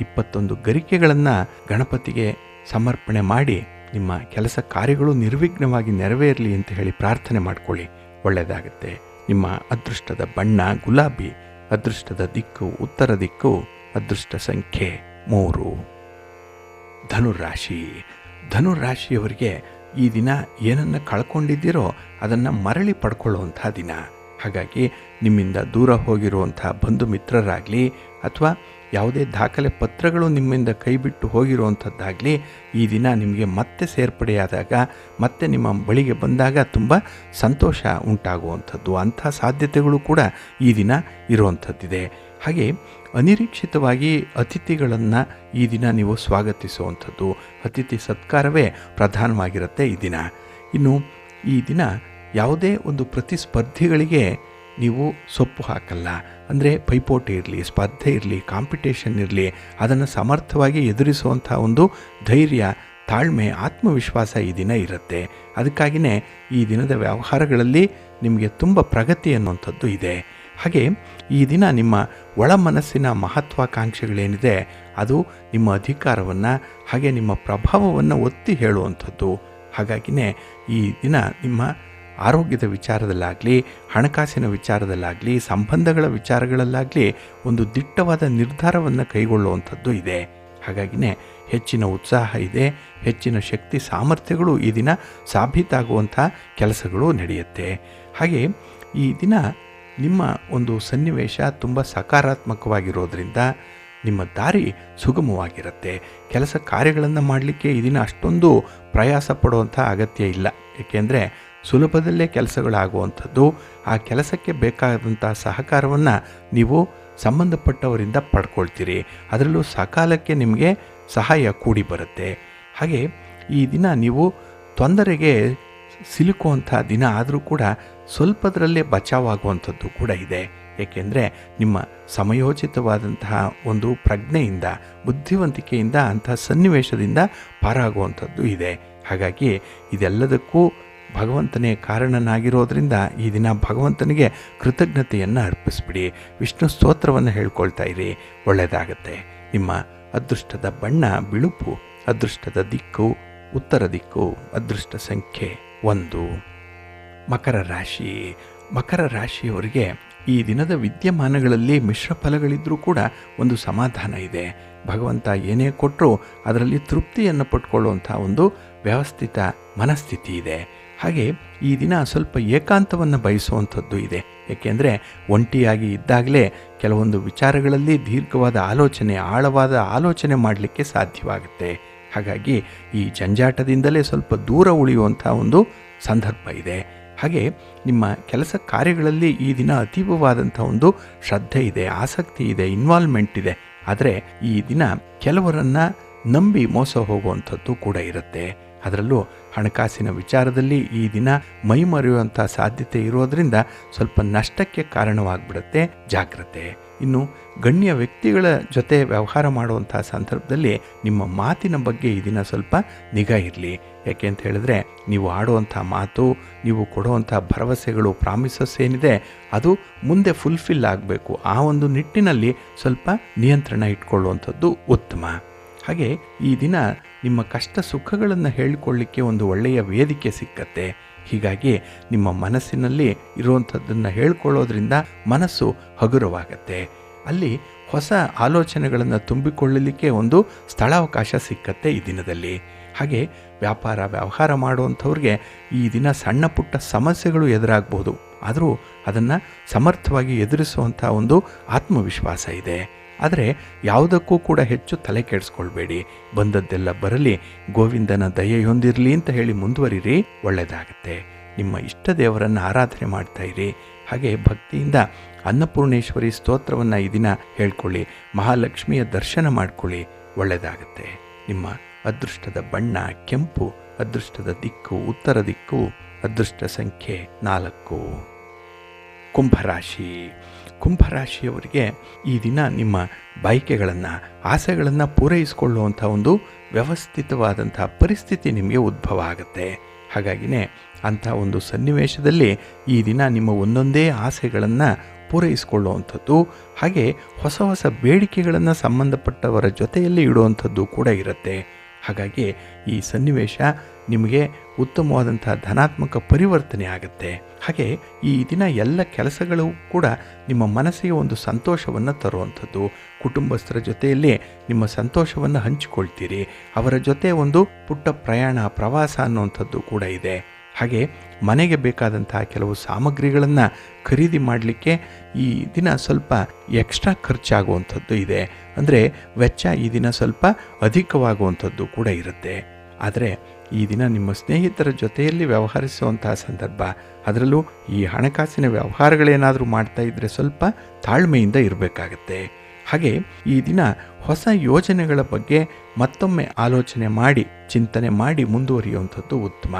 21 ಗರಿಕೆಗಳನ್ನು ಗಣಪತಿಗೆ ಸಮರ್ಪಣೆ ಮಾಡಿ ನಿಮ್ಮ ಕೆಲಸ ಕಾರ್ಯಗಳು ನಿರ್ವಿಘ್ನವಾಗಿ ನೆರವೇರಲಿ ಅಂತ ಹೇಳಿ ಪ್ರಾರ್ಥನೆ ಮಾಡಿಕೊಳ್ಳಿ. ಒಳ್ಳೆಯದಾಗುತ್ತೆ. ನಿಮ್ಮ ಅದೃಷ್ಟದ ಬಣ್ಣ ಗುಲಾಬಿ, ಅದೃಷ್ಟದ ದಿಕ್ಕು ಉತ್ತರ ದಿಕ್ಕು, ಅದೃಷ್ಟ ಸಂಖ್ಯೆ 3. ಧನುರಾಶಿ. ಧನುರಾಶಿಯವರಿಗೆ ಈ ದಿನ ಏನನ್ನು ಕಳ್ಕೊಂಡಿದ್ದೀರೋ ಅದನ್ನು ಮರಳಿ ಪಡ್ಕೊಳ್ಳುವಂಥ ದಿನ. ಹಾಗಾಗಿ ನಿಮ್ಮಿಂದ ದೂರ ಹೋಗಿರುವಂಥ ಬಂಧು ಮಿತ್ರರಾಗಲಿ ಅಥವಾ ಯಾವುದೇ ದಾಖಲೆ ಪತ್ರಗಳು ನಿಮ್ಮಿಂದ ಕೈಬಿಟ್ಟು ಹೋಗಿರುವಂಥದ್ದಾಗಲಿ ಈ ದಿನ ನಿಮಗೆ ಮತ್ತೆ ಸೇರ್ಪಡೆಯಾದಾಗ ಮತ್ತೆ ನಿಮ್ಮ ಬಳಿಗೆ ಬಂದಾಗ ತುಂಬ ಸಂತೋಷ ಉಂಟಾಗುವಂಥದ್ದು, ಅಂಥ ಸಾಧ್ಯತೆಗಳು ಕೂಡ ಈ ದಿನ ಇರುವಂಥದ್ದಿದೆ. ಹಾಗೆ ಅನಿರೀಕ್ಷಿತವಾಗಿ ಅತಿಥಿಗಳನ್ನು ಈ ದಿನ ನೀವು ಸ್ವಾಗತಿಸುವಂಥದ್ದು, ಅತಿಥಿ ಸತ್ಕಾರವೇ ಪ್ರಧಾನವಾಗಿರುತ್ತೆ ಈ ದಿನ. ಇನ್ನು ಈ ದಿನ ಯಾವುದೇ ಒಂದು ಪ್ರತಿಸ್ಪರ್ಧಿಗಳಿಗೆ ನೀವು ಸೊಪ್ಪು ಹಾಕಲ್ಲ. ಅಂದರೆ ಪೈಪೋಟಿ ಇರಲಿ, ಸ್ಪರ್ಧೆ ಇರಲಿ, ಕಾಂಪಿಟೇಷನ್ ಇರಲಿ, ಅದನ್ನು ಸಮರ್ಥವಾಗಿ ಎದುರಿಸುವಂಥ ಒಂದು ಧೈರ್ಯ, ತಾಳ್ಮೆ, ಆತ್ಮವಿಶ್ವಾಸ ಈ ದಿನ ಇರುತ್ತೆ. ಅದಕ್ಕಾಗಿಯೇ ಈ ದಿನದ ವ್ಯವಹಾರಗಳಲ್ಲಿ ನಿಮಗೆ ತುಂಬ ಪ್ರಗತಿ ಅನ್ನುವಂಥದ್ದು ಇದೆ. ಹಾಗೆ ಈ ದಿನ ನಿಮ್ಮ ಒಳ ಮನಸ್ಸಿನ ಮಹತ್ವಾಕಾಂಕ್ಷೆಗಳೇನಿದೆ ಅದು ನಿಮ್ಮ ಅಧಿಕಾರವನ್ನು ಹಾಗೆ ನಿಮ್ಮ ಪ್ರಭಾವವನ್ನು ಒತ್ತಿ ಹೇಳುವಂಥದ್ದು. ಹಾಗಾಗಿಯೇ ಈ ದಿನ ನಿಮ್ಮ ಆರೋಗ್ಯದ ವಿಚಾರದಲ್ಲಾಗಲಿ, ಹಣಕಾಸಿನ ವಿಚಾರದಲ್ಲಾಗಲಿ, ಸಂಬಂಧಗಳ ವಿಚಾರಗಳಲ್ಲಾಗಲಿ ಒಂದು ದಿಟ್ಟವಾದ ನಿರ್ಧಾರವನ್ನು ಕೈಗೊಳ್ಳುವಂಥದ್ದು ಇದೆ. ಹಾಗಾಗಿಯೇ ಹೆಚ್ಚಿನ ಉತ್ಸಾಹ ಇದೆ, ಹೆಚ್ಚಿನ ಶಕ್ತಿ ಸಾಮರ್ಥ್ಯಗಳು ಈ ದಿನ ಸಾಬೀತಾಗುವಂಥ ಕೆಲಸಗಳು ನಡೆಯುತ್ತೆ. ಹಾಗೆ ಈ ದಿನ ನಿಮ್ಮ ಒಂದು ಸನ್ನಿವೇಶ ತುಂಬ ಸಕಾರಾತ್ಮಕವಾಗಿರೋದ್ರಿಂದ ನಿಮ್ಮ ದಾರಿ ಸುಗಮವಾಗಿರುತ್ತೆ. ಕೆಲಸ ಕಾರ್ಯಗಳನ್ನು ಮಾಡಲಿಕ್ಕೆ ಈ ದಿನ ಅಷ್ಟೊಂದು ಪ್ರಯಾಸ ಪಡುವಂಥ ಅಗತ್ಯ ಇಲ್ಲ. ಏಕೆಂದರೆ ಸುಲಭದಲ್ಲೇ ಕೆಲಸಗಳಾಗುವಂಥದ್ದು, ಆ ಕೆಲಸಕ್ಕೆ ಬೇಕಾದಂಥ ಸಹಕಾರವನ್ನು ನೀವು ಸಂಬಂಧಪಟ್ಟವರಿಂದ ಪಡ್ಕೊಳ್ತೀರಿ. ಅದರಲ್ಲೂ ಸಕಾಲಕ್ಕೆ ನಿಮಗೆ ಸಹಾಯ ಕೂಡಿ ಬರುತ್ತೆ. ಹಾಗೆ ಈ ದಿನ ನೀವು ತೊಂದರೆಗೆ ಸಿಲುಕುವಂಥ ದಿನ ಆದರೂ ಕೂಡ ಸ್ವಲ್ಪದರಲ್ಲೇ ಬಚಾವಾಗುವಂಥದ್ದು ಕೂಡ ಇದೆ. ಏಕೆಂದರೆ ನಿಮ್ಮ ಸಮಯೋಚಿತವಾದಂತಹ ಒಂದು ಪ್ರಜ್ಞೆಯಿಂದ, ಬುದ್ಧಿವಂತಿಕೆಯಿಂದ ಅಂಥ ಸನ್ನಿವೇಶದಿಂದ ಪಾರಾಗುವಂಥದ್ದು ಇದೆ. ಹಾಗಾಗಿ ಇದೆಲ್ಲದಕ್ಕೂ ಭಗವಂತನೇ ಕಾರಣನಾಗಿರೋದ್ರಿಂದ ಈ ದಿನ ಭಗವಂತನಿಗೆ ಕೃತಜ್ಞತೆಯನ್ನು ಅರ್ಪಿಸ್ಬಿಡಿ. ವಿಷ್ಣು ಸ್ತೋತ್ರವನ್ನು ಹೇಳ್ಕೊಳ್ತಾ ಇರಿ, ಒಳ್ಳೆಯದಾಗತ್ತೆ. ನಿಮ್ಮ ಅದೃಷ್ಟದ ಬಣ್ಣ ಬಿಳುಪು, ಅದೃಷ್ಟದ ದಿಕ್ಕು ಉತ್ತರ ದಿಕ್ಕು, ಅದೃಷ್ಟ ಸಂಖ್ಯೆ 1. ಮಕರ ರಾಶಿ. ಮಕರ ರಾಶಿಯವರಿಗೆ ಈ ದಿನದ ವಿದ್ಯಮಾನಗಳಲ್ಲಿ ಮಿಶ್ರ ಫಲಗಳಿದ್ದರೂ ಕೂಡ ಒಂದು ಸಮಾಧಾನ ಇದೆ. ಭಗವಂತ ಏನೇ ಕೊಟ್ಟರೂ ಅದರಲ್ಲಿ ತೃಪ್ತಿಯನ್ನು ಪಟ್ಕೊಳ್ಳುವಂಥ ಒಂದು ವ್ಯವಸ್ಥಿತ ಮನಸ್ಥಿತಿ ಇದೆ. ಹಾಗೆ ಈ ದಿನ ಸ್ವಲ್ಪ ಏಕಾಂತವನ್ನು ಬಯಸುವಂಥದ್ದು ಇದೆ. ಏಕೆಂದರೆ ಒಂಟಿಯಾಗಿ ಇದ್ದಾಗಲೇ ಕೆಲವೊಂದು ವಿಚಾರಗಳಲ್ಲಿ ದೀರ್ಘವಾದ ಆಲೋಚನೆ, ಆಳವಾದ ಆಲೋಚನೆ ಮಾಡಲಿಕ್ಕೆ ಸಾಧ್ಯವಾಗುತ್ತೆ. ಹಾಗಾಗಿ ಈ ಜಂಜಾಟದಿಂದಲೇ ಸ್ವಲ್ಪ ದೂರ ಉಳಿಯುವಂಥ ಒಂದು ಸಂದರ್ಭ ಇದೆ. ಹಾಗೆ ನಿಮ್ಮ ಕೆಲಸ ಕಾರ್ಯಗಳಲ್ಲಿ ಈ ದಿನ ಅತೀವವಾದಂಥ ಒಂದು ಶ್ರದ್ಧೆ ಇದೆ, ಆಸಕ್ತಿ ಇದೆ, ಇನ್ವಾಲ್ವ್ಮೆಂಟ್ ಇದೆ. ಆದರೆ ಈ ದಿನ ಕೆಲವರನ್ನು ನಂಬಿ ಮೋಸ ಹೋಗುವಂಥದ್ದು ಕೂಡ ಇರುತ್ತೆ. ಅದರಲ್ಲೂ ಹಣಕಾಸಿನ ವಿಚಾರದಲ್ಲಿ ಈ ದಿನ ಮೈ ಮರೆಯುವಂಥ ಸಾಧ್ಯತೆ ಇರೋದರಿಂದ ಸ್ವಲ್ಪ ನಷ್ಟಕ್ಕೆ ಕಾರಣವಾಗಿಬಿಡುತ್ತೆ, ಜಾಗ್ರತೆ. ಇನ್ನು ಗಣ್ಯ ವ್ಯಕ್ತಿಗಳ ಜೊತೆ ವ್ಯವಹಾರ ಮಾಡುವಂಥ ಸಂದರ್ಭದಲ್ಲಿ ನಿಮ್ಮ ಮಾತಿನ ಬಗ್ಗೆ ಈ ದಿನ ಸ್ವಲ್ಪ ನಿಗಾ ಇರಲಿ. ಯಾಕೆ ಅಂತ ಹೇಳಿದ್ರೆ ನೀವು ಆಡುವಂಥ ಮಾತು, ನೀವು ಕೊಡುವಂಥ ಭರವಸೆಗಳು, ಪ್ರಾಮಿಸಸ್ ಏನಿದೆ ಅದು ಮುಂದೆ ಫುಲ್ಫಿಲ್ ಆಗಬೇಕು. ಆ ಒಂದು ನಿಟ್ಟಿನಲ್ಲಿ ಸ್ವಲ್ಪ ನಿಯಂತ್ರಣ ಇಟ್ಕೊಳ್ಳುವಂಥದ್ದು ಉತ್ತಮ. ಹಾಗೆ ಈ ದಿನ ನಿಮ್ಮ ಕಷ್ಟ ಸುಖಗಳನ್ನು ಹೇಳಿಕೊಳ್ಳಿಕ್ಕೆ ಒಂದು ಒಳ್ಳೆಯ ವೇದಿಕೆ ಸಿಕ್ಕತ್ತೆ. ಹೀಗಾಗಿ ನಿಮ್ಮ ಮನಸ್ಸಿನಲ್ಲಿ ಇರುವಂಥದ್ದನ್ನು ಹೇಳ್ಕೊಳ್ಳೋದ್ರಿಂದ ಮನಸ್ಸು ಹಗುರವಾಗತ್ತೆ. ಅಲ್ಲಿ ಹೊಸ ಆಲೋಚನೆಗಳನ್ನು ತುಂಬಿಕೊಳ್ಳಲಿಕ್ಕೆ ಒಂದು ಸ್ಥಳಾವಕಾಶ ಸಿಕ್ಕತ್ತೆ ಈ ದಿನದಲ್ಲಿ. ಹಾಗೆ ವ್ಯವಹಾರ ಮಾಡುವಂಥವ್ರಿಗೆ ಈ ದಿನ ಸಣ್ಣ ಪುಟ್ಟ ಸಮಸ್ಯೆಗಳು ಎದುರಾಗ್ಬೋದು, ಆದರೂ ಅದನ್ನು ಸಮರ್ಥವಾಗಿ ಎದುರಿಸುವಂಥ ಒಂದು ಆತ್ಮವಿಶ್ವಾಸ ಇದೆ. ಆದರೆ ಯಾವುದಕ್ಕೂ ಕೂಡ ಹೆಚ್ಚು ತಲೆ ಕೆಡಿಸ್ಕೊಳ್ಬೇಡಿ. ಬಂದದ್ದೆಲ್ಲ ಬರಲಿ, ಗೋವಿಂದನ ದಯೆಯೊಂದಿರಲಿ ಅಂತ ಹೇಳಿ ಮುಂದುವರಿರಿ, ಒಳ್ಳೆಯದಾಗತ್ತೆ. ನಿಮ್ಮ ಇಷ್ಟ ದೇವರನ್ನು ಆರಾಧನೆ ಮಾಡ್ತಾ ಇರಿ. ಹಾಗೆ ಭಕ್ತಿಯಿಂದ ಅನ್ನಪೂರ್ಣೇಶ್ವರಿ ಸ್ತೋತ್ರವನ್ನು ಈ ದಿನ ಹೇಳ್ಕೊಳ್ಳಿ. ಮಹಾಲಕ್ಷ್ಮಿಯ ದರ್ಶನ ಮಾಡ್ಕೊಳ್ಳಿ, ಒಳ್ಳೆಯದಾಗತ್ತೆ. ನಿಮ್ಮ ಅದೃಷ್ಟದ ಬಣ್ಣ ಕೆಂಪು, ಅದೃಷ್ಟದ ದಿಕ್ಕು ಉತ್ತರ ದಿಕ್ಕು, ಅದೃಷ್ಟ ಸಂಖ್ಯೆ 4. ಕುಂಭರಾಶಿಯವರಿಗೆ ಈ ದಿನ ನಿಮ್ಮ ಬಯಕೆಗಳನ್ನು ಆಸೆಗಳನ್ನು ಪೂರೈಸಿಕೊಳ್ಳುವಂಥ ಒಂದು ವ್ಯವಸ್ಥಿತವಾದಂಥ ಪರಿಸ್ಥಿತಿ ನಿಮಗೆ ಉದ್ಭವ ಆಗುತ್ತೆ. ಹಾಗಾಗಿನೇ ಅಂಥ ಒಂದು ಸನ್ನಿವೇಶದಲ್ಲಿ ಈ ದಿನ ನಿಮ್ಮ ಒಂದೊಂದೇ ಆಸೆಗಳನ್ನು ಪೂರೈಸಿಕೊಳ್ಳುವಂಥದ್ದು, ಹಾಗೆ ಹೊಸ ಹೊಸ ಬೇಡಿಕೆಗಳನ್ನು ಸಂಬಂಧಪಟ್ಟವರ ಜೊತೆಯಲ್ಲಿ ಇಡುವಂಥದ್ದು ಕೂಡ ಇರುತ್ತೆ. ಹಾಗಾಗಿ ಈ ಸನ್ನಿವೇಶ ನಿಮಗೆ ಉತ್ತಮವಾದಂಥ ಧನಾತ್ಮಕ ಪರಿವರ್ತನೆ ಆಗುತ್ತೆ. ಹಾಗೆ ಈ ದಿನ ಎಲ್ಲ ಕೆಲಸಗಳು ಕೂಡ ನಿಮ್ಮ ಮನಸ್ಸಿಗೆ ಒಂದು ಸಂತೋಷವನ್ನು ತರುವಂಥದ್ದು. ಕುಟುಂಬಸ್ಥರ ಜೊತೆಯಲ್ಲಿ ನಿಮ್ಮ ಸಂತೋಷವನ್ನು ಹಂಚಿಕೊಳ್ತೀರಿ. ಅವರ ಜೊತೆ ಒಂದು ಪುಟ್ಟ ಪ್ರವಾಸ ಅನ್ನುವಂಥದ್ದು ಕೂಡ ಇದೆ. ಹಾಗೆ ಮನೆಗೆ ಬೇಕಾದಂತಹ ಕೆಲವು ಸಾಮಗ್ರಿಗಳನ್ನು ಖರೀದಿ ಮಾಡಲಿಕ್ಕೆ ಈ ದಿನ ಸ್ವಲ್ಪ ಎಕ್ಸ್ಟ್ರಾ ಖರ್ಚಾಗುವಂಥದ್ದು ಇದೆ. ಅಂದರೆ ವೆಚ್ಚ ಈ ದಿನ ಸ್ವಲ್ಪ ಅಧಿಕವಾಗುವಂಥದ್ದು ಕೂಡ ಇರುತ್ತೆ. ಆದರೆ ಈ ದಿನ ನಿಮ್ಮ ಸ್ನೇಹಿತರ ಜೊತೆಯಲ್ಲಿ ವ್ಯವಹರಿಸುವಂತಹ ಸಂದರ್ಭ, ಅದರಲ್ಲೂ ಈ ಹಣಕಾಸಿನ ವ್ಯವಹಾರಗಳೇನಾದರೂ ಮಾಡ್ತಾ ಇದ್ದರೆ ಸ್ವಲ್ಪ ತಾಳ್ಮೆಯಿಂದ ಇರಬೇಕಾಗತ್ತೆ. ಹಾಗೆ ಈ ದಿನ ಹೊಸ ಯೋಜನೆಗಳ ಬಗ್ಗೆ ಮತ್ತೊಮ್ಮೆ ಆಲೋಚನೆ ಮಾಡಿ ಚಿಂತನೆ ಮಾಡಿ ಮುಂದುವರಿಯುವಂಥದ್ದು ಉತ್ತಮ.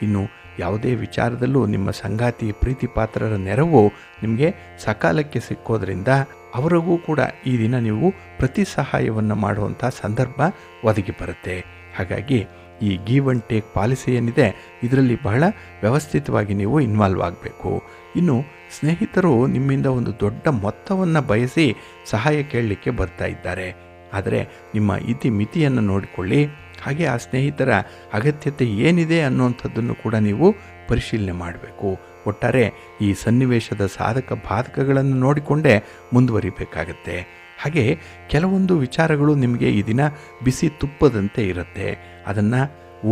ಇನ್ನು ಯಾವುದೇ ವಿಚಾರದಲ್ಲೂ ನಿಮ್ಮ ಸಂಗಾತಿ ಪ್ರೀತಿ ಪಾತ್ರರ ನೆರವು ನಿಮಗೆ ಸಕಾಲಕ್ಕೆ ಸಿಕ್ಕೋದ್ರಿಂದ ಅವರಿಗೂ ಕೂಡ ಈ ದಿನ ನೀವು ಪ್ರತಿ ಸಹಾಯವನ್ನು ಮಾಡುವಂಥ ಸಂದರ್ಭ ಒದಗಿ ಬರುತ್ತೆ. ಹಾಗಾಗಿ ಈ ಗಿವ್ ಆ್ಯಂಡ್ ಟೇಕ್ ಪಾಲಿಸಿ ಏನಿದೆ, ಇದರಲ್ಲಿ ಬಹಳ ವ್ಯವಸ್ಥಿತವಾಗಿ ನೀವು ಇನ್ವಾಲ್ವ್ ಆಗಬೇಕು. ಇನ್ನು ಸ್ನೇಹಿತರು ನಿಮ್ಮಿಂದ ಒಂದು ದೊಡ್ಡ ಮೊತ್ತವನ್ನು ಬಯಸಿ ಸಹಾಯ ಕೇಳಲಿಕ್ಕೆ ಬರ್ತಾ ಇದ್ದಾರೆ. ಆದರೆ ನಿಮ್ಮ ಮಿತಿಯನ್ನು ನೋಡಿಕೊಳ್ಳಿ. ಹಾಗೆ ಆ ಸ್ನೇಹಿತರ ಅಗತ್ಯತೆ ಏನಿದೆ ಅನ್ನುವಂಥದ್ದನ್ನು ಕೂಡ ನೀವು ಪರಿಶೀಲನೆ ಮಾಡಬೇಕು. ಒಟ್ಟಾರೆ ಈ ಸನ್ನಿವೇಶದ ಸಾಧಕ ಬಾಧಕಗಳನ್ನು ನೋಡಿಕೊಂಡೇ ಮುಂದುವರಿಬೇಕಾಗತ್ತೆ. ಹಾಗೆ ಕೆಲವೊಂದು ವಿಚಾರಗಳು ನಿಮಗೆ ಈ ದಿನ ಬಿಸಿ ತುಪ್ಪದಂತೆ ಇರುತ್ತೆ. ಅದನ್ನು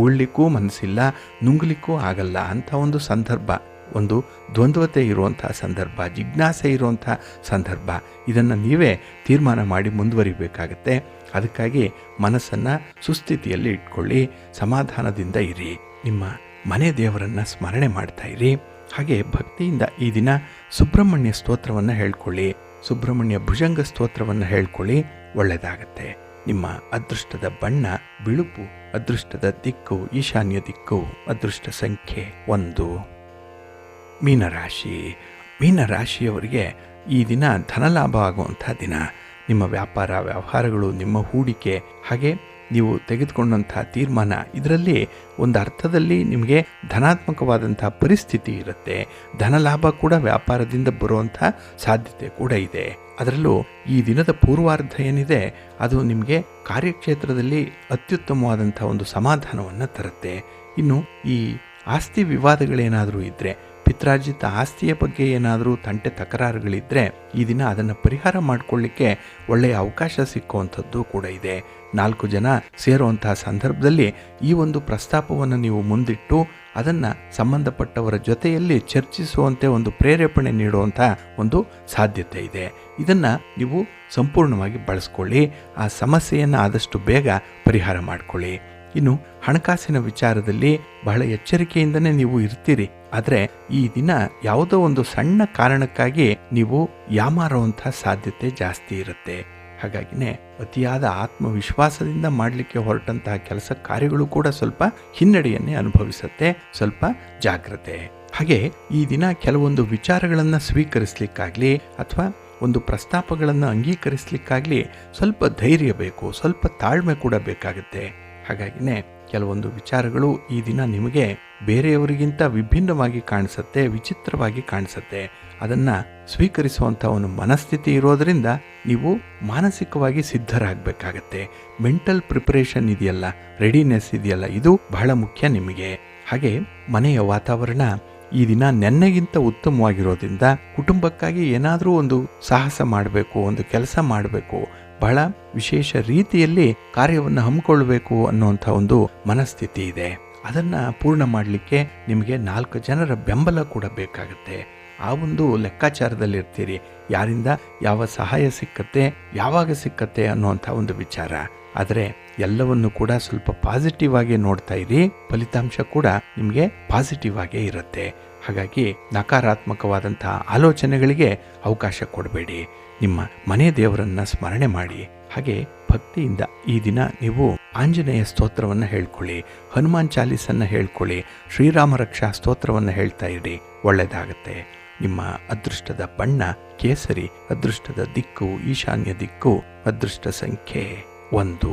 ಉಳ್ಲಿಕ್ಕೂ ಮನಸ್ಸಿಲ್ಲ, ನುಂಗಲಿಕ್ಕೂ ಆಗಲ್ಲ ಅಂಥ ಒಂದು ಸಂದರ್ಭ, ಒಂದು ದ್ವಂದ್ವತೆ ಇರುವಂಥ ಸಂದರ್ಭ, ಜಿಜ್ಞಾಸೆ ಇರುವಂಥ ಸಂದರ್ಭ. ಇದನ್ನು ನೀವೇ ತೀರ್ಮಾನ ಮಾಡಿ ಮುಂದುವರಿಬೇಕಾಗತ್ತೆ. ಅದಕ್ಕಾಗಿ ಮನಸ್ಸನ್ನು ಸುಸ್ಥಿತಿಯಲ್ಲಿ ಇಟ್ಕೊಳ್ಳಿ, ಸಮಾಧಾನದಿಂದ ಇರಿ. ನಿಮ್ಮ ಮನೆ ದೇವರನ್ನು ಸ್ಮರಣೆ ಮಾಡ್ತಾ ಇರಿ. ಹಾಗೆ ಭಕ್ತಿಯಿಂದ ಈ ದಿನ ಸುಬ್ರಹ್ಮಣ್ಯ ಸ್ತೋತ್ರವನ್ನು ಹೇಳ್ಕೊಳ್ಳಿ, ಸುಬ್ರಹ್ಮಣ್ಯ ಭುಜಂಗ ಸ್ತೋತ್ರವನ್ನು ಹೇಳ್ಕೊಳ್ಳಿ, ಒಳ್ಳೆಯದಾಗತ್ತೆ. ನಿಮ್ಮ ಅದೃಷ್ಟದ ಬಣ್ಣ ಬಿಳುಪು, ಅದೃಷ್ಟದ ದಿಕ್ಕು ಈಶಾನ್ಯ ದಿಕ್ಕು, ಅದೃಷ್ಟ ಸಂಖ್ಯೆ 1. ಮೀನರಾಶಿಯವರಿಗೆ ಈ ದಿನ ಧನಲಾಭ ಆಗುವಂಥ ದಿನ. ನಿಮ್ಮ ವ್ಯಾಪಾರ ವ್ಯವಹಾರಗಳು, ನಿಮ್ಮ ಹೂಡಿಕೆ, ಹಾಗೆ ನೀವು ತೆಗೆದುಕೊಂಡಂಥ ತೀರ್ಮಾನ, ಇದರಲ್ಲಿ ಒಂದು ಅರ್ಥದಲ್ಲಿ ನಿಮಗೆ ಧನಾತ್ಮಕವಾದಂಥ ಪರಿಸ್ಥಿತಿ ಇರುತ್ತೆ. ಧನಲಾಭ ಕೂಡ ವ್ಯಾಪಾರದಿಂದ ಬರುವಂಥ ಸಾಧ್ಯತೆ ಕೂಡ ಇದೆ. ಅದರಲ್ಲೂ ಈ ದಿನದ ಪೂರ್ವಾರ್ಧ ಏನಿದೆ, ಅದು ನಿಮಗೆ ಕಾರ್ಯಕ್ಷೇತ್ರದಲ್ಲಿ ಅತ್ಯುತ್ತಮವಾದಂಥ ಒಂದು ಸಮಾಧಾನವನ್ನು ತರುತ್ತೆ. ಇನ್ನು ಈ ಆಸ್ತಿ ವಿವಾದಗಳೇನಾದರೂ ಇದ್ದರೆ, ಪಿತ್ರಾರ್ಜಿತ ಆಸ್ತಿಯ ಬಗ್ಗೆ ಏನಾದರೂ ತಂಟೆ ತಕರಾರುಗಳಿದ್ದರೆ ಈ ದಿನ ಅದನ್ನು ಪರಿಹಾರ ಮಾಡಿಕೊಳ್ಳಿಕ್ಕೆ ಒಳ್ಳೆಯ ಅವಕಾಶ ಸಿಕ್ಕುವಂಥದ್ದು ಕೂಡ ಇದೆ. 4 ಜನ ಸೇರುವಂತಹ ಸಂದರ್ಭದಲ್ಲಿ ಈ ಒಂದು ಪ್ರಸ್ತಾಪವನ್ನು ನೀವು ಮುಂದಿಟ್ಟು ಅದನ್ನು ಸಂಬಂಧಪಟ್ಟವರ ಜೊತೆಯಲ್ಲಿ ಚರ್ಚಿಸುವಂತೆ ಒಂದು ಪ್ರೇರೇಪಣೆ ನೀಡುವಂಥ ಒಂದು ಸಾಧ್ಯತೆ ಇದೆ. ಇದನ್ನು ನೀವು ಸಂಪೂರ್ಣವಾಗಿ ಬಳಸ್ಕೊಳ್ಳಿ. ಆ ಸಮಸ್ಯೆಯನ್ನು ಆದಷ್ಟು ಬೇಗ ಪರಿಹಾರ ಮಾಡಿಕೊಳ್ಳಿ. ಇನ್ನು ಹಣಕಾಸಿನ ವಿಚಾರದಲ್ಲಿ ಬಹಳ ಎಚ್ಚರಿಕೆಯಿಂದನೇ ನೀವು ಇರ್ತೀರಿ. ಆದರೆ ಈ ದಿನ ಯಾವುದೋ ಒಂದು ಸಣ್ಣ ಕಾರಣಕ್ಕಾಗಿ ನೀವು ಯಾಮಾರುವಂಥ ಸಾಧ್ಯತೆ ಜಾಸ್ತಿ ಇರುತ್ತೆ. ಹಾಗಾಗಿನೇ ಅತಿಯಾದ ಆತ್ಮವಿಶ್ವಾಸದಿಂದ ಮಾಡಲಿಕ್ಕೆ ಹೊರಟಂತಹ ಕೆಲಸ ಕಾರ್ಯಗಳು ಕೂಡ ಸ್ವಲ್ಪ ಹಿನ್ನಡೆಯನ್ನೇ ಅನುಭವಿಸುತ್ತೆ. ಸ್ವಲ್ಪ ಜಾಗ್ರತೆ. ಹಾಗೆ ಈ ದಿನ ಕೆಲವೊಂದು ವಿಚಾರಗಳನ್ನು ಸ್ವೀಕರಿಸಲಿಕ್ಕಾಗಲಿ ಅಥವಾ ಒಂದು ಪ್ರಸ್ತಾಪಗಳನ್ನು ಅಂಗೀಕರಿಸಲಿಕ್ಕಾಗಲಿ ಸ್ವಲ್ಪ ಧೈರ್ಯ ಬೇಕು, ಸ್ವಲ್ಪ ತಾಳ್ಮೆ ಕೂಡ ಬೇಕಾಗುತ್ತೆ. ಹಾಗಾಗಿನೇ ಕೆಲವೊಂದು ವಿಚಾರಗಳು ಈ ದಿನ ನಿಮಗೆ ಬೇರೆಯವರಿಗಿಂತ ವಿಭಿನ್ನವಾಗಿ ಕಾಣಿಸುತ್ತೆ, ವಿಚಿತ್ರವಾಗಿ ಕಾಣಿಸುತ್ತೆ. ಅದನ್ನು ಸ್ವೀಕರಿಸುವಂಥ ಒಂದು ಮನಸ್ಥಿತಿ ಇರೋದರಿಂದ ನೀವು ಮಾನಸಿಕವಾಗಿ ಸಿದ್ಧರಾಗಬೇಕಾಗತ್ತೆ. ಮೆಂಟಲ್ ಪ್ರಿಪರೇಷನ್ ಇದೆಯಲ್ಲ, ರೆಡಿನೆಸ್ ಇದೆಯಲ್ಲ, ಇದು ಬಹಳ ಮುಖ್ಯ ನಿಮಗೆ. ಹಾಗೆ ಮನೆಯ ವಾತಾವರಣ ಈ ದಿನ ನೆನ್ನೆಗಿಂತ ಉತ್ತಮವಾಗಿರೋದ್ರಿಂದ ಕುಟುಂಬಕ್ಕಾಗಿ ಏನಾದರೂ ಒಂದು ಸಾಹಸ ಮಾಡಬೇಕು, ಒಂದು ಕೆಲಸ ಮಾಡಬೇಕು, ಬಹಳ ವಿಶೇಷ ರೀತಿಯಲ್ಲಿ ಕಾರ್ಯವನ್ನು ಹಮ್ಮಿಕೊಳ್ಬೇಕು ಅನ್ನುವಂಥ ಒಂದು ಮನಸ್ಥಿತಿ ಇದೆ. ಅದನ್ನು ಪೂರ್ಣ ಮಾಡಲಿಕ್ಕೆ ನಿಮಗೆ 4 ಜನರ ಬೆಂಬಲ ಕೂಡ ಬೇಕಾಗುತ್ತೆ. ಆ ಒಂದು ಲೆಕ್ಕಾಚಾರದಲ್ಲಿರ್ತೀರಿ. ಯಾರಿಂದ ಯಾವ ಸಹಾಯ ಸಿಕ್ಕತ್ತೆ, ಯಾವಾಗ ಸಿಕ್ಕತ್ತೆ ಅನ್ನುವಂಥ ಒಂದು ವಿಚಾರ. ಆದರೆ ಎಲ್ಲವನ್ನು ಕೂಡ ಸ್ವಲ್ಪ ಪಾಸಿಟಿವ್ ಆಗಿ ನೋಡ್ತಾ ಇರಿ. ಫಲಿತಾಂಶ ಕೂಡ ನಿಮಗೆ ಪಾಸಿಟಿವ್ ಆಗೇ ಇರುತ್ತೆ. ಹಾಗಾಗಿ ನಕಾರಾತ್ಮಕವಾದಂತಹ ಆಲೋಚನೆಗಳಿಗೆ ಅವಕಾಶ ಕೊಡಬೇಡಿ. ನಿಮ್ಮ ಮನೆ ದೇವರನ್ನ ಸ್ಮರಣೆ ಮಾಡಿ. ಹಾಗೆ ಭಕ್ತಿಯಿಂದ ಈ ದಿನ ನೀವು ಆಂಜನೇಯ ಸ್ತೋತ್ರವನ್ನು ಹೇಳ್ಕೊಳ್ಳಿ, ಹನುಮಾನ್ ಚಾಲೀಸನ್ನ ಹೇಳ್ಕೊಳ್ಳಿ, ಶ್ರೀರಾಮ ರಕ್ಷಾ ಸ್ತೋತ್ರವನ್ನು ಹೇಳ್ತಾ ಇರಿ. ಒಳ್ಳೆಯದಾಗತ್ತೆ. ನಿಮ್ಮ ಅದೃಷ್ಟದ ಬಣ್ಣ ಕೇಸರಿ, ಅದೃಷ್ಟದ ದಿಕ್ಕು ಈಶಾನ್ಯ ದಿಕ್ಕು, ಅದೃಷ್ಟ ಸಂಖ್ಯೆ 1.